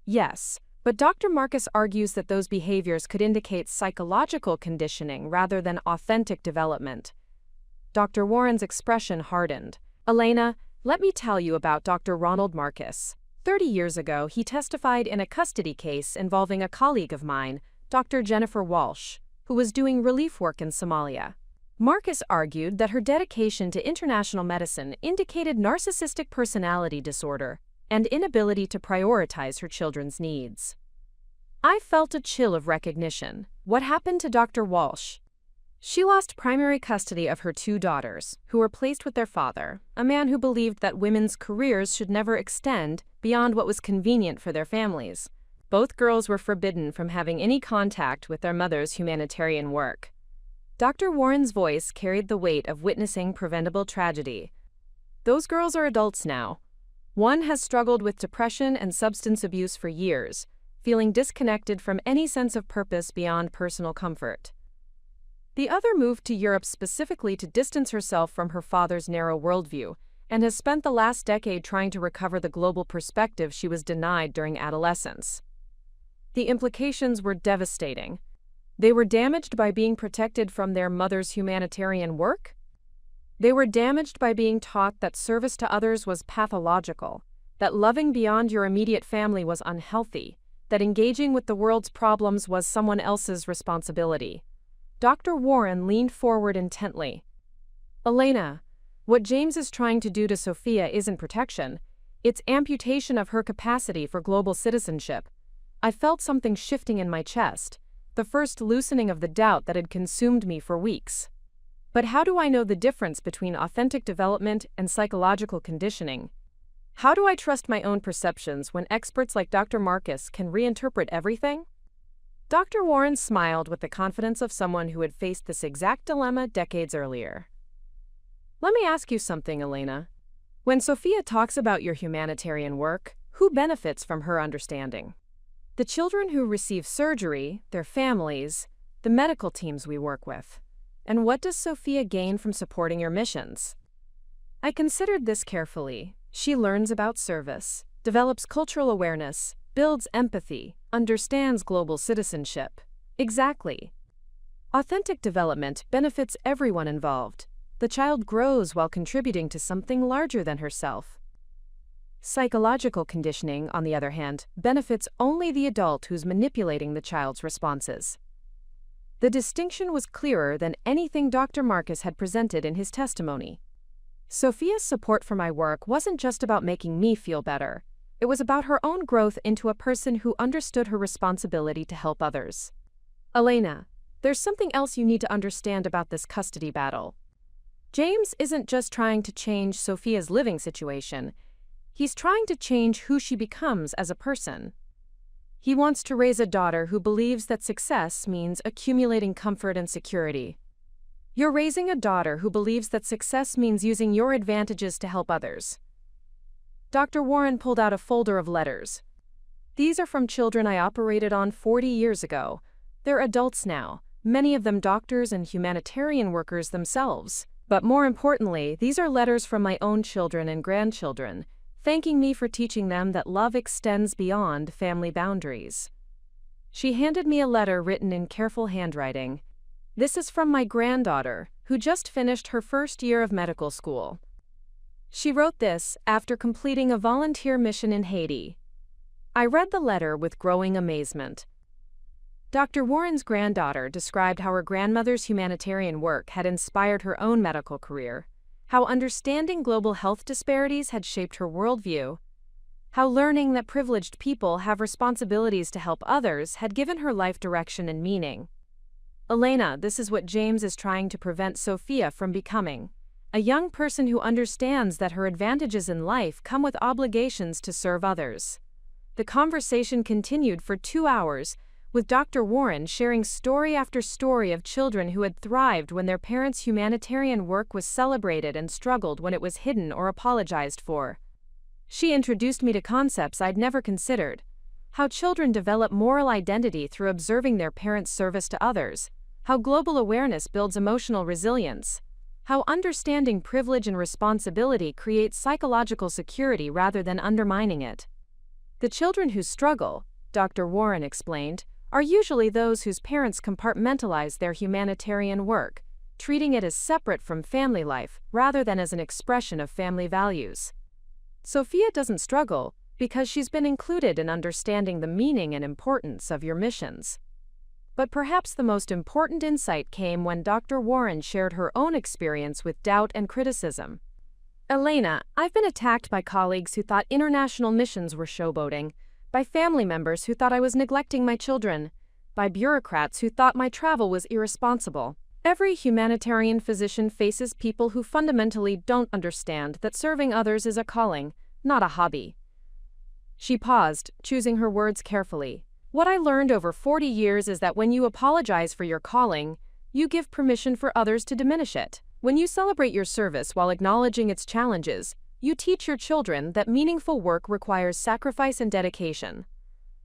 Yes, but Dr. Marcus argues that those behaviors could indicate psychological conditioning rather than authentic development. Dr. Warren's expression hardened. Elena, let me tell you about Dr. Ronald Marcus. 30 years ago, he testified in a custody case involving a colleague of mine, Dr. Jennifer Walsh, who was doing relief work in Somalia. Marcus argued that her dedication to international medicine indicated narcissistic personality disorder and inability to prioritize her children's needs. I felt a chill of recognition. What happened to Dr. Walsh? She lost primary custody of her 2 daughters, who were placed with their father, a man who believed that women's careers should never extend beyond what was convenient for their families. Both girls were forbidden from having any contact with their mother's humanitarian work. Dr. Warren's voice carried the weight of witnessing preventable tragedy. Those girls are adults now. One has struggled with depression and substance abuse for years, feeling disconnected from any sense of purpose beyond personal comfort. The other moved to Europe specifically to distance herself from her father's narrow worldview, and has spent the last decade trying to recover the global perspective she was denied during adolescence. The implications were devastating. They were damaged by being protected from their mother's humanitarian work. They were damaged by being taught that service to others was pathological, that loving beyond your immediate family was unhealthy, that engaging with the world's problems was someone else's responsibility. Dr. Warren leaned forward intently. Elena, what James is trying to do to Sophia isn't protection, it's amputation of her capacity for global citizenship. I felt something shifting in my chest, the first loosening of the doubt that had consumed me for weeks. But how do I know the difference between authentic development and psychological conditioning? How do I trust my own perceptions when experts like Dr. Marcus can reinterpret everything? Dr. Warren smiled with the confidence of someone who had faced this exact dilemma decades earlier. Let me ask you something, Elena. When Sophia talks about your humanitarian work, who benefits from her understanding? The children who receive surgery, their families, the medical teams we work with. And what does Sophia gain from supporting your missions? I considered this carefully. She learns about service, develops cultural awareness, builds empathy, understands global citizenship. Exactly. Authentic development benefits everyone involved. The child grows while contributing to something larger than herself. Psychological conditioning, on the other hand, benefits only the adult who's manipulating the child's responses. The distinction was clearer than anything Dr. Marcus had presented in his testimony. Sophia's support for my work wasn't just about making me feel better. It was about her own growth into a person who understood her responsibility to help others. Elena, there's something else you need to understand about this custody battle. James isn't just trying to change Sophia's living situation. He's trying to change who she becomes as a person. He wants to raise a daughter who believes that success means accumulating comfort and security. You're raising a daughter who believes that success means using your advantages to help others. Dr. Warren pulled out a folder of letters. These are from children I operated on 40 years ago, They're adults now, many of them doctors and humanitarian workers themselves. But more importantly, these are letters from my own children and grandchildren, thanking me for teaching them that love extends beyond family boundaries. She handed me a letter written in careful handwriting. This is from my granddaughter, who just finished her first year of medical school. She wrote this after completing a volunteer mission in Haiti. I read the letter with growing amazement. Dr. Warren's granddaughter described how her grandmother's humanitarian work had inspired her own medical career, how understanding global health disparities had shaped her worldview, how learning that privileged people have responsibilities to help others had given her life direction and meaning. Elena, this is what James is trying to prevent Sophia from becoming. A young person who understands that her advantages in life come with obligations to serve others. The conversation continued for 2 hours, with Dr. Warren sharing story after story of children who had thrived when their parents' humanitarian work was celebrated and struggled when it was hidden or apologized for. She introduced me to concepts I'd never considered: how children develop moral identity through observing their parents' service to others, how global awareness builds emotional resilience, how understanding privilege and responsibility creates psychological security rather than undermining it. The children who struggle, Dr. Warren explained, are usually those whose parents compartmentalize their humanitarian work, treating it as separate from family life rather than as an expression of family values. Sophia doesn't struggle because she's been included in understanding the meaning and importance of your missions. But perhaps the most important insight came when Dr. Warren shared her own experience with doubt and criticism. Elena, I've been attacked by colleagues who thought international missions were showboating, by family members who thought I was neglecting my children, by bureaucrats who thought my travel was irresponsible. Every humanitarian physician faces people who fundamentally don't understand that serving others is a calling, not a hobby. She paused, choosing her words carefully. What I learned over 40 years is that when you apologize for your calling, you give permission for others to diminish it. When you celebrate your service while acknowledging its challenges, you teach your children that meaningful work requires sacrifice and dedication.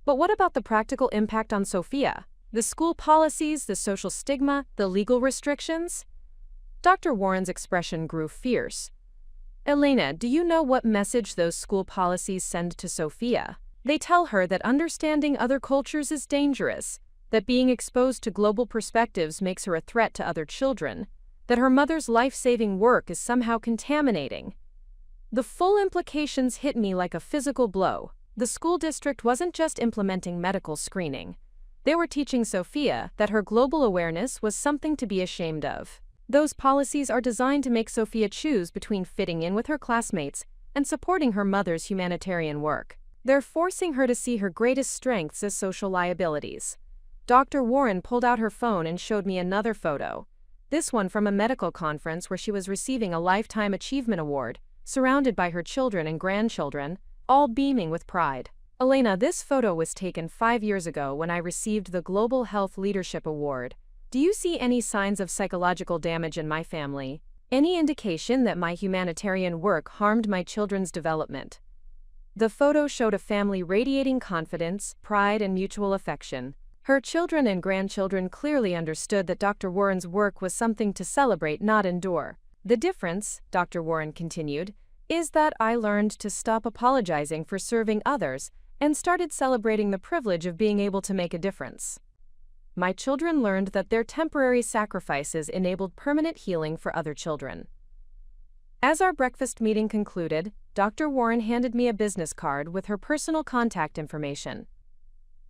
But what about the practical impact on Sophia? The school policies, the social stigma, the legal restrictions? Dr. Warren's expression grew fierce. Elena, do you know what message those school policies send to Sophia? They tell her that understanding other cultures is dangerous, that being exposed to global perspectives makes her a threat to other children, that her mother's life-saving work is somehow contaminating. The full implications hit me like a physical blow. The school district wasn't just implementing medical screening. They were teaching Sophia that her global awareness was something to be ashamed of. Those policies are designed to make Sophia choose between fitting in with her classmates and supporting her mother's humanitarian work. They're forcing her to see her greatest strengths as social liabilities. Dr. Warren pulled out her phone and showed me another photo. This one from a medical conference where she was receiving a Lifetime Achievement Award, surrounded by her children and grandchildren, all beaming with pride. Elena, this photo was taken 5 years ago when I received the Global Health Leadership Award. Do you see any signs of psychological damage in my family? Any indication that my humanitarian work harmed my children's development? The photo showed a family radiating confidence, pride, and mutual affection. Her children and grandchildren clearly understood that Dr. Warren's work was something to celebrate, not endure. The difference, Dr. Warren continued, is that I learned to stop apologizing for serving others and started celebrating the privilege of being able to make a difference. My children learned that their temporary sacrifices enabled permanent healing for other children. As our breakfast meeting concluded, Dr. Warren handed me a business card with her personal contact information.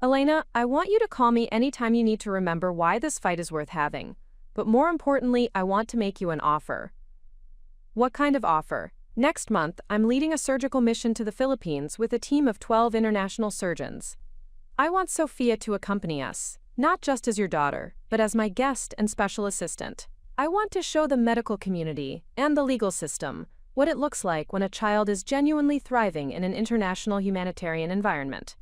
Elena, I want you to call me anytime you need to remember why this fight is worth having. But more importantly, I want to make you an offer. What kind of offer? Next month, I'm leading a surgical mission to the Philippines with a team of 12 international surgeons. I want Sophia to accompany us, not just as your daughter, but as my guest and special assistant. I want to show the medical community and the legal system what it looks like when a child is genuinely thriving in an international humanitarian environment.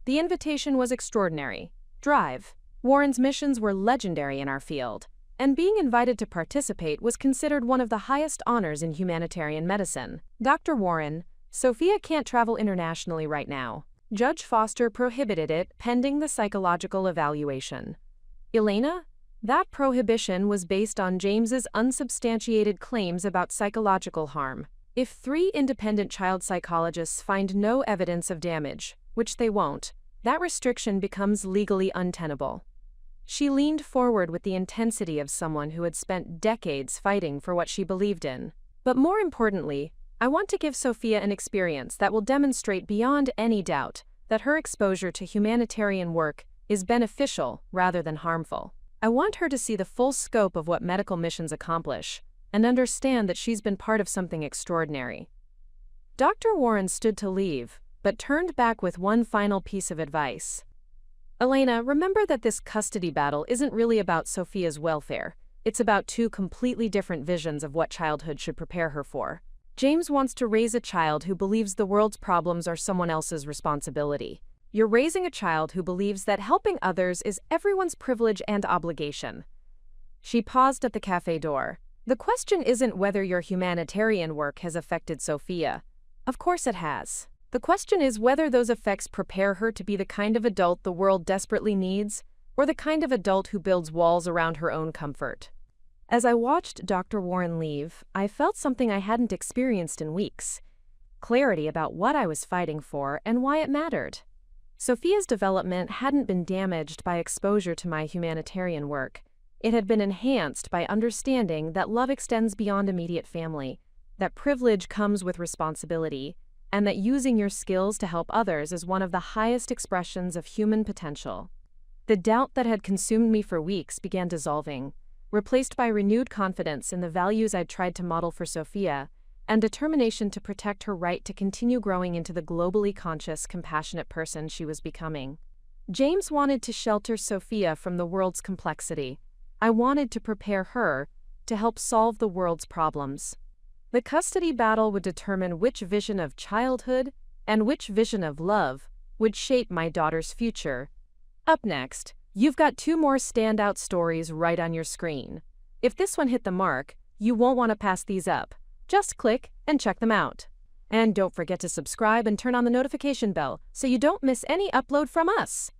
The invitation was extraordinary. Drive. Warren's missions were legendary in our field, and being invited to participate was considered one of the highest honors in humanitarian medicine. Dr. Warren, Sophia can't travel internationally right now. Judge Foster prohibited it pending the psychological evaluation. Elena? That prohibition was based on James's unsubstantiated claims about psychological harm. If 3 independent child psychologists find no evidence of damage, which they won't, that restriction becomes legally untenable. She leaned forward with the intensity of someone who had spent decades fighting for what she believed in. But more importantly, I want to give Sophia an experience that will demonstrate beyond any doubt that her exposure to humanitarian work is beneficial rather than harmful. I want her to see the full scope of what medical missions accomplish and understand that she's been part of something extraordinary. Dr. Warren stood to leave, but turned back with one final piece of advice. Elena, remember that this custody battle isn't really about Sophia's welfare. It's about 2 completely different visions of what childhood should prepare her for. James wants to raise a child who believes the world's problems are someone else's responsibility. You're raising a child who believes that helping others is everyone's privilege and obligation. She paused at the cafe door. The question isn't whether your humanitarian work has affected Sophia. Of course it has. The question is whether those effects prepare her to be the kind of adult the world desperately needs, or the kind of adult who builds walls around her own comfort. As I watched Dr. Warren leave, I felt something I hadn't experienced in weeks. Clarity about what I was fighting for and why it mattered. Sophia's development hadn't been damaged by exposure to my humanitarian work. It had been enhanced by understanding that love extends beyond immediate family, that privilege comes with responsibility, and that using your skills to help others is one of the highest expressions of human potential. The doubt that had consumed me for weeks began dissolving, replaced by renewed confidence in the values I'd tried to model for Sophia, and determination to protect her right to continue growing into the globally conscious, compassionate person she was becoming. James wanted to shelter Sophia from the world's complexity. I wanted to prepare her to help solve the world's problems. The custody battle would determine which vision of childhood and which vision of love would shape my daughter's future. Up next, you've got 2 more standout stories right on your screen. If this one hit the mark, you won't want to pass these up. Just click and check them out. And don't forget to subscribe and turn on the notification bell so you don't miss any upload from us.